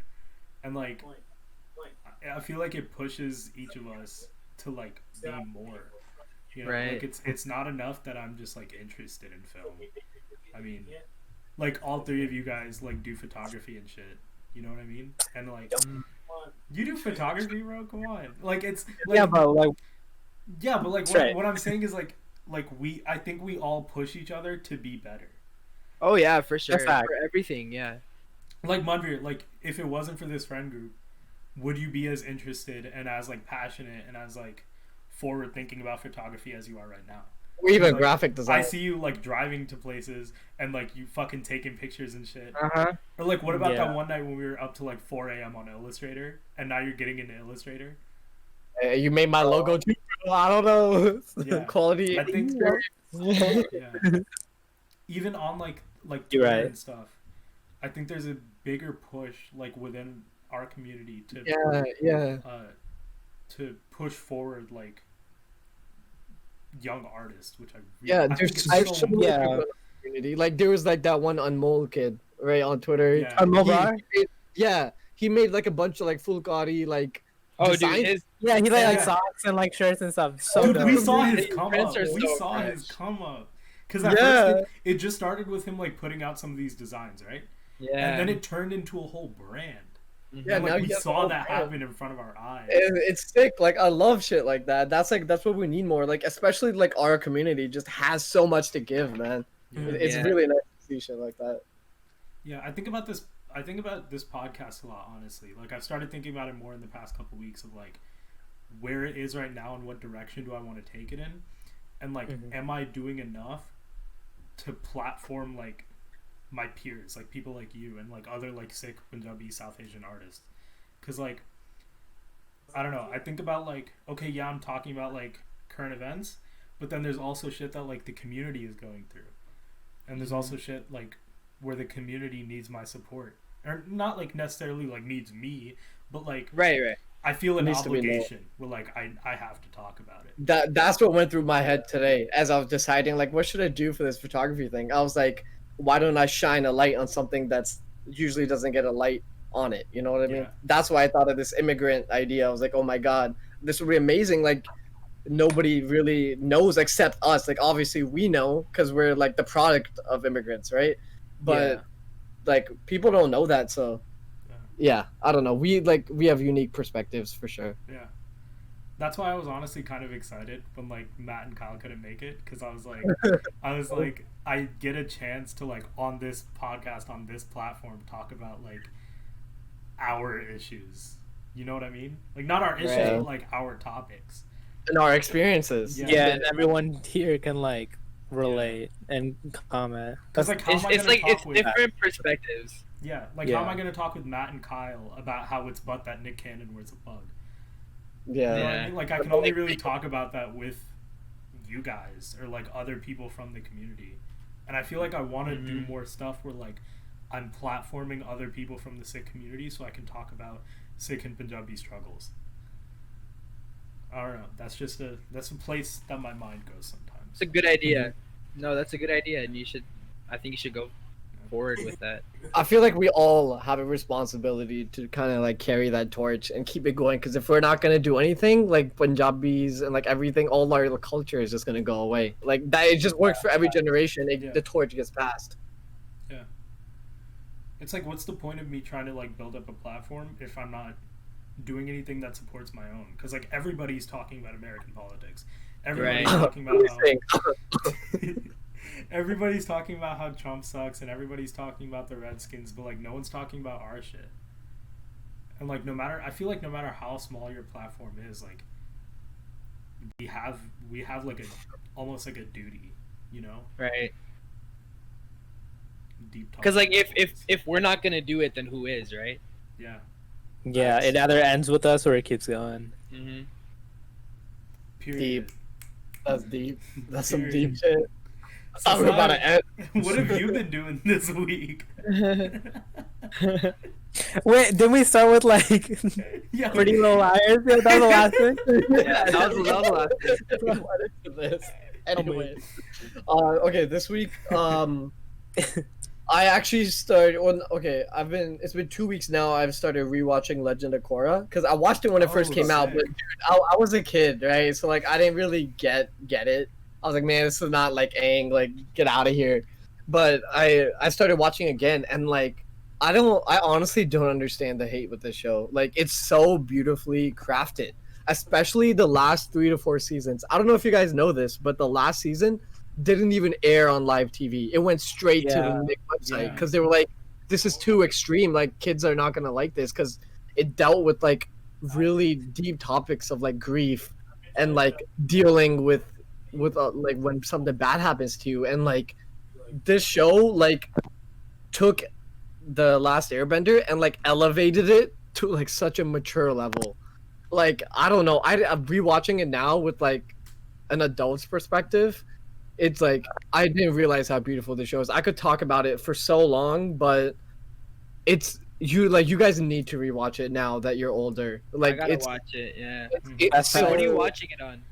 And like I feel like it pushes each of us to like be more. You know, right. Like it's not enough that I'm just like interested in film. I mean, like all three of you guys like do photography and shit. You know what I mean? And like you do photography, bro. Come on, like it's like, but like what I'm saying is like I think we all push each other to be better. Oh yeah, for sure. For everything, yeah. Like Manvir, like if it wasn't for this friend group, would you be as interested and as like passionate and as like forward thinking about photography as you are right now? Or even like, graphic design. I see you like driving to places and like you fucking taking pictures and shit. Uh-huh. Or like what about that one night when we were up to like 4 a.m. on Illustrator and now you're getting into Illustrator? You made my logo too. I don't know. Yeah. Quality. I think. Yeah. Even on like You're Twitter right. and stuff, I think there's a bigger push like within our community to to push forward like young artists, which I really, there's so many people in the community. Like there was like that one Anmol kid right on Twitter. Yeah. Anmol, he made like a bunch of like Fulgari like. Oh, designs. dude, he like socks and like shirts and stuff. So dude, dope. we saw his come prints up. are We so saw fresh. his come up. Because at first it just started with him like putting out some of these designs, right? Yeah. And then it turned into a whole brand. Yeah, And, like, now we you have saw the that whole brand. happen in front of our eyes. It's sick. Like I love shit like that. That's what we need more. Like especially like our community just has so much to give, man. Yeah. It's really nice to see shit like that. Yeah, I think about this podcast a lot, honestly. Like I've started thinking about it more in the past couple weeks of like where it is right now and what direction do I want to take it in, and like am I doing enough to platform like my peers, like people like you and like other like Sikh, Punjabi, South Asian artists? Because like I don't know, I think about like, okay, yeah, I'm talking about like current events, but then there's also shit that like the community is going through, and there's also shit like where the community needs my support, or not like necessarily like needs me, but like right. I feel an Needs to be obligation where like I have to talk about it. That's what went through my head today as I was deciding like what should I do for this photography thing. I was like, why don't I shine a light on something that's usually doesn't get a light on it? You know what I mean? Yeah. That's why I thought of this immigrant idea. I was like, oh my god, this would be amazing. Like nobody really knows except us. Like obviously we know because we're like the product of immigrants, right? But like people don't know that, so yeah, I don't know. We have unique perspectives for sure. Yeah, that's why I was honestly kind of excited when like Matt and Kyle couldn't make it, because I was like I get a chance to like on this podcast, on this platform, talk about like our issues. You know what I mean? Like not our issues, but like our topics and our experiences. Yeah, and everyone here can like relate and comment. Because like It's different perspectives. Yeah, like how am I going to talk with Matt and Kyle about how it's but that Nick Cannon wears a bug? Yeah. You know what I mean? Like I can only really talk about that with you guys or like other people from the community, and I feel like I want to do more stuff where like I'm platforming other people from the Sikh community so I can talk about Sikh and Punjabi struggles. I don't know. That's a place that my mind goes sometimes. It's a good idea. No, that's a good idea, and I think you should go forward with that. I feel like we all have a responsibility to kind of like carry that torch and keep it going. Because if we're not gonna do anything, like Punjabis and like everything, all our culture is just gonna go away. Like that, it just works for every generation. The torch gets passed. Yeah. It's like, what's the point of me trying to like build up a platform if I'm not doing anything that supports my own? Because like everybody's talking about American politics. Everybody's talking about everybody's talking about how Trump sucks, and everybody's talking about the Redskins, but like no one's talking about our shit. And like I feel like no matter how small your platform is, like we have like almost like a duty, you know? Right. Deep talk. Because like if we're not gonna do it, then who is, right? Yeah. Yeah, it either ends with us or it keeps going. Mm-hmm. Period. Deep. That's deep. That's some Period. deep shit. So We're about to end. What have you been doing this week? Wait, didn't we start with like Yeah. Pretty Little Liars? Yeah, that was the last thing. Yeah, that was the last thing. Anyway, okay, this week, I actually started. It's been 2 weeks now. I've started rewatching Legend of Korra because I watched it when it first came out. But dude, I was a kid, right? So like, I didn't really get it. I was like, man, this is not like Aang, like get out of here. But I started watching again, and like, I honestly don't understand the hate with this show. Like, it's so beautifully crafted, especially the last 3 to 4 seasons. I don't know if you guys know this, but the last season didn't even air on live TV. It went straight to the Nick website because they were like, this is too extreme. Like, kids are not gonna like this because it dealt with like really deep topics of like grief and like dealing with like when something bad happens to you. And like, this show like took the Last Airbender and like elevated it to like such a mature level. Like, I don't know, I'm rewatching it now with like an adult's perspective. It's like, I didn't realize how beautiful the show is. I could talk about it for so long, but it's you guys need to rewatch it now that you're older. Like, I gotta watch it. Yeah. So, what are you watching it on?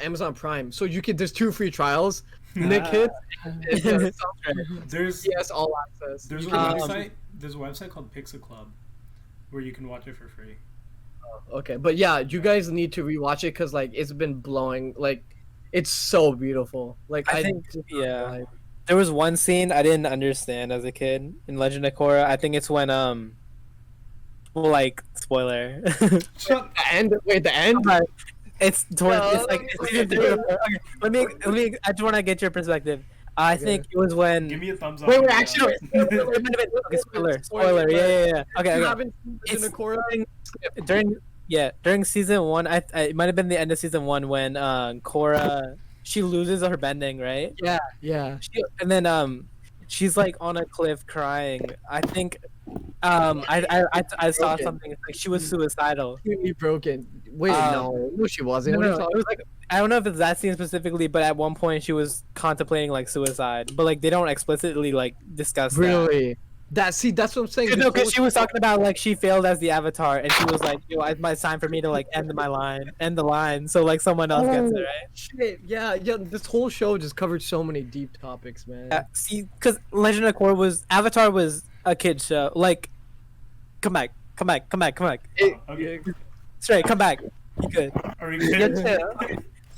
Amazon Prime. So there's 2 free trials. Nick hits. There's yes, all access. There's a website. There's a website called Pixel Club where you can watch it for free. Okay, but yeah, you guys need to rewatch it because like it's been blowing. Like, it's so beautiful. Like, I think there was one scene I didn't understand as a kid in Legend of Korra. I think it's when like, spoiler. The end. Wait, the end. It's towards. It's like it's season 3. Okay, let me. I just want to get your perspective. I think it was when. Give me a thumbs up. Wait, actually. Okay, spoiler. Yeah. Okay. It's during season 1. It might have been the end of season 1 when Korra, she loses her bending, right? Yeah. And then she's like on a cliff crying. I think I saw something. It's like she was suicidal. Completely broken. Wait, no, she wasn't. No, it was like, I don't know if it's that scene specifically, but at one point she was contemplating like suicide. But like, they don't explicitly like discuss really. That's what I'm saying. No, because she was talking about like she failed as the Avatar, and she was like, "Yo, it's time for me to like end the line, so like someone else gets it, right?" Shit, yeah. This whole show just covered so many deep topics, man. Yeah, see, because Legend of Korra Avatar was a kid show. Like, come back. Okay. Straight, come back. You good? Are you good?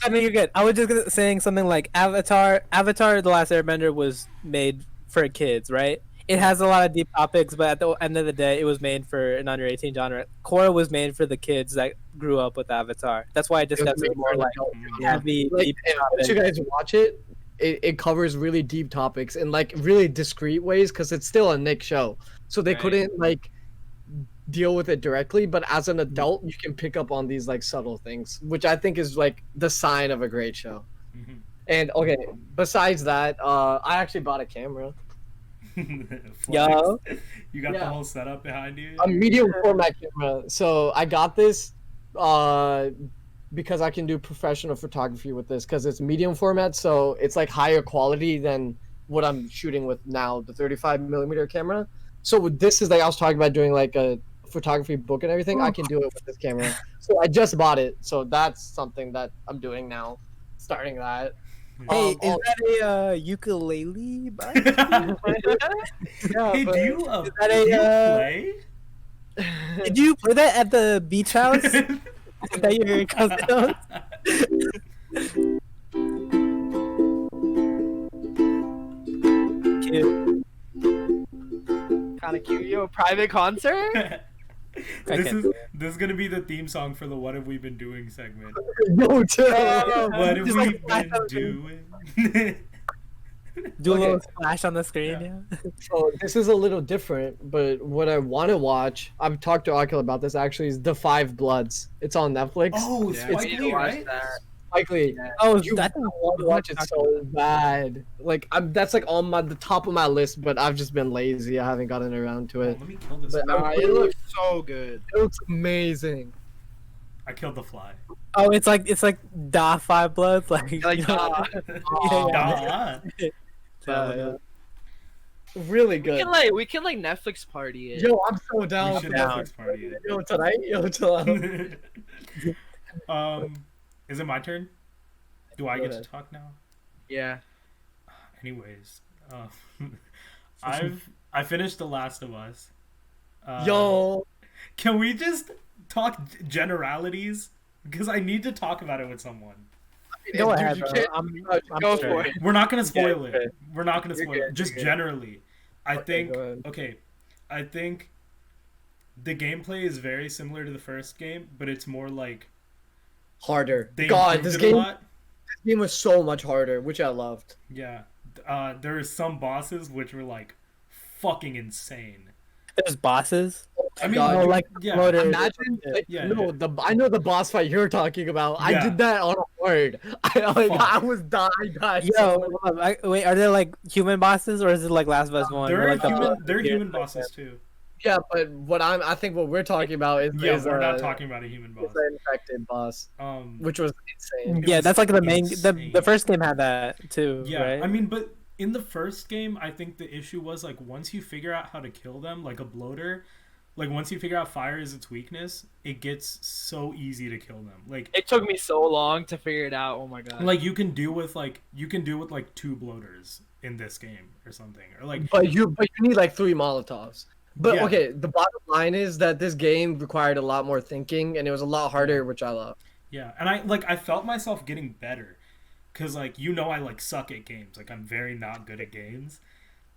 I mean, you're good. I was just saying something like Avatar: The Last Airbender was made for kids, right? It has a lot of deep topics, but at the end of the day, it was made for an under 18 genre. Korra was made for the kids that grew up with Avatar. That's why I discussed it more like heavy, deep topics. Once you guys watch it, it covers really deep topics in like really discreet ways because it's still a Nick show, so they couldn't like deal with it directly. But as an adult, you can pick up on these like subtle things, which I think is like the sign of a great show. Mm-hmm. And okay, besides that, I actually bought a camera. Yo, you got the whole setup behind you. A medium format camera. So I got this because I can do professional photography with this because it's medium format, so it's like higher quality than what I'm shooting with now, the 35mm camera. So this is like I was talking about doing like a photography book and everything. I can do it with this camera. So I just bought it, so that's something that I'm doing now, starting that. Hey, is that a ukulele? Yeah, Hey, do you play? Did you play that at the beach house? That your cousin? Cute. Kind of cute. Yo, private concert? This is gonna be the theme song for the "What Have We Been Doing" segment. Yo, chill. What have we been doing? Do a little splash on the screen. Yeah. So this is a little different, but what I want to watch, I've talked to Akhil about this actually, is The Five Bloods. It's on Netflix. Oh, Spike Lee, right? Spike Lee. Yeah. Oh, You that's want to watch it so bad. Like that's like on the top of my list, but I've just been lazy. I haven't gotten around to it. Let me kill this. But Fly. it looks so good. It looks amazing. I killed the fly. Oh, it's like Da Five Bloods, like Yeah. Really good. We can Netflix party it. Yo, I'm so We down. should Netflix party it. Yo, tonight. Yo, chill out. Is it my turn? Do I Go get to ahead. talk now? Yeah. Anyways, I finished The Last of Us. Yo, Can we just talk generalities? Because I need to talk about it with someone. Go dude, ahead, you bro. can't- I'm Go straight. for it. We're not gonna spoil Yeah, it. We're not gonna You're spoil good, it. Just you're good. generally, I think. go ahead. Okay, I think the gameplay is very similar to the first game, but it's more like harder. they God, improved this it a game, lot. this game was so much harder, which I loved. Yeah, there are some bosses which were like fucking insane. There's bosses. I mean, God, Oh, you- like yeah. floaters. Imagine, like, Yeah, no, yeah. I know the boss fight you're talking about. I Yeah. did that on a word. I Fuck. was dying. Yo, wait, are there like human bosses or is it like Last of Us 1? There where, are like, the human. boss- There are human bosses too. Yeah, but I think what we're talking about is Yeah, is, we're not talking about a human boss. is an infected boss, which was insane. Yeah, was that's like the main. insane. The first game had that too, Yeah, right? I mean, but in the first game, I think the issue was like once you figure out how to kill them, like a bloater, like once you figure out fire is its weakness, it gets so easy to kill them. Like It took me so long to figure it out. Oh my god. like you can do with like two bloaters in this game or something, or like But you need like 3 Molotovs. But Yeah. okay, the bottom line is that this game required a lot more thinking, and it was a lot harder, which I love. yeah, and I felt myself getting better, cause like I like suck at games, like I'm very not good at games,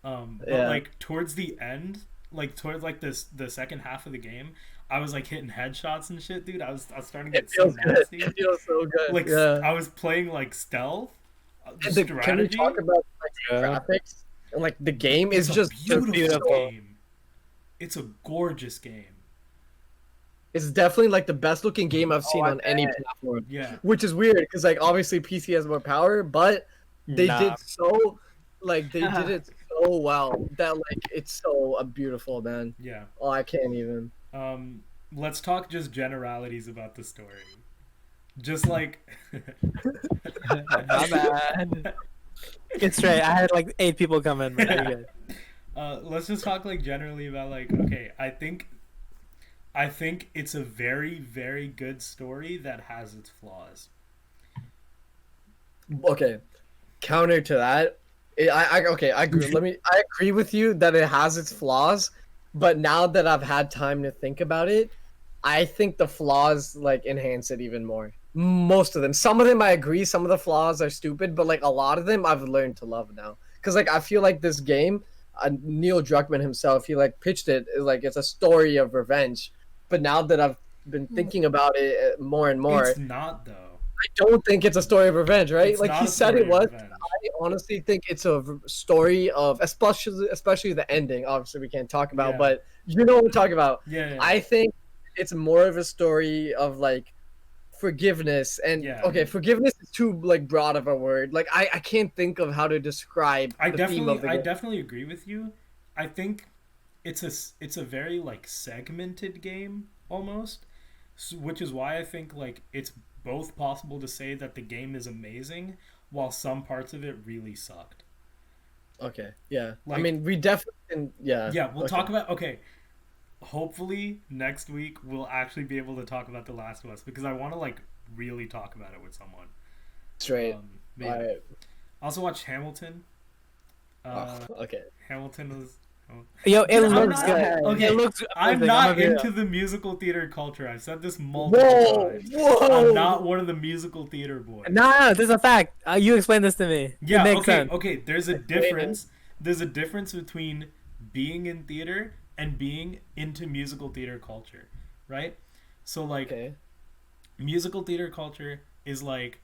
but Yeah. like towards the end, like towards like the second half of the game, I was like hitting headshots and shit, dude. I was starting to It get so feels good. nasty. It feels so good. Like yeah. I was playing like stealth, And can we strategy. talk about like Yeah. graphics? And like the game is It's just a beautiful so- game. It's a gorgeous game. It's definitely like the best looking game I've seen I on any platform. Yeah, Which is weird because like obviously PC has more power, but they Nah. did so did it so well that like it's so beautiful, man. yeah. Oh, I can't even. Let's talk just generalities about the story. Just like My bad. It's straight. I had like 8 people come in. But you're good. let's just talk like generally about like okay, I think it's a very very good story that has its flaws. Okay, counter to that, I agree. I agree with you that it has its flaws, but now that I've had time to think about it, I think the flaws like enhance it even more. Most of them, some of them I agree. Some of the flaws are stupid, but like a lot of them I've learned to love now. Cause like I feel like this game, Neil Druckmann himself, he like pitched it like it's a story of revenge. But now that I've been thinking about it more and more, It's not though. I don't think it's a story of revenge, right? It's like not he a said story it of was. revenge. I honestly think it's a story of, especially the ending. Obviously, we can't talk about, Yeah. but you know what I'm talking about. Yeah. I think it's more of a story of like forgiveness and Yeah. okay, forgiveness is too like broad of a word. Like I can't think of how to describe the theme of the game. definitely agree with you. I think it's a very like segmented game almost. which is why I think like it's both possible to say that the game is amazing while some parts of it really sucked. Okay. Yeah. Like, I mean, we definitely can, yeah. Yeah, we'll talk about hopefully next week we'll actually be able to talk about The Last of Us because I want to like really talk about it with someone. Straight. Maybe. All right. I also watched Hamilton. Okay. Hamilton was. Yo, it looks not, good. Okay, it looks I'm amazing. not into the musical theater culture. I've said this multiple times. Whoa! I'm not one of the musical theater boys. No, this is a fact. You explain this to me. Yeah, it makes okay, sense. okay. There's a difference. There's a difference between being in theater and being into musical theater culture, right? So like, musical theater culture is like,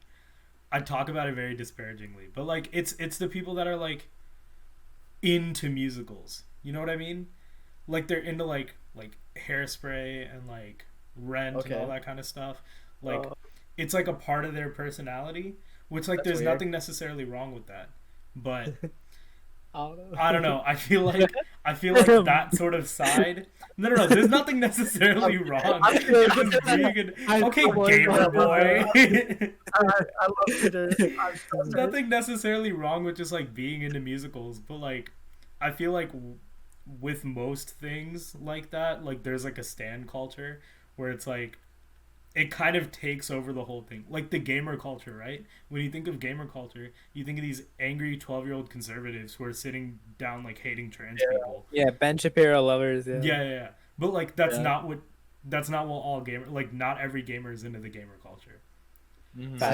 I talk about it very disparagingly, but like it's the people that are like into musicals. You know what I mean? Like they're into like Hairspray and like Rent and all that kind of stuff. Like it's like a part of their personality, which like there's nothing necessarily wrong with that. But I don't know. I feel like that sort of side. No. There's nothing necessarily wrong. Okay, gamer boy. I love it. There's nothing necessarily wrong with just like being into musicals, but like I feel like with most things like that, like there's like a stan culture where it's like it kind of takes over the whole thing. Like the gamer culture, right? When you think of gamer culture, you think of these angry 12-year-old conservatives who are sitting down like hating trans people. Yeah, Ben Shapiro lovers. Yeah. But like that's not what all gamer, like not every gamer is into the gamer culture. Mm-hmm. So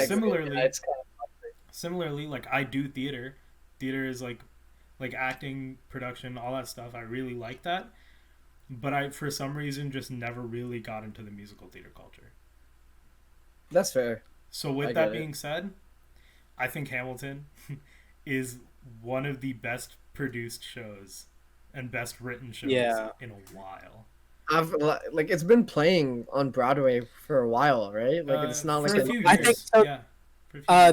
similarly, like I do theater. Theater is like acting, production, all that stuff. I really like that. But I, for some reason, just never really got into the musical theater culture. That's fair. So with that being said, I think Hamilton is one of the best produced shows and best written shows in a while. I've like it's been playing on Broadway for a while, right? Like it's not like a few years. I think so. Yeah.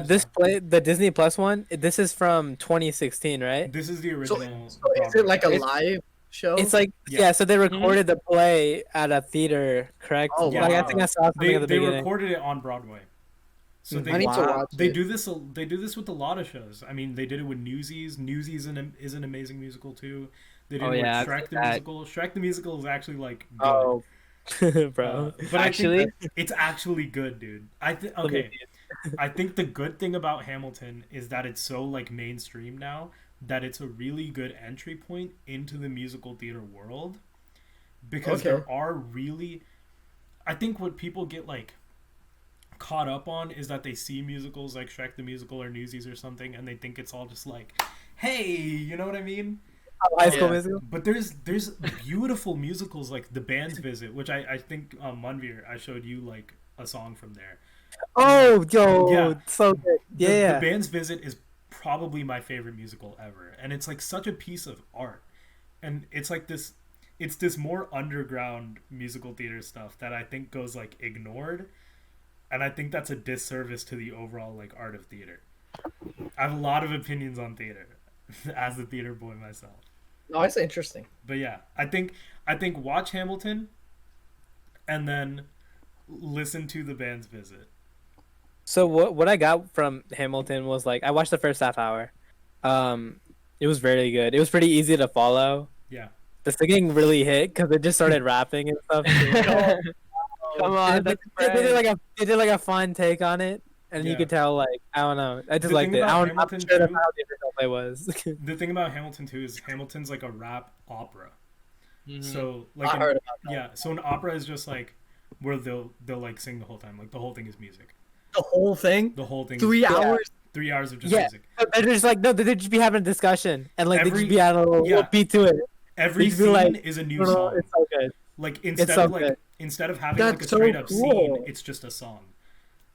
The Disney Plus one. This is from 2016, right? This is the original. So is it like a live show? It's like so they recorded the play at a theater, correct? Oh, Like I think I saw something at the beginning. They recorded it on Broadway. So they I need to watch they it. do this. They do this with a lot of shows. I mean, they did it with Newsies. Newsies is an amazing musical too. They did it with Shrek the musical. Shrek the musical is actually like good. Oh, bro. But actually, I think it's actually good, dude. I think the good thing about Hamilton is that it's so like mainstream now that it's a really good entry point into the musical theater world, because there are really, I think what people get like caught up on is that they see musicals like Shrek the Musical or Newsies or something and they think it's all just like, hey, you know what I mean? High School Musical. But there's beautiful musicals like The Band's Visit, which I think Manvir, I showed you like a song from there. Oh, yo, so good. Yeah. The Band's Visit is probably my favorite musical ever, and it's like such a piece of art, and it's like this more underground musical theater stuff that I think goes like ignored, and I think that's a disservice to the overall like art of theater. I have a lot of opinions on theater as a theater boy myself. No, it's interesting. But yeah, I think watch Hamilton and then listen to The Band's Visit. So what I got from Hamilton was like I watched the first half hour. It was very good. It was pretty easy to follow. Yeah. The singing really hit because it just started rapping and stuff. Come on, they did like a fun take on it, and you could tell like I don't know. I just liked it. I'm not sure how the original play was. The thing about Hamilton too is Hamilton's like a rap opera. Mm-hmm. So like I heard about that. Yeah, so an opera is just like where they'll like sing the whole time. Like the whole thing is music. The whole thing? The whole thing. 3 hours? 3 hours of just music. They're just like they'd just be having a discussion and like they'd just be adding a little beat to it. Every scene is a new song. It's so good. Like instead of having like a straight up scene, it's just a song.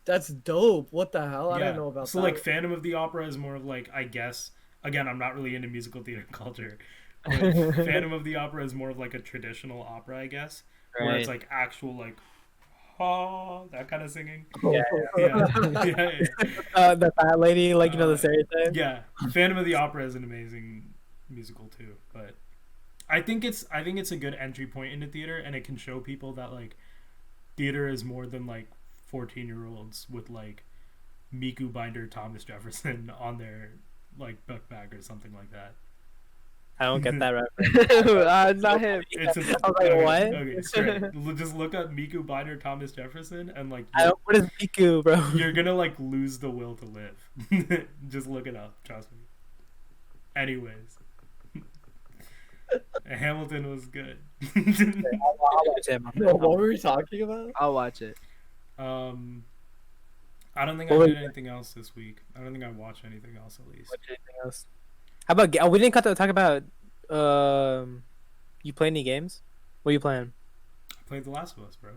That's dope. What the hell? I don't know about that. So like Phantom of the Opera is more of like, I guess, again, I'm not really into musical theater culture. But Phantom of the Opera is more of like a traditional opera, I guess, where it's like actual like that kind of singing. Yeah. The fat lady, like the stereotype. Yeah, Phantom of the Opera is an amazing musical too, but I think it's a good entry point into theater, and it can show people that like theater is more than like 14-year-olds with like Miku Binder Thomas Jefferson on their like book bag or something like that. I don't get that reference. Not him. It's a, I was like, okay, what? Okay, straight. Just look up Miku Binder Thomas Jefferson and like What is Miku, bro? you're gonna like lose the will to live. Just look it up, trust me. Anyways. Hamilton was good. I'll watch it. No, what were we talking about? I'll watch it. I don't think I did anything else this week. I don't think I watched anything else at least. Watch anything else? How about we didn't talk about you play any games? What are you playing? I played The Last of Us, bro.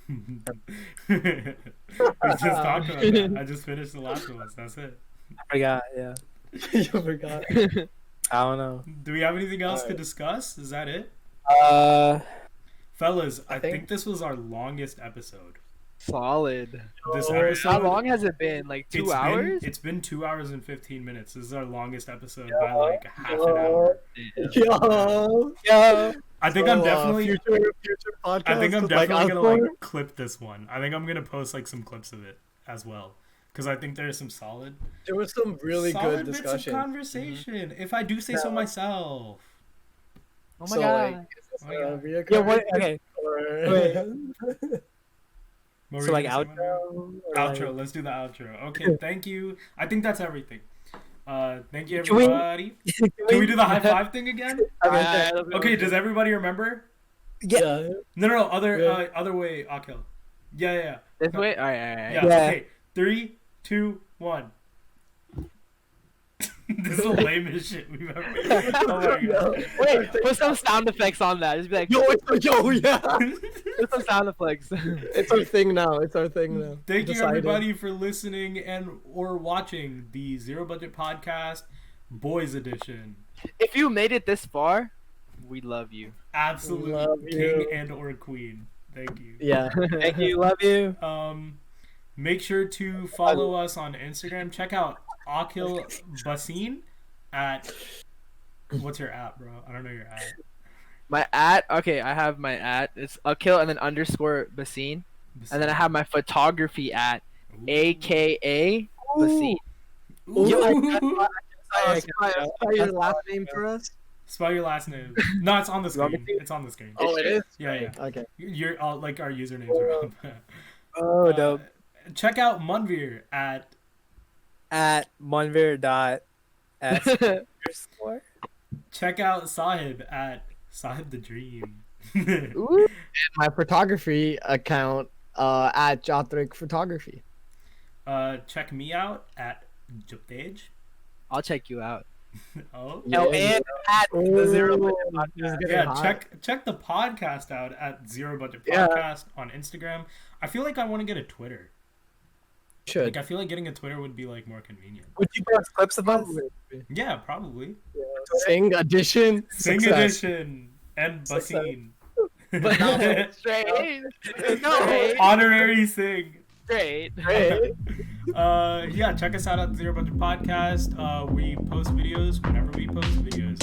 We just talked about that. I just finished The Last of Us. That's it. I forgot. Yeah. You forgot. I don't know. Do we have anything else to discuss? Is that it? Fellas, I think this was our longest episode. Solid. This episode, How long has it been? Like 2 hours? It's been 2 hours and 15 minutes. This is our longest episode by like half an hour. Yo. I think I'm definitely future podcast. I think I'm like, definitely gonna like clip this one. I think I'm gonna post like some clips of it as well. Because I think there's some solid. There was some really good bits discussion. of conversation, if I do say so myself. Oh my god. Like, Yeah. What? Okay. What So were like you gonna say, outro. Manvir? or, Outro. like- Let's do the outro. Okay. Thank you. I think that's everything. Thank you, everybody. Can we do the high five thing again? Okay. Does everybody remember? Yeah. No. Other way, Akhil. Yeah. This way? Alright. Yeah. Okay. 3, 2, 1. This is the lamest shit we've ever. Oh my god. Wait, put some sound effects on that. Just be like, yeah. put some sound effects. It's our thing now. Thank you everybody for listening and or watching the Zero Budget Podcast Boys Edition. If you made it this far, we love you. Absolute Love king you. and or queen. Thank you. Yeah. Thank you. Love you. Make sure to follow us on Instagram. Check out Akhil Bhasin at what's your at, bro? I don't know your at. My at, okay, I have my at. It's Akhil and then _Bhasin. And then I have my photography at AKA Bhasin. Ooh. Spell your last name for us. Spell your last name. No, it's on the screen. It's on the screen. Oh, it is. Yeah. Okay. You're all like our usernames are up. Oh, dope. Check out Manvir at Manvir.s_. check out Sahib at Sahib the Dream. Ooh. My photography account at Jotrik Photography. Check me out at Juptej. I'll check you out. Oh No, and at the Zero Budget Podcast. yeah, check the podcast out at Zero Budget Podcast on Instagram. I feel like I want to get a Twitter. Should. Like I feel like getting a Twitter would be like more convenient. Would you post clips of us? Yeah, probably. Sing edition. Sing Success. edition and Basin. But no, straight. No, Honorary Sing. straight. Great. Yeah, check us out at Zero Budget Podcast. We post videos whenever we post videos.